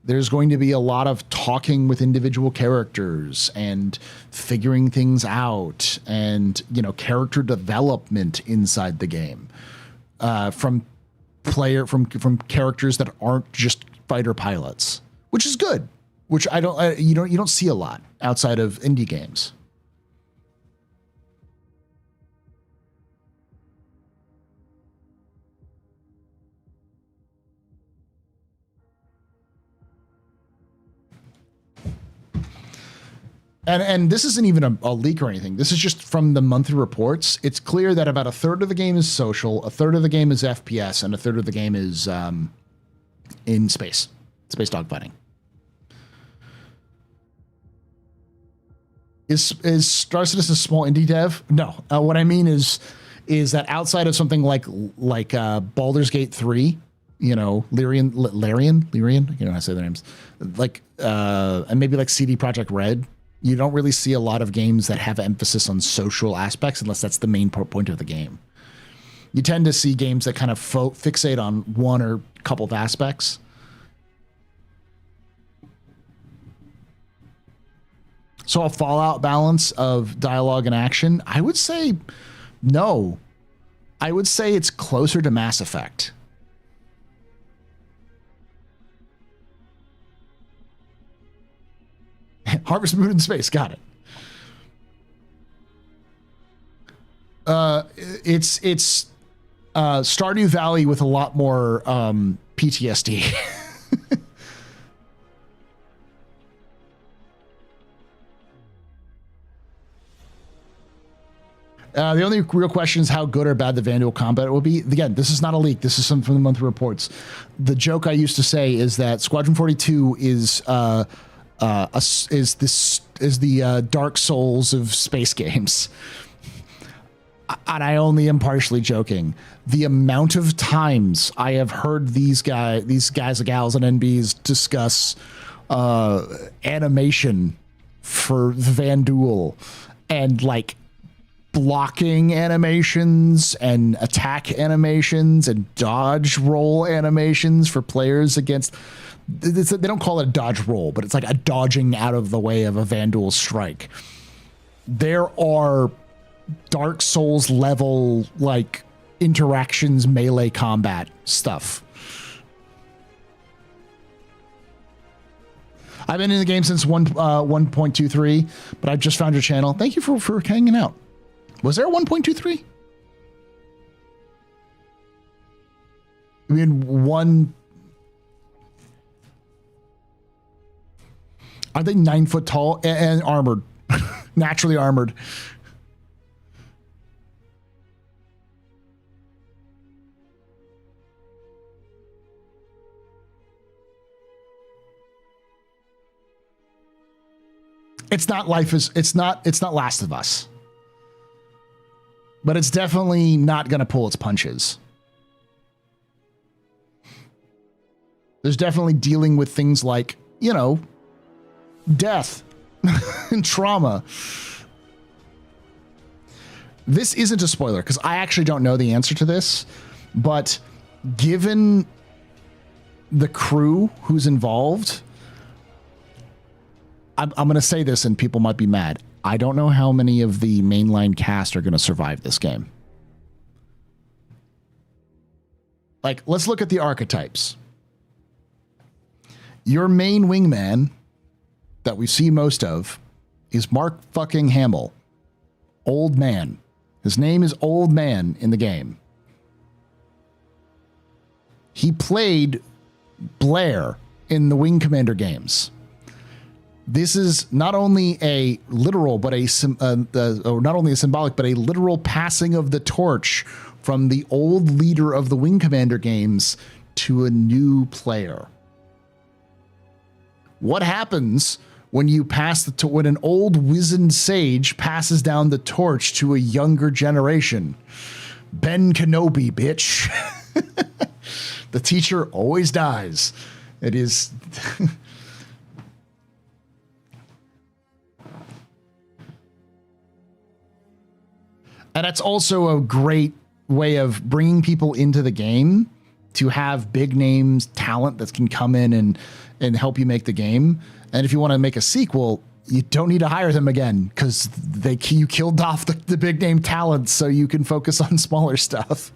There's going to be a lot of talking with individual characters and figuring things out, and character development inside the game from characters that aren't just fighter pilots, which is good. Which you don't see a lot outside of indie games. And this isn't even a leak or anything. This is just from the monthly reports. It's clear that about a third of the game is social, a third of the game is FPS, and a third of the game is in space dogfighting. Is Star Citizen a small indie dev? No. What I mean is that outside of something like Baldur's Gate 3, you know, Larian, you know how to say their names, like and maybe like CD Projekt Red, you don't really see a lot of games that have emphasis on social aspects unless that's the main point of the game. You tend to see games that kind of fixate on one or couple of aspects. So a Fallout balance of dialogue and action, I would say no. I would say it's closer to Mass Effect. Harvest Moon in space, got it. It's Stardew Valley with a lot more PTSD. The only real question is how good or bad the Vanduul combat will be. Again, this is not a leak. This is something from the monthly reports. The joke I used to say is that Squadron 42 is the Dark Souls of space games. And I only am partially joking. The amount of times I have heard these guys and gals and NBs discuss animation for the Vanduul and like blocking animations and attack animations and dodge roll animations for players against. They don't call it a dodge roll, but it's like a dodging out of the way of a Vanduul strike. There are Dark Souls level like interactions, melee combat stuff. I've been in the game since 1.23, but I just found your channel. Thank you for hanging out. Was there a 1.23? I mean, one. Are they 9 foot tall and armored? Naturally armored. It's not Last of Us. But it's definitely not going to pull its punches. There's definitely dealing with things like, you know, death and trauma. This isn't a spoiler because I actually don't know the answer to this, but given the crew who's involved, I'm going to say this and people might be mad. I don't know how many of the mainline cast are going to survive this game. Like, let's look at the archetypes. Your main wingman that we see most of is Mark fucking Hamill. Old Man. His name is Old Man in the game. He played Blair in the Wing Commander games. This is not only a literal, but not only a symbolic, but a literal passing of the torch from the old leader of the Wing Commander games to a new player. What happens when you pass when an old wizened sage passes down the torch to a younger generation? Ben Kenobi, bitch. The teacher always dies. It is. And that's also a great way of bringing people into the game to have big names, talent that can come in and help you make the game. And if you want to make a sequel, you don't need to hire them again because you killed off the big name talent so you can focus on smaller stuff.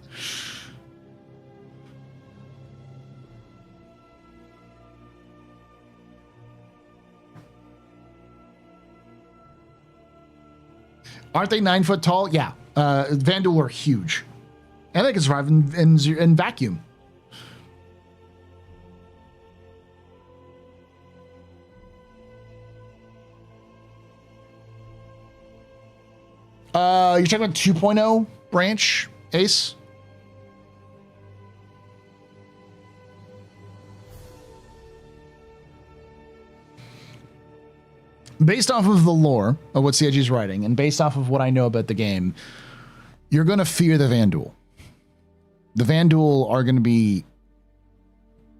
Aren't they 9 foot tall? Yeah. Vanduul are huge. And they can survive in vacuum. You're talking about 2.0 branch, Ace? Based off of the lore of what CIG is writing, and based off of what I know about the game, you're going to fear the Vanduul. The Vanduul are going to be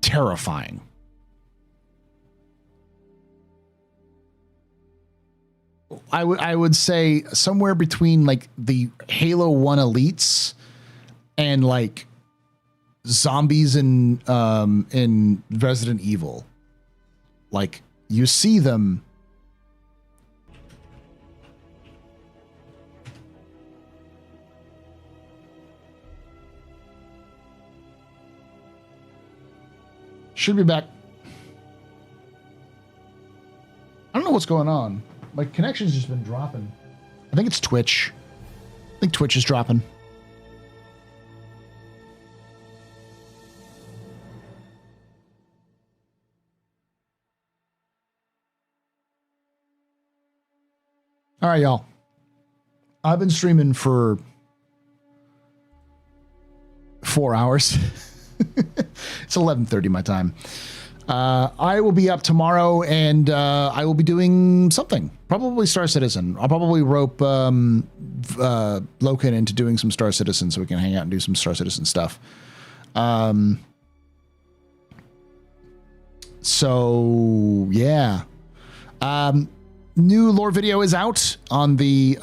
terrifying. I would say somewhere between like the Halo 1 elites and like zombies in Resident Evil. Like you see them. Should be back. I don't know what's going on. My connection's just been dropping. I think it's Twitch. I think Twitch is dropping. All right, y'all. I've been streaming for 4 hours. It's 11:30 my time. I will be up tomorrow, and I will be doing something. Probably Star Citizen. I'll probably rope Loken into doing some Star Citizen so we can hang out and do some Star Citizen stuff. So, yeah. New lore video is out on the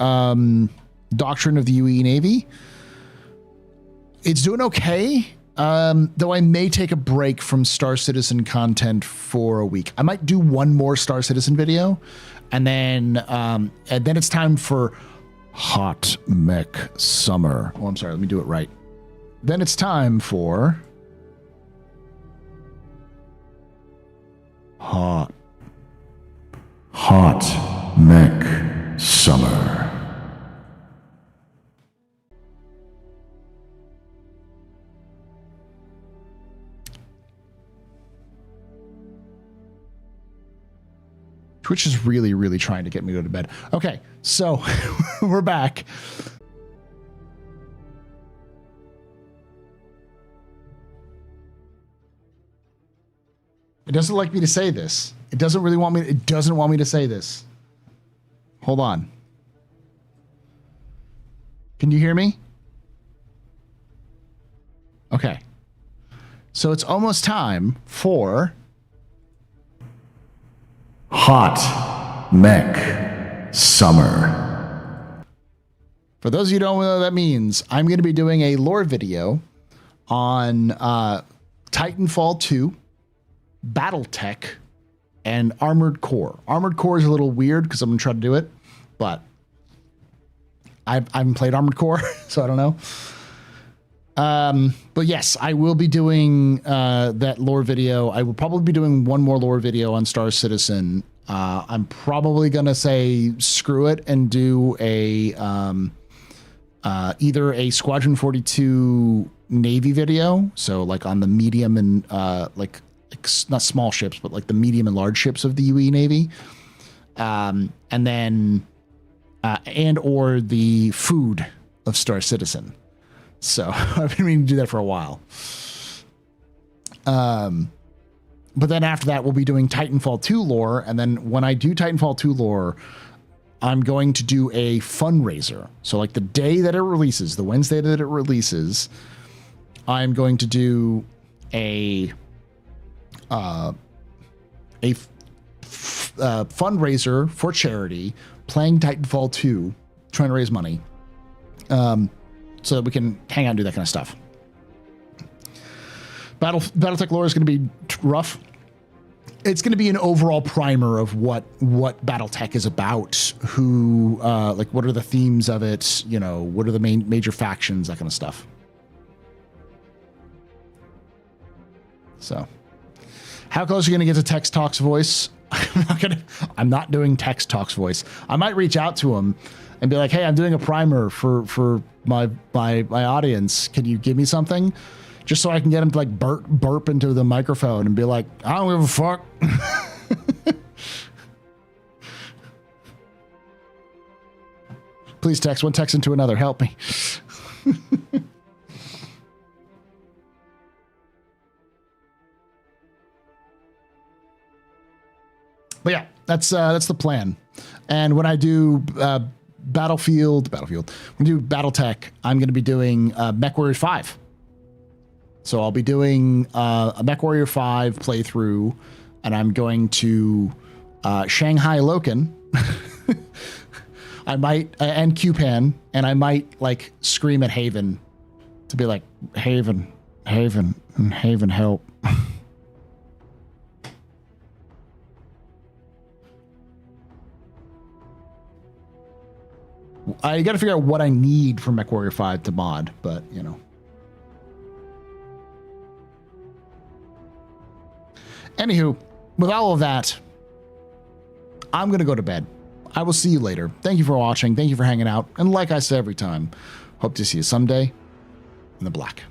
Doctrine of the UE Navy. It's doing okay. Though I may take a break from Star Citizen content for a week. I might do one more Star Citizen video, and then it's time for Hot Mech Summer. Oh, I'm sorry. Let me do it right. Then it's time for Hot Mech Summer. Twitch is really, really trying to get me to go to bed. Okay, so we're back. It doesn't like me to say this. It doesn't really want me. It doesn't want me to say this. Hold on. Can you hear me? Okay. So it's almost time for Hot Mech Summer. For those of you who don't know what that means, I'm going to be doing a lore video on Titanfall 2, Battletech, and Armored Core. Armored Core is a little weird because I'm going to try to do it, but I haven't played Armored Core, so I don't know. But yes, I will be doing that lore video. I will probably be doing one more lore video on Star Citizen. I'm probably gonna say screw it and do a either a Squadron 42 Navy video, so like on the medium and like not small ships, but like the medium and large ships of the UE Navy, and then and or the food of Star Citizen. So I've been meaning to do that for a while. But then after that, we'll be doing Titanfall 2 lore. And then when I do Titanfall 2 lore, I'm going to do a fundraiser. So like the day that it releases, the Wednesday that it releases, I'm going to do a fundraiser for charity, playing Titanfall 2, trying to raise money. So that we can hang out and do that kind of stuff. Battletech lore is going to be rough. It's going to be an overall primer of what Battletech is about, who, like, what are the themes of it, you know, what are the major factions, that kind of stuff. So, how close are you going to get to Tex Talk's voice? I'm not doing Tex Talk's voice. I might reach out to him and be like, hey, I'm doing a primer for my audience. Can you give me something? Just so I can get him to like burp into the microphone and be like, I don't give a fuck. Please text one text into another. Help me. But yeah, that's the plan. And when I do Battlefield, when I do BattleTech, I'm going to be doing MechWarrior 5. So I'll be doing a MechWarrior 5 playthrough, and I'm going to Shanghai Loken. I might, and Qpan, and I might like scream at Haven to be like, Haven, help. I got to figure out what I need for MechWarrior 5 to mod, but you know. Anywho, with all of that, I'm going to go to bed. I will see you later. Thank you for watching. Thank you for hanging out. And like I say every time, hope to see you someday in the black.